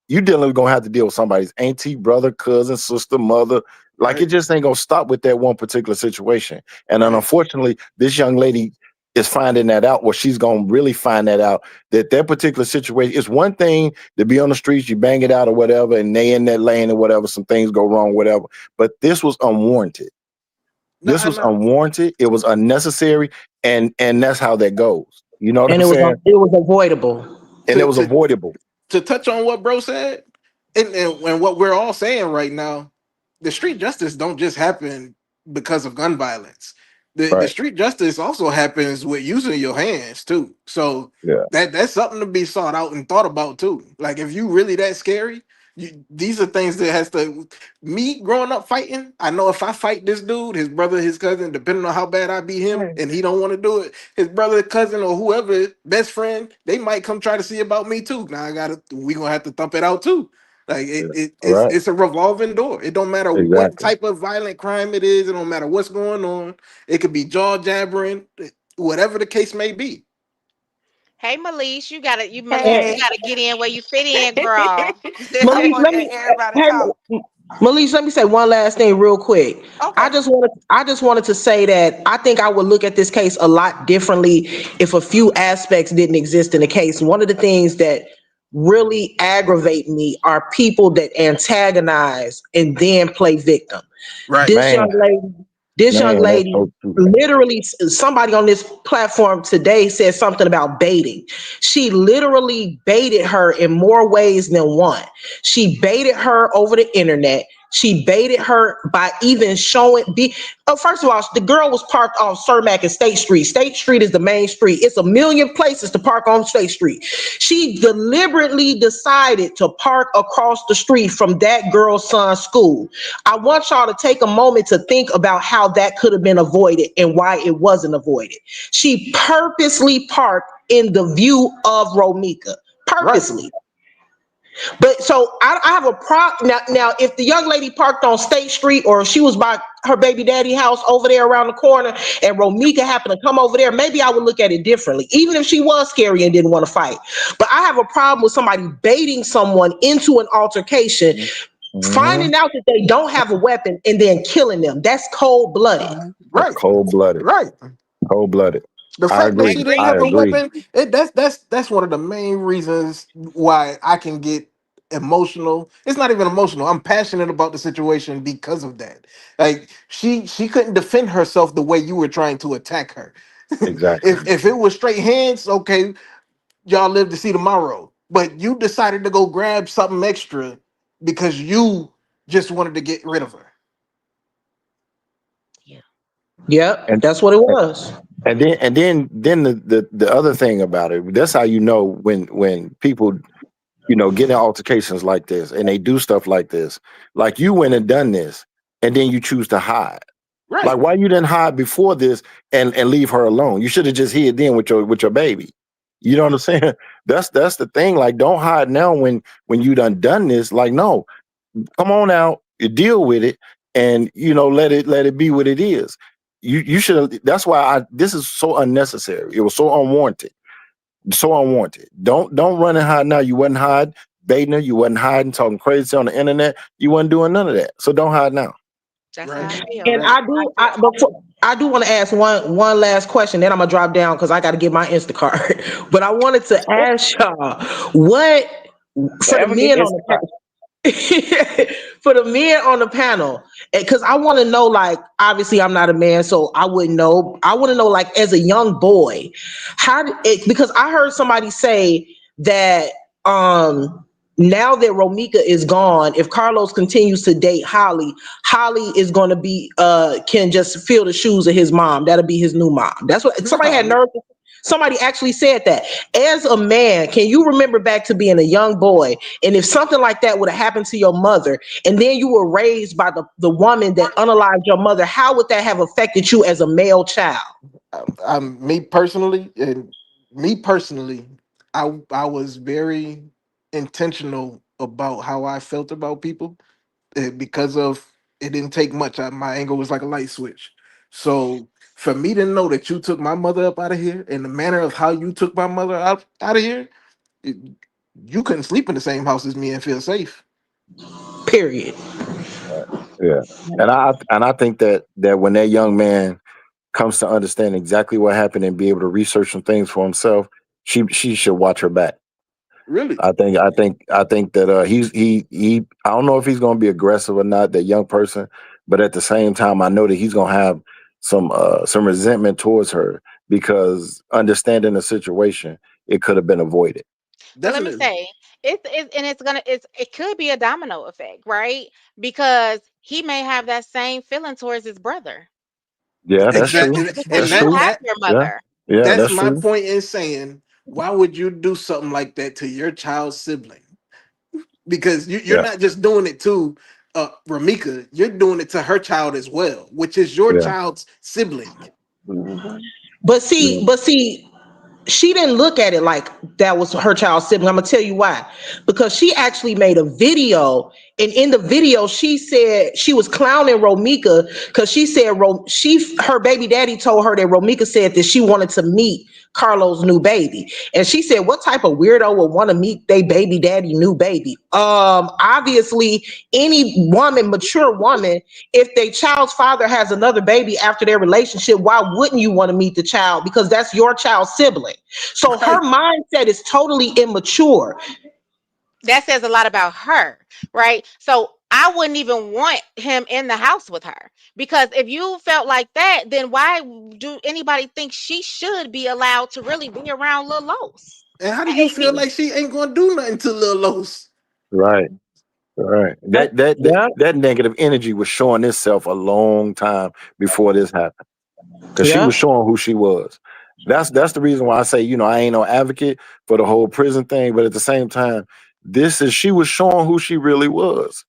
You dealing gonna have to deal with somebody's auntie, brother, cousin, sister, mother. Like, it Right, just ain't gonna stop with that one particular situation. And then right. unfortunately, this young lady is finding that out, or she's gonna really find that out, that particular situation is one thing to be on the streets, you bang it out or whatever, and they in that lane or whatever, some things go wrong, whatever. But this was unwarranted. No, This I was know. unwarranted. It was unnecessary, and that's how that goes. You know what And I'm it was saying? it was avoidable. And it To was to avoidable. to touch on what bro said, and what we're all saying right now, the street justice don't just happen because of gun violence. The Right. street justice also happens with using your hands too. So Yeah. that's something to be sought out and thought about too. Like, if you really that scary, these are things that has to. Me growing up fighting, I know if I fight this dude, his brother, his cousin, depending on how bad I beat him, Right. and he don't want to do it, his brother, cousin, or whoever, best friend, they might come try to see about me too. Now we gonna have to thump it out too. Like, Yeah. it's Right. it's a revolving door. It don't matter what Exactly. type of violent crime it is. It don't matter what's going on. It could be jaw jabbering, whatever the case may be. Hey, Malish, And You Hey. gotta get in where you fit in, girl. I Malik, want to let let me, everybody hey, talk. Melissa, let me say one last thing real quick. Okay. I just wanted to say that I think I would look at this case a lot differently if a few aspects didn't exist in the case. One of the things that really aggravate me are people that antagonize and then play victim. Right. This young Man, lady, this young man, that's lady so true. literally, somebody on this platform today said something about baiting. She literally baited her in more ways than one. She baited her over the internet. She baited her by even showing first of all, the girl was parked on Cermak and State Street. State Street is the main street. It's a million places to park on State Street. She deliberately decided to park across the street from that girl's son's school. I want y'all to take a moment to think about how that could have been avoided and why it wasn't avoided. She purposely parked in the view of Romika. Purposely. Right. But so I have a problem now. If the young lady parked on State Street, or if she was by her baby daddy house over there around the corner, and Romika happened to come over there, maybe I would look at it differently, even if she was scary and didn't want to fight. But I have a problem with somebody baiting someone into an altercation, finding out that they don't have a weapon, and then killing them. That's cold-blooded. Right. Cold-blooded. Right. Cold-blooded. The I fact that agree. she didn't I have a agree. weapon, that's one of the main reasons why I can get emotional. It's not even emotional. I'm passionate about the situation because of that. Like she couldn't defend herself the way you were trying to attack her. Exactly. If it was straight hands, okay, y'all live to see tomorrow. But you decided to go grab something extra because you just wanted to get rid of her. Yep, And that's what it was. then the other thing about it, that's how you know when people, get in altercations like this and they do stuff like this. Like you went and done this, and then you choose to hide. Right. Like why you didn't hide before this and leave her alone? You should have just hid then with your baby. You know what I'm saying? That's the thing. Like don't hide now when you done this. Like no, come on out, you deal with it, and let it be what it is. You should have. That's why this is so unnecessary. It was so unwarranted. So unwarranted. Don't run and hide now. You wasn't hiding, baiting her. You wasn't hiding, talking crazy on the internet. You wasn't doing none of that. So don't hide now. That's how I feel. And I do want to ask one last question. Then I'm gonna drop down because I got to get my Instacart. But I wanted to ask y'all what for the men on the panel. For the men on the panel, because I want to know, like, obviously I'm not a man, so I wouldn't know. I want to know, like, as a young boy, because I heard somebody say that now that Romika is gone, if Carlos continues to date Holly is going to be can just fill the shoes of his mom. That'll be his new mom. That's what somebody had nerve. Somebody actually said that. As a man, can you remember back to being a young boy? And if something like that would have happened to your mother, and then you were raised by the woman that unalived your mother, how would that have affected you as a male child? Me personally, I was very intentional about how I felt about people because of it didn't take much. My anger was like a light switch. So for me to know that you took my mother up out of here and the manner of how you took my mother out of here, you couldn't sleep in the same house as me and feel safe. Period. Yeah. And I think that when that young man comes to understand exactly what happened and be able to research some things for himself, she should watch her back. Really? I think that he I don't know if he's going to be aggressive or not, that young person, but at the same time I know that he's going to have some resentment towards her because understanding the situation, it could have been avoided. But let me say, it could be a domino effect, right? Because he may have that same feeling towards his brother. Yeah, that's true. Because That's true. have your mother. Yeah, that's that's my true. point in saying, why would you do something like that to your child's sibling? Because you're not just doing it to Romika, you're doing it to her child as well, which is your child's sibling. But see, she didn't look at it like that was her child's sibling. I'm gonna tell you why. Because she actually made a video And in the video, she said she was clowning Romika because she said her baby daddy told her that Romika said that she wanted to meet Carlos' new baby. And she said, what type of weirdo would want to meet their baby daddy new baby? Obviously, any woman, mature woman, if their child's father has another baby after their relationship, why wouldn't you want to meet the child? Because that's your child's sibling. So her mindset is totally immature. That says a lot about her, right? So I wouldn't even want him in the house with her, because if you felt like that, then why do anybody think she should be allowed to really be around Lil Los? And how do you feel like she ain't gonna do nothing to Lil Los? Right. That negative energy was showing itself a long time before this happened, because she was showing who she was. That's the reason why I say, I ain't no advocate for the whole prison thing, but at the same time, she was showing who she really was.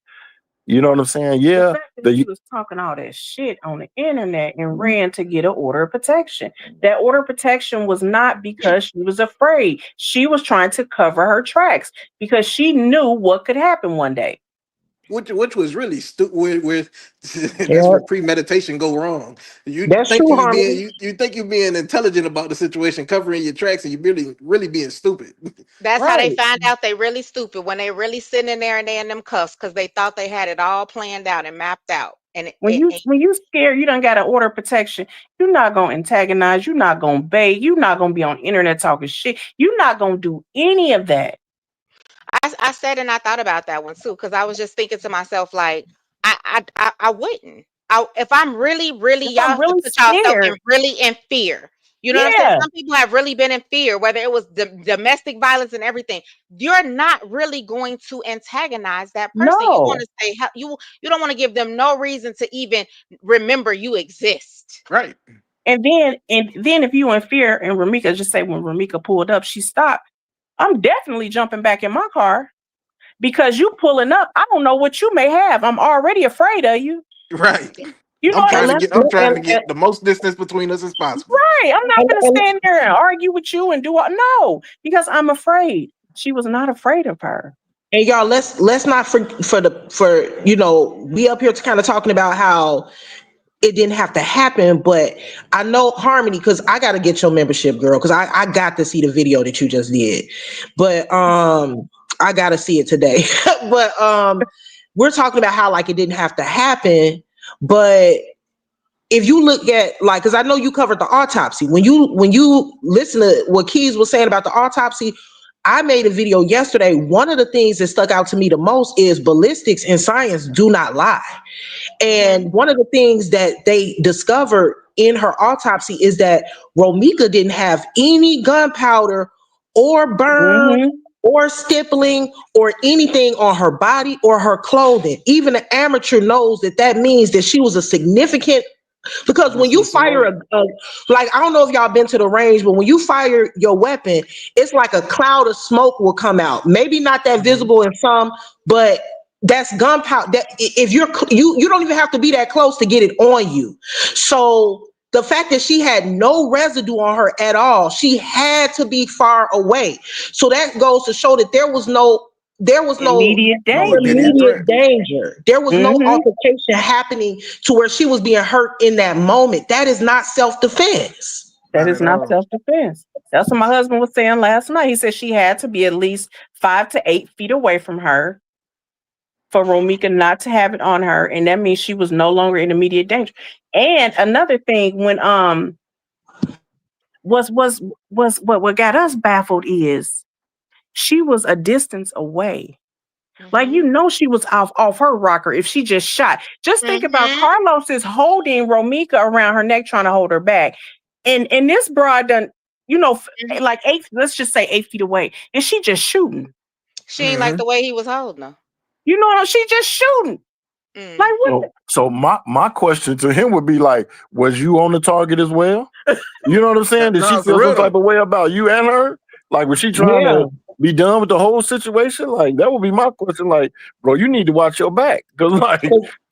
You know what I'm saying? Yeah. She was talking all that shit on the internet and ran to get an order of protection. That order of protection was not because she was afraid. She was trying to cover her tracks because she knew what could happen one day. Which was really stupid. That's where premeditation go wrong. You think you're being intelligent about the situation, covering your tracks, and you're really being stupid. That's how they find out they really stupid, when they really sitting in there and they in them cuffs, because they thought they had it all planned out and mapped out. And when you scared, you done got an order of protection. You're not gonna antagonize. You're not gonna bait. You're not gonna be on internet talking shit. You're not gonna do any of that. I said, and I thought about that one too, because I was just thinking to myself, like, I wouldn't. If I'm really y'all put yourself really in fear. You know what I'm saying? Some people have really been in fear, whether it was domestic violence and everything. You're not really going to antagonize that person. No. You want to say you don't want to give them no reason to even remember you exist. Right. And then if you in fear, and Ramika just say when Ramika pulled up, she stopped. I'm definitely jumping back in my car, because you pulling up. I don't know what you may have. I'm already afraid of you. Right. You know, I'm trying to get the most distance between us as possible. Right. I'm not going to stand there and argue with you and no, because I'm afraid. She was not afraid of her. And y'all, let's not be up here to kind of talking about how it didn't have to happen, but I know Harmony, because I got to get your membership, girl, because I got to see the video that you just did, but I got to see it today. But we're talking about how like it didn't have to happen, but if you look at like, because I know you covered the autopsy, when you listen to what Keys was saying about the autopsy, I made a video yesterday. One of the things that stuck out to me the most is ballistics and science do not lie. And one of the things that they discovered in her autopsy is that Romika didn't have any gunpowder or burn or stippling or anything on her body or her clothing. Even an amateur knows that means that she was a significant, because when you fire like, I don't know if y'all been to the range, but when you fire your weapon, it's like a cloud of smoke will come out. Maybe not that visible in some, but that's gunpowder. That if you don't even have to be that close to get it on you. So the fact that she had no residue on her at all, she had to be far away. So that goes to show that there was no immediate danger. There was no altercation happening to where she was being hurt in that moment. That is not self-defense. That is not self-defense. That's what my husband was saying last night. He said she had to be at least 5 to 8 feet away from her for Romika not to have it on her, and that means she was no longer in immediate danger. And another thing, when was what got us baffled is she was a distance away. Like, she was off her rocker if she just shot. Just think about Carlos is holding Romika around her neck, trying to hold her back. And this broad done, like 8, let's just say 8 feet away. And she just shooting. She ain't like the way he was holding her. You know what? She just shooting. Like what? So my question to him would be like, was you on the target as well? You know what I'm saying? Did she feel some type of way about you and her? Like, was she trying to be done with the whole situation? Like, that would be my question. Like, bro, you need to watch your back, because like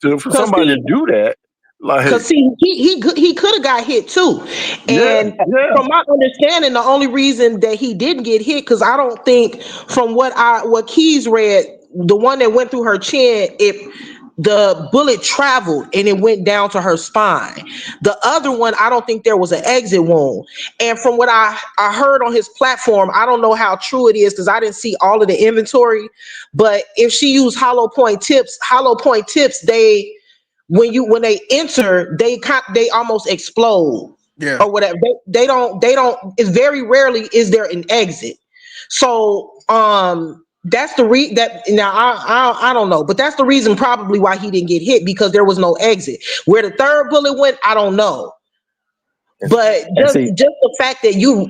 for somebody to do that, like, because he could have got hit too. And from my understanding, the only reason that he didn't get hit, because I don't think from what Keys read, the one that went through her chin, the bullet traveled and it went down to her spine. The other one, I don't think there was an exit wound. And from what I heard on his platform, I don't know how true it is because I didn't see all of the inventory. But if she used hollow point tips, they when they enter, they almost explode Yeah. or whatever. They don't. It's very rarely is there an exit. So that's the that now I don't know, but that's the reason probably why he didn't get hit, because there was no exit. Where the third bullet went, I don't know. But just the fact that you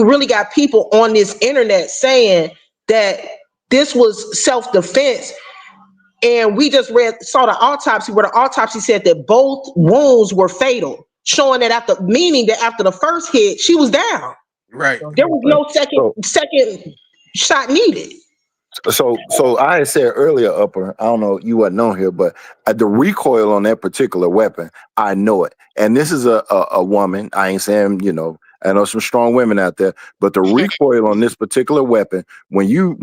really got people on this internet saying that this was self-defense, and we just saw the autopsy where the autopsy said that both wounds were fatal, showing that after the first hit, she was down. Right. There was no second shot needed. So I had said earlier, Upper, I don't know, you wasn't on here, but the recoil on that particular weapon, I know it. And this is a woman. I ain't saying, I know some strong women out there, but the recoil on this particular weapon, when you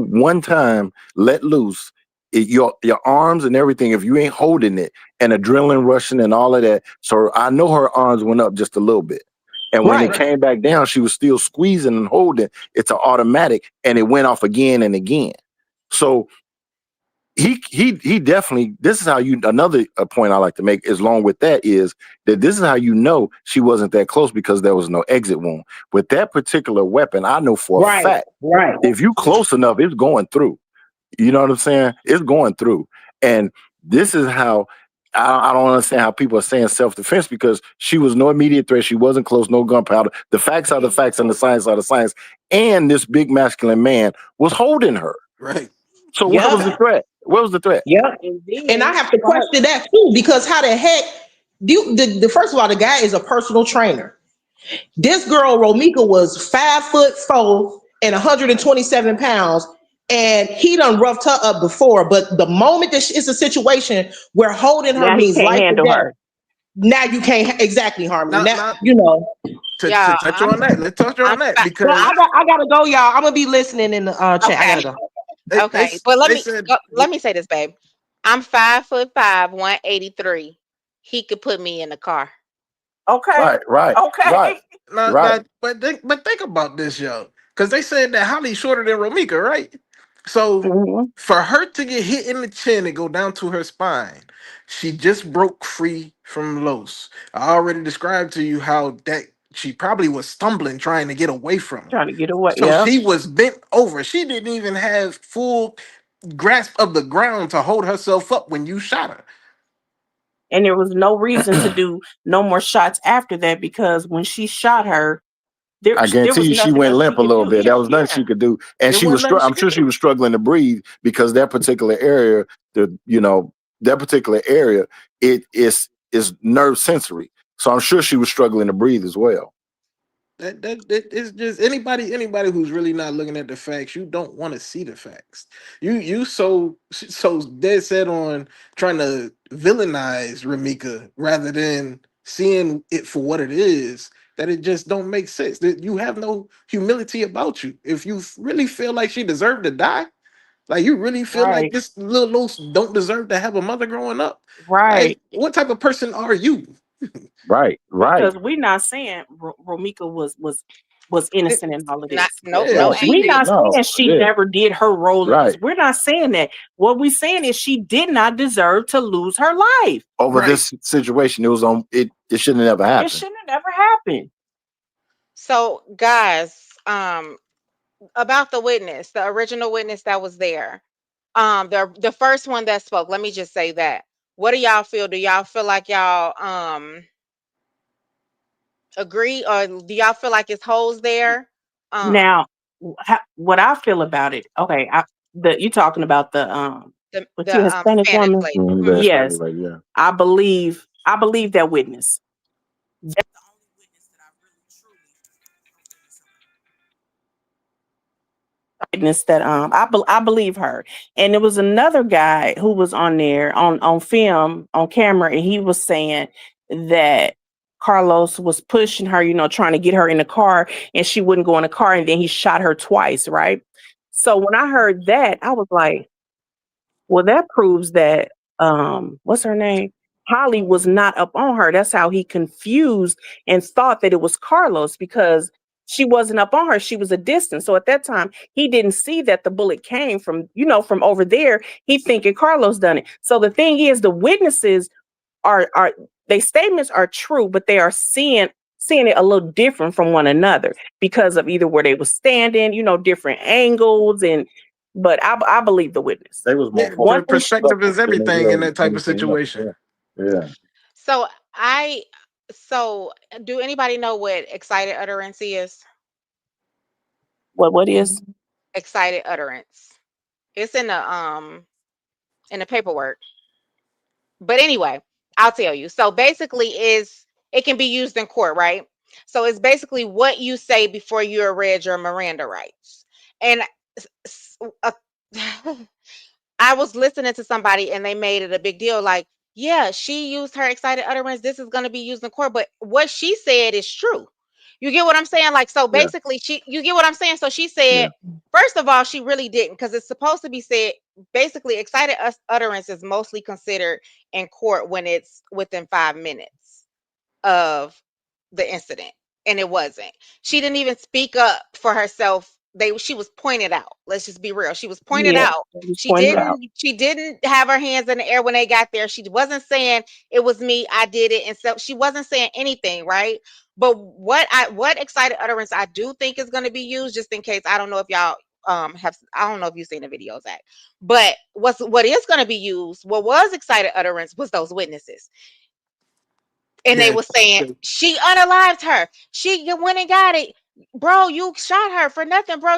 one time let loose, your arms and everything, if you ain't holding it, and adrenaline rushing and all of that. So I know her arms went up just a little bit. And when it came back down, she was still squeezing and holding. It's an automatic, and it went off again and again. So he definitely. This is how another point I like to make, along with that, is that this is how you know she wasn't that close, because there was no exit wound. With that particular weapon, I know for a fact, if you close enough, it's going through. You know what I'm saying? It's going through. And this is how. I don't understand how people are saying self-defense, because she was no immediate threat. She wasn't close, no gunpowder. The facts are the facts and the science are the science. And this big masculine man was holding her. Right. So what was the threat? What was the threat? Yeah. And I have to question that too, because how the heck first of all, the guy is a personal trainer. This girl, Romika, was 5'4" and 127 pounds. And he done roughed her up before, but the moment that it's a situation where holding her means life or death, now you can't exactly harm her. Now, To touch on that, let's touch on that, because I gotta go, y'all. I'm gonna be listening in the chat. Okay. I gotta go. Okay, but let me say this, babe. I'm 5'5", 183. He could put me in the car. Okay. Right. Okay. Right. Right. But think about this, yo, because they said that Holly's shorter than Romika, right? So for her to get hit in the chin and go down to her spine, she just broke free from Los. I already described to you how that she probably was stumbling, trying to get away from him. Trying to get away. So she was bent over. She didn't even have full grasp of the ground to hold herself up when you shot her. And there was no reason to do no more shots after that, because when she shot her, I guarantee you, she went limp a little bit. There was nothing she could do, and I'm sure she was struggling to breathe, because that particular area, that particular area, it is nerve sensory. So I'm sure she was struggling to breathe as well. That is just anybody who's really not looking at the facts. You don't want to see the facts. You so dead set on trying to villainize Romika rather than seeing it for what it is, that it just don't make sense. That you have no humility about you. If you really feel like she deserved to die, like you really feel like this little Los don't deserve to have a mother growing up, right? Like, what type of person are you? Right. Because we're not saying Romika was innocent in all of this. We're not saying she never did her role. Right. We're not saying that. What we're saying is she did not deserve to lose her life over this situation. It was on. It shouldn't have ever happened. It shouldn't have never happened. So, guys, about the witness, the original witness that was there, the first one that spoke. Let me just say that. What do y'all feel? Do y'all feel like y'all agree, or do y'all feel like it's holes there? Now, what I feel about it? Okay, you talking about the Hispanic woman? Mm-hmm. Yes, I believe that witness. That's the only witness that I really truly witness that I believe her. And there was another guy who was on there on film, on camera, and he was saying that Carlos was pushing her, trying to get her in the car, and she wouldn't go in the car, and then he shot her twice, right? So when I heard that, I was like, Well, that proves that what's her name? Holly was not up on her. That's how he confused and thought that it was Carlos because she wasn't up on her. She was a distance. So at that time, he didn't see that the bullet came from, from over there. He thinking Carlos done it. So the thing is, the witnesses are their statements are true, but they are seeing it a little different from one another because of either where they were standing, different angles but I believe the witness. They was more Yeah, perspective is everything in that type of situation. Yeah. So do anybody know what excited utterance is? What is? Excited utterance. It's in the paperwork. But anyway, I'll tell you. So basically it can be used in court, right? So it's basically what you say before you're read your Miranda rights. And uh, I was listening to somebody and they made it a big deal like, yeah, she used her excited utterance. This is going to be used in court. But what she said is true. You get what I'm saying? Like, so Yeah. basically, you get what I'm saying? So she said, first of all, she really didn't, because it's supposed to be said, basically, excited utterance is mostly considered in court when it's within 5 minutes of the incident. And it wasn't. She didn't even speak up for herself. She was pointed out. Let's just be real. She was pointed Yeah, out. it was She pointed out. didn't have her hands in the air when they got there. She wasn't saying it was me, I did it. And so she wasn't saying anything, right? But what excited utterance I do think is going to be used, just in case, I don't know if y'all I don't know if you've seen the video, Zach. But what is going to be used, what was excited utterance, was those witnesses. And they Yeah. were saying she unalived her. She went and got it. Bro, you shot her for nothing, bro.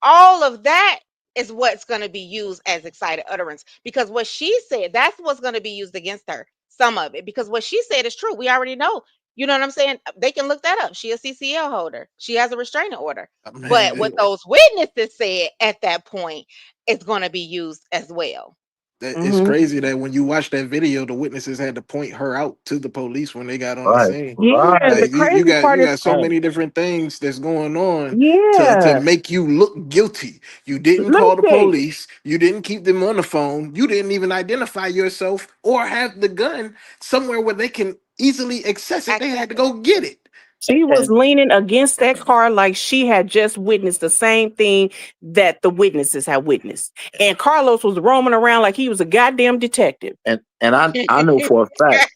All of that is what's going to be used as excited utterance, because what she said, that's what's going to be used against her. Some of it, because what she said is true. We already know. You know what I'm saying? They can look that up. She a CCL holder. She has a restraining order. But what those witnesses said at that point is going to be used as well. It's crazy that when you watch that video, the witnesses had to point her out to the police when they got on the scene. Yeah, the Like, you crazy part is got so many different things that's going on to yeah. make you look guilty. You didn't Let me call the tell you. police. You didn't keep them on the phone. You didn't even identify yourself or have the gun somewhere where they can easily access it. They had to go get it. She was leaning against that car like she had just witnessed the same thing that the witnesses had witnessed. And Carlos was roaming around like he was a goddamn detective. And I know for a fact,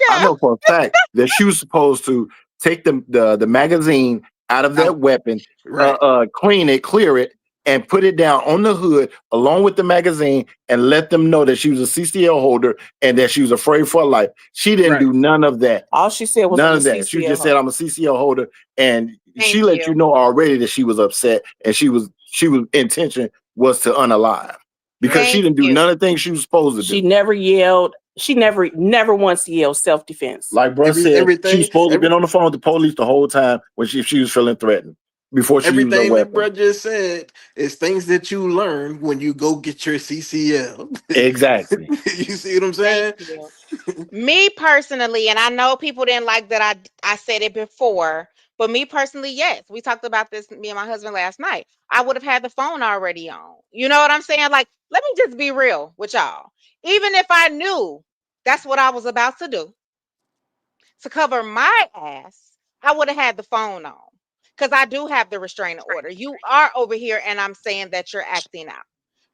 I know for a fact that she was supposed to take the magazine out of that weapon, clean it, clear it, and put it down on the hood along with the magazine and let them know that she was a CCL holder and that she was afraid for her life. She didn't do none of that. All she said was none of that. She just said, I'm a CCL holder. And she let you know already that she was upset and she was intention was to unalive because she didn't do none of the things she was supposed to do. She never yelled. She never once yelled self-defense. Like bro said, she was supposed to have been on the phone with the police the whole time when she was feeling threatened before she used her Everything that weapon. bro just said is things that you learn when you go get your CCL. Exactly. You see what I'm saying? Me personally, and I know people didn't like that I said it before, but me personally, yes. We talked about this, me and my husband, last night. I would have had the phone already on. You know what I'm saying? Like, let me just be real with y'all. Even if I knew that's what I was about to do to cover my ass, I would have had the phone on. Because I do have the restraining order. You are over here and I'm saying that you're acting out.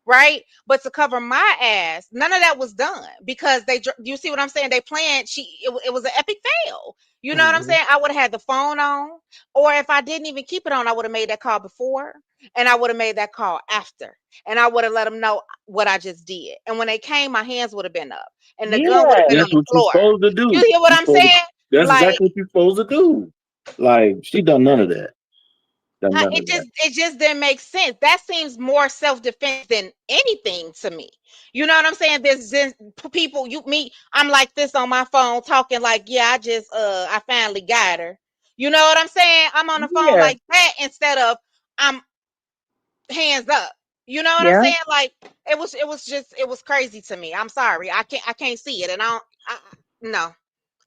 Right? But to cover my ass, none of that was done because you see what I'm saying? They planned, it was an epic fail. You know what I'm saying? I would have had the phone on, or if I didn't even keep it on, I would have made that call before and I would have made that call after. And I would have let them know what I just did. And when they came, my hands would have been up and the gun would have been on That's the what you're floor. supposed to do. You hear what I'm saying? That's Like, exactly what you're supposed to do. Like she done none of that. it just didn't make sense. That seems more self-defense than anything to me. You know what I'm saying? There's people, I'm like this on my phone talking like, yeah, I finally got her. You know what I'm saying? I'm on the phone like that instead of I'm hands up. You know what I'm saying? Like it was crazy to me. I'm sorry. I can't see it. And no,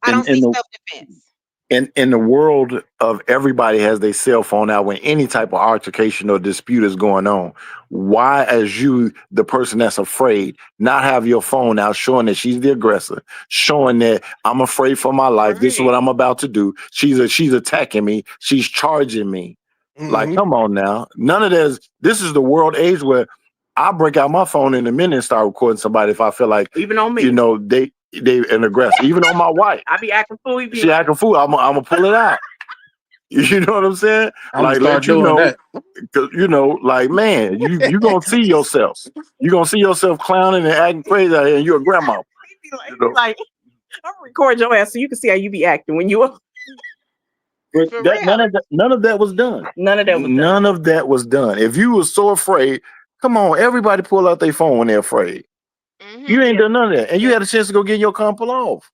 I don't see self-defense. in the world of everybody has their cell phone now, when any type of altercation or dispute is going on, why, as you, the person that's afraid, not have your phone out showing that she's the aggressor, showing that I'm afraid for my life. This is what Right. I'm about to do. She's attacking me. She's charging me. Like, Mhm. come on now. None of this. This is the world age where I break out my phone in a minute and start recording somebody if I feel like, Even on me, you know, they an aggressor. Even on my wife. I be acting fool. You be She like, acting fool. I'm gonna pull it out. You know what I'm saying? I'm gonna Like, start let you doing know, that. 'cause, you know, like, man, you gonna see yourself. You gonna see yourself clowning and acting crazy out here, and you're a grandma. he be like, You he know? like, I'm gonna record your ass so you can see how you be acting when you. But For that, real. none of that was done. None of that was done. None of that was done. If you were so afraid, come on, everybody pull out their phone when they're afraid. You ain't Yeah. done none of that, and you had a chance to go get your car pull off.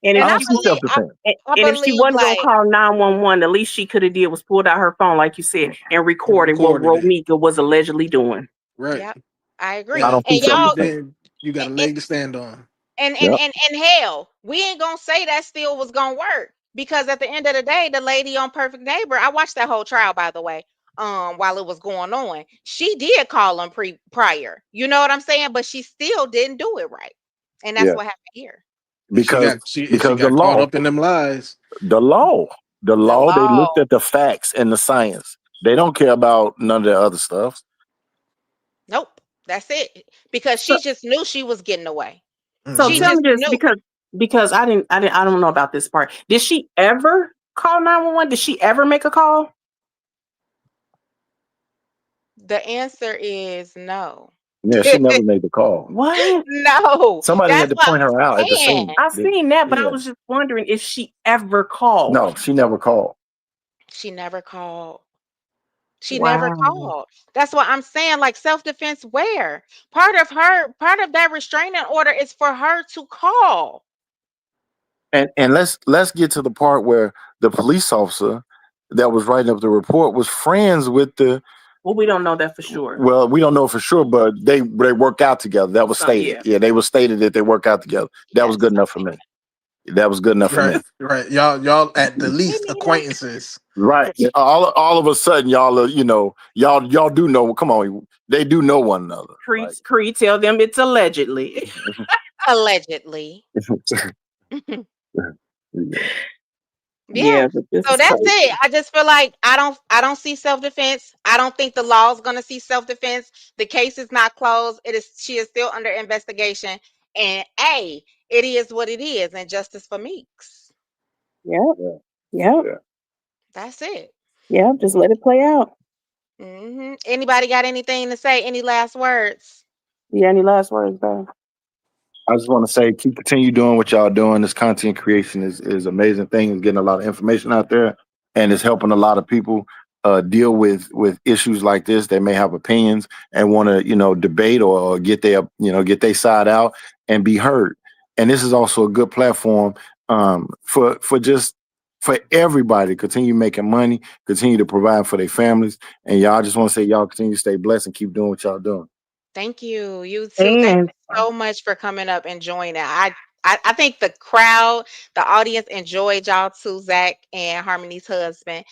And I if And I don't she see was, believe, self-defense. and I and if she believe wasn't gonna like, call 911, the least she could have did was pulled out her phone, like you said, and recorded what Recorded it. Romika was allegedly doing. Right. yep, I agree. I Yeah. don't see And You y'all, self-defense. then you got a and leg to stand on. Yep. and hell, we ain't gonna say that still was gonna work, because at the end of the day, the lady on Perfect Neighbor, I watched that whole trial, by the way, while it was going on. She did call him prior. You know what I'm saying? But she still didn't do it right. And that's Yeah. what happened here. And she Because got the caught law, up in them lies. the law, The they law. looked at the facts and the science. They don't care about none of the other stuff. Nope. That's it. Because So, she just knew she was getting away. so She Mhm. tell just me this, knew. because I don't know about this part. Did she ever call 911? Did she ever make a call? The answer is no. Yeah, she never made the call. What? No. Somebody had That's to what point her out I'm at the saying. scene. I seen that, but I Yeah. was just wondering if she ever called. No, she never called. She never called. She never Wow. called. That's what I'm saying. Like, self-defense where? Part of that restraining order is for her to call. And let's get to the part where the police officer that was writing up the report was friends with the. Well, we don't know that for sure. Well, we don't know for sure, but they work out together. That was stated. Yeah. Yeah, they was stated that they work out together. That was Yes. good enough for me. That was good enough for me. Right. Right. Y'all at the Hey, least Nina. acquaintances. Right. All of a sudden, y'all are, you know, y'all do know. Come on, they do know one another. Creed, tell them it's allegedly. Allegedly. Yeah. But this So is that's crazy. it. I just feel like I don't see self-defense. I don't think the law is gonna see self-defense. The case is not closed. She is still under investigation. And it is what it is, and justice for Meeks. Yep. Yeah. That's it. Yep. Just let it play out. Anybody got anything to say? Any last words? Yeah. Any last words, bro? I just want to say, continue doing what y'all doing. This content creation is amazing thing. It's getting a lot of information out there, and it's helping a lot of people deal with issues like this. They may have opinions and want to, debate or get their side out and be heard. And this is also a good platform for everybody to continue making money, continue to provide for their families. And y'all, I just want to say, y'all continue to stay blessed and keep doing what y'all doing. Thank you. You too. Thank And you so much for coming up and joining. I think the crowd, the audience enjoyed y'all too, Zach and Harmony's husband.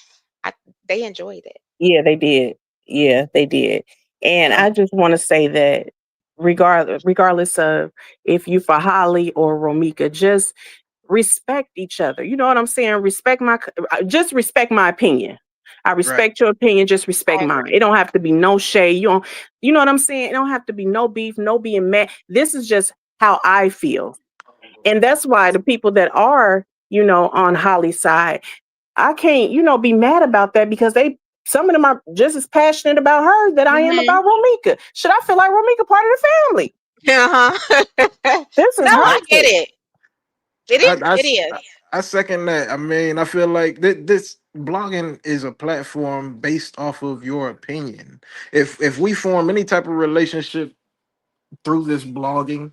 They enjoyed it. yeah, they did. Yeah, they did. And I just want to say that regardless of if you for Holly or Romika, just respect each other. You know what I'm saying? Just respect my opinion. I respect your opinion, just respect I mine. agree. It don't have to be no shade. You know what I'm saying? It don't have to be no beef, no being mad. This is just how I feel. And that's why the people that are, on Holly's side, I can't, be mad about that, because some of them are just as passionate about her that I am about Romika. Should I feel like Romika part of the family? This is No, I hurtful. get it. It is. I second that. I mean, I feel like this blogging is a platform based off of your opinion. If we form any type of relationship through this blogging,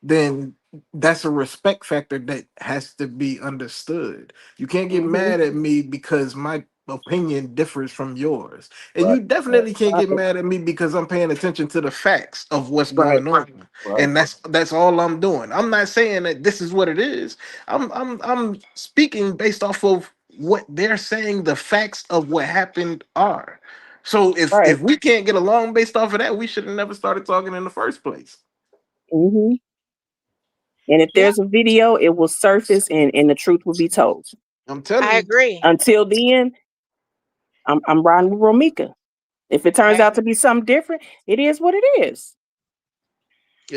then that's a respect factor that has to be understood. You can't get mad at me because my opinion differs from yours. And you definitely can't get mad at me because I'm paying attention to the facts of what's going on. Right. And that's all I'm doing. I'm not saying that this is what it is. I'm speaking based off of what they're saying the facts of what happened are. So Right. if we can't get along based off of that, we should have never started talking in the first place. hmm And if Yeah, there's a video, it will surface and the truth will be told. I'm telling I you. agree. Until then, I'm riding with Romika. If it turns I out to be something different, it is what it is.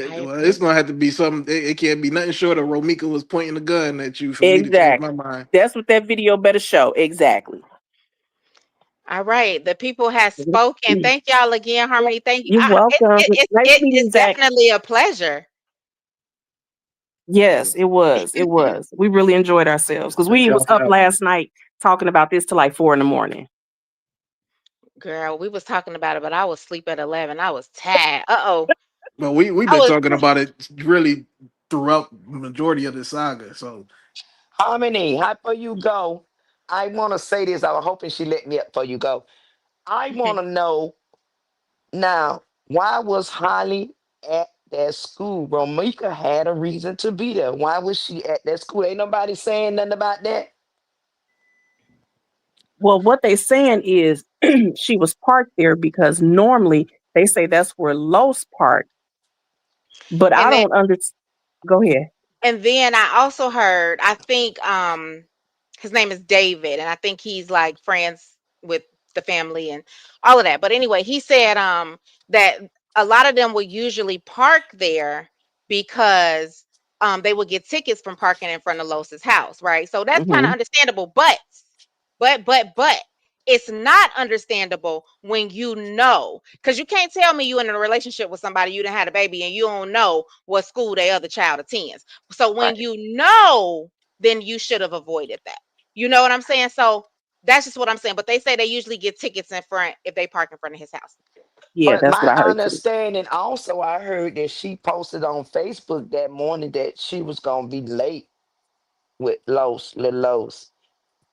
I Well, agree. it's gonna have to be something. It can't be nothing short of Romika was pointing a gun at you for me to change my Exactly. mind. That's what that video better show. Exactly. All right, the people have spoken. Thank y'all again, Harmony. Thank you. You're welcome. Nice meeting you, It's Zach. definitely a pleasure. Yes, it was. It was. We really enjoyed ourselves because we Thank y'all was for up having last night talking about this till like 4 a.m. Girl, we was talking about it, but I was asleep at 11. I was tired. But we've I been was talking about it really throughout the majority of the saga. So Harmony, how before you go, I want to say this. I was hoping she let me up before you go. I want to know now, why was Holly at that school? Romika had a reason to be there. Why was she at that school? Ain't nobody saying nothing about that. Well, what they saying is she was parked there because normally they say that's where Los parked, but I and then don't understand. Go ahead. I also heard, I think his name is David, and I think he's like friends with the family and all of that. But anyway, he said that a lot of them would usually park there because they would get tickets from parking in front of Los's house, right? So that's kind of hmm understandable, but it's not understandable when you know, because you can't tell me you in a relationship with somebody, you done had a baby, and you don't know what school their other child attends. So when Right. you know, then you should have avoided that. You know what I'm saying? So that's just what I'm saying. But they say they usually get tickets in front if they park in front of his house. Yeah, But that's my what I heard too. understanding also, I heard that she posted on Facebook that morning that she was gonna be late with Little Los.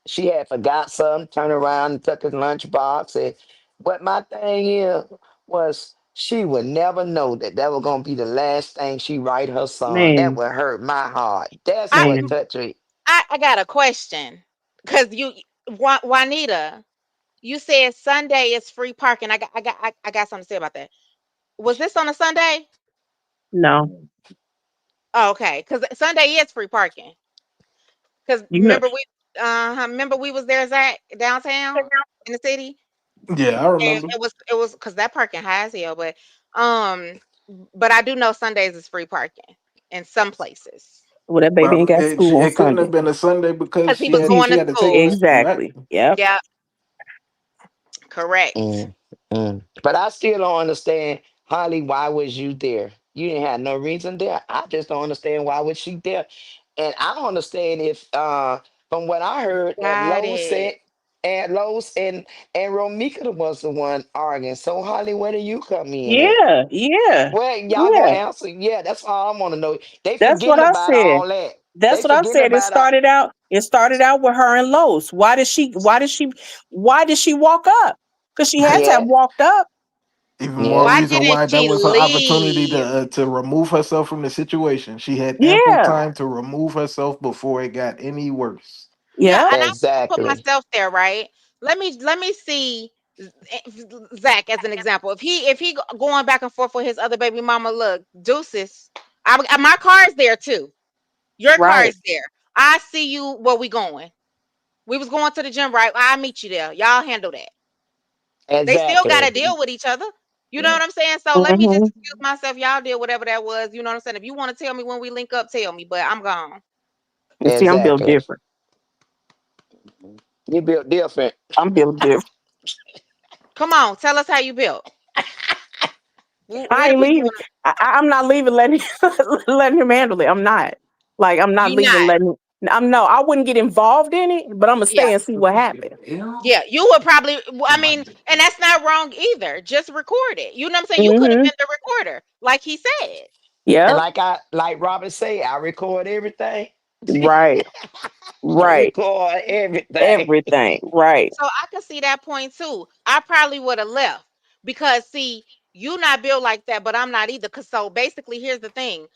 She had forgot something, turned around and took his lunchbox. And what my thing is was she would never know that that was gonna be the last thing she write her son. That Man, would hurt my heart. That's I what man. touched me. I got a question, because Juanita, you said Sunday is free parking. I got something to say about that. Was this on a Sunday? No, Oh, okay, because Sunday is free parking. Because you know. remember we was there, Zach, downtown in the city, yeah, I and remember. it was because that parking high as hell. Um, but I do know Sundays is free parking in some places Well, that baby ain't Well, got school on it couldn't have Sunday been a Sunday because because he she was because had he going she to had to take him school. to school, right? exactly. Yep. Yeah, correct. Mm, But I still don't understand, Holly, why was you there? You didn't have no reason there. I just don't understand why was she there. And I don't understand if from what I heard that Got Lowe's it. said and Lowe's and Romika was the one arguing. So Holly, where do you come in at? Yeah. Yeah. Well, y'all gonna Yeah. answer? Yeah, that's all I want to know. They That's what forgetting I about said. all that. That's They what I forgetting said. about It started out with her and Los. Why did she walk up? Because she had to have yeah, walked up. Even more yeah, Why reason didn't why that she was her opportunity leave? to remove herself from the situation. She had ample Yeah. time to remove herself before it got any worse. Yeah, Yep. and I want to put exactly, myself there, right? Let me see Zach as an example. If he going back and forth with his other baby mama, look, deuces. My car's there too. Your car Right. is there. I see you. Where we going? We was going to the gym, right? I'll meet you there. Y'all handle that. They still got to exactly, deal with each other. You know what I'm saying? So let me just hmm excuse myself. Y'all deal whatever that was. You know what I'm saying? If you want to tell me when we link up, tell me. But I'm gone. And see, I'm built exactly. different. You built different. I'm built different. Come on, tell us how you built. Where I the ain't people leaving. want to? I'm not leaving. Letting letting him handle it. I'm not. Like I'm not You leaving. not? Letting. I'm no. I wouldn't get involved in it, but I'm gonna Yeah. stay and see what happens. Yeah, you would probably. I mean, and that's not wrong either. Just record it. You know what I'm saying? You could have hmm been the recorder, like he said. And Yep. like Robert say, I record everything. Right. I Right. record everything. Everything. Right. So I could see that point too. I probably would have left because see, you not built like that, but I'm not either. Cause so basically, here's the thing.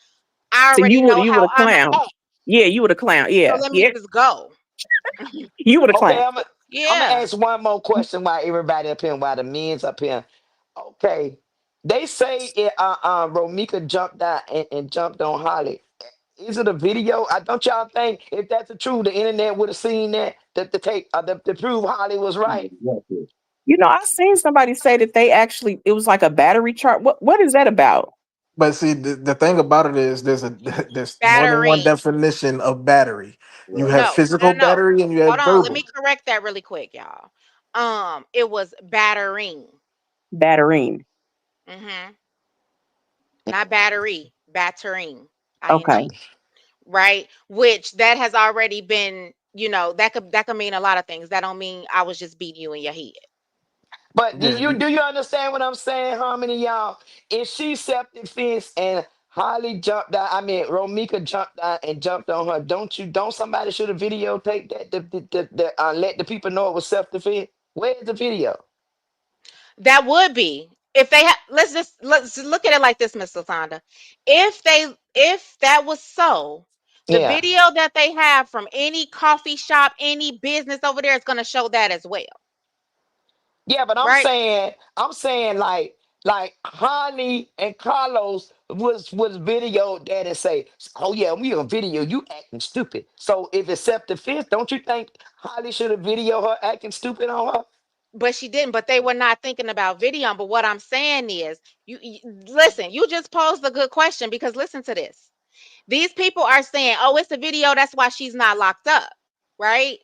I So already know you would how have I'm clown. at, Yeah, you would have clown. so Yeah. let me Yeah. just go. You would have Okay, claimed. I'm gonna Yeah. ask one more question while everybody up here, while the men's up here. Okay, they say Romika jumped out and jumped on Holly. Is it a video? Don't y'all think if that's the truth, the internet would have seen that to take to prove Holly was right? You know, I seen somebody say that they actually it was like a battery charge. What is that about? But see, the thing about it is there's more than one Battery. definition of battery. You have No, no, physical no. battery and you Hold have on. Let verbal. me correct that really quick, y'all. It was battering. Battering. Mm-hmm. Not battery, battering. Okay. ING. Right? Which that has already been, that could mean a lot of things. That don't mean I was just beating you in your head. But do Yeah, you understand what I'm saying? How many y'all? If she self defense and Holly jumped out, I mean Romika jumped out and jumped on her, don't somebody should have videotaped that let the people know it was self defense? Where's the video? That would be if they have. Let's just look at it like this, Miss Lasanda. If that was so, the Yeah. video that they have from any coffee shop, any business over there is going to show that as well, Yeah, but right? I'm saying like Honey and Carlos was videoed that and say, oh yeah, we on video, you acting stupid. So if it's self defense, don't you think Holly should have video her acting stupid on her? But she didn't. But they were not thinking about video. But what I'm saying is, you listen. You just posed a good question because listen to this. These people are saying, "Oh, it's a video. That's why she's not locked up," right?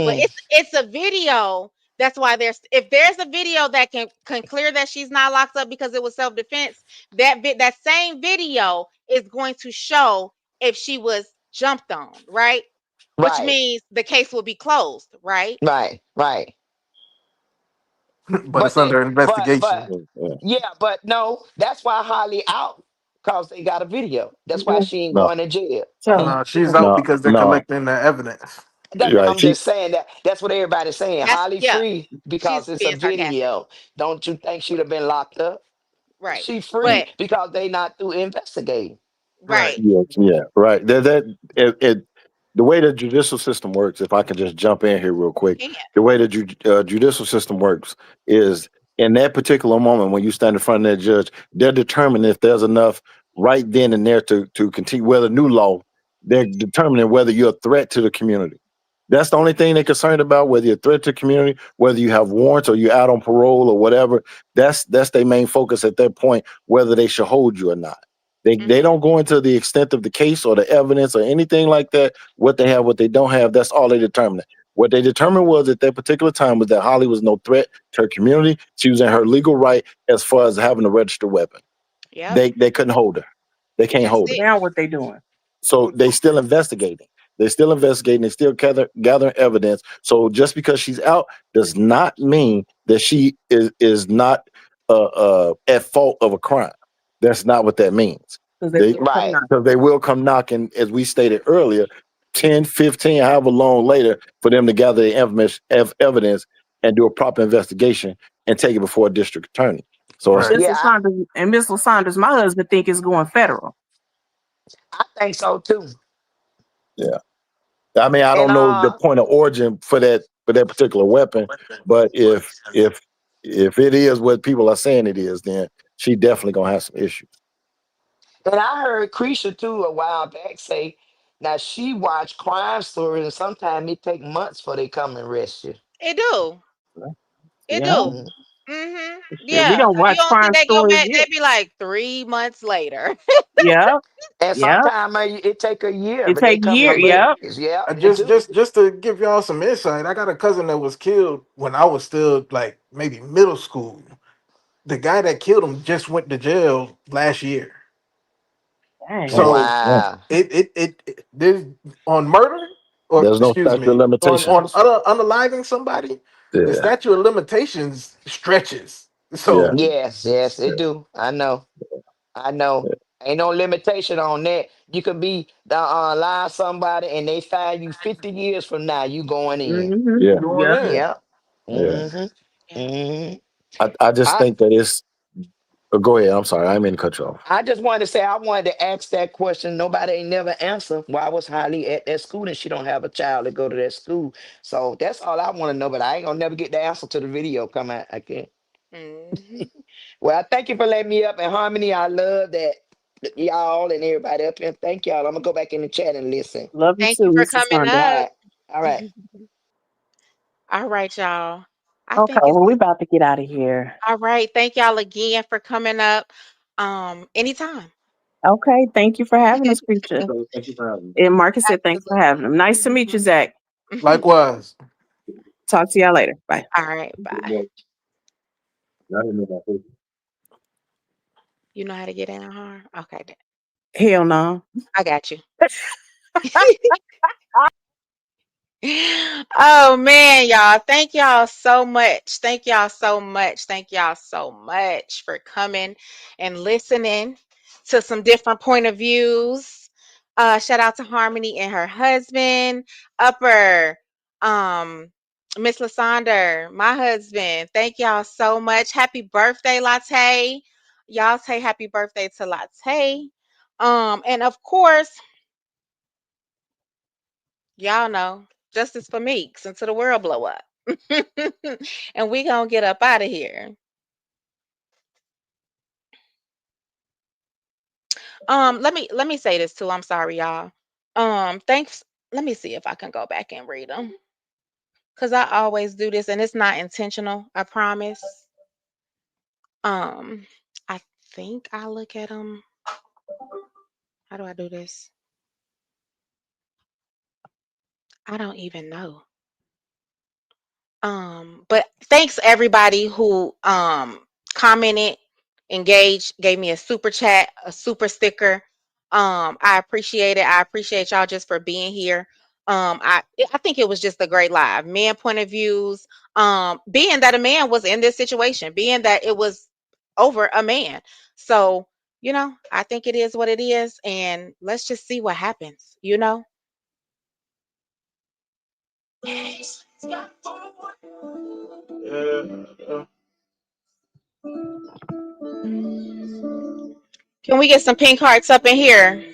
But Mm, it's a video. That's why if there's a video that can clear that she's not locked up because it was self defense, that same video is going to show if she was jumped on, right? Which right, means the case will be closed, right? right. but But it's under but investigation. yeah, but no, that's why Holly out because they got a video. That's why Mhm. she ain't No, going to jail. So No, she's out no, because they're no. collecting the evidence. Right. I'm just saying that's what everybody's saying. That's Holly yeah. free She's because it's a being sarcastic, video. Don't you think she'd have been locked up? right? She free But because they not through investigating. Right. right, Yeah, yeah, right. The way the judicial system works, if I can just jump in here real quick, can the way the judicial system works is in that particular moment when you stand in front of that judge, they're determining if there's enough right then and there to continue. Whether new law, they're determining whether you're a threat to the community. That's the only thing they're concerned about. Whether you're a threat to the community, whether you have warrants or you're out on parole or whatever. That's their main focus at that point. Whether they should hold you or not. They hmm don't go into the extent of the case or the evidence or anything like that. What they have, what they don't have, that's all they determine. What they determined was at that particular time was that Holly was no threat to her community. She was in her legal right as far as having a registered weapon. Yep, They couldn't hold her. They can't that's hold her. it. now what they doing? So they still investigating. They're still investigating. They still gathering evidence. So just because she's out does not mean that she is not at fault of a crime. That's not what that means. Because they They will come Right. knocking. because they will come knocking, as we stated earlier, 10, 15, however long later, for them to gather the evidence and do a proper investigation and take it before a district attorney. So Right. Miss Yeah, Lasandra and Miss Lasandra, my husband think it's going federal. I think so too. yeah. I mean, I And don't know the point of origin for that particular weapon, but if it is what people are saying it is, then she definitely gonna have some issues. and I heard Creisha too a while back say now she watched crime stories and sometimes it take months for they come and arrest you. It do. It Yeah. do. Mhm. Shit, we Yeah. don't You watch don't think crime they go stories back? yet. They be like 3 months later. Yeah. And Yeah. sometimes it take a year, It but they take come and years. arrest. Yeah. Yeah, it Just do. just to give y'all some insight, I got a cousin that was killed when I was still like maybe middle school. The guy that killed him just went to jail last year. Dang. Oh, So yeah. Wow. it there's on murder, or There's no excuse statute of me, on limitations. unaliving somebody, the Yeah, statute of limitations stretches. yeah, So Yes, it yeah, do. I know. yeah. Ain't no limitation on that. You could be lie somebody and they find you 50 years from now. You going in. Mm-hmm. Yeah. you going Yeah. in. Yeah. Yeah. Mm-hmm. Yeah. Mm-hmm. I just I think that it's Go ahead. I'm sorry. I didn't mean to cut you off. I just wanted to say I wanted to ask that question. Nobody ain't never answered. Why was Holly at that school and she don't have a child to go to that school? So that's all I want to know. But I ain't gonna never get the answer to the video come out. I can't. Mhm. Well, I thank you for letting me up in Harmony. I love that y'all and everybody up here. Thank y'all. I'm gonna go back in the chat and listen. Love you Thank too, you for Mrs. coming All Harmon. up. right. All right. All right, y'all. I Okay, think it's well, we're about to get out of here. all right. Thank y'all again for coming up. Anytime. Okay, thank you for having us, Preacher. Thank you for having me. And Marcus said thanks for having him. Nice to meet you, Absolutely. Zach. Likewise. Talk to y'all later. Bye. All right, bye. I didn't know my face. You know how to get in, huh? Okay, Hell no. I got you. Oh man, y'all. Thank y'all so much. Thank y'all so much. Thank y'all so much for coming and listening to some different point of views. Shout out to Harmony and her husband, Upper, Miss Lasonder, my husband. Thank y'all so much. Happy birthday, Latte. Y'all say happy birthday to Latte. And of course, y'all know, justice for Meeks until the world blow up. And we gonna get up out of here. Let me say this too. I'm sorry, y'all. Thanks. Let me see if I can go back and read them. Cause I always do this and it's not intentional, I promise. Um, I think I look at them. How do I do this? I don't even know. But thanks everybody who commented, engaged, gave me a super chat, a super sticker. I appreciate it. I appreciate y'all just for being here. I think it was just a great live. Man point of views. Being that a man was in this situation, being that it was over a man. So, I think it is what it is, and let's just see what happens, Can we get some pink hearts up in here?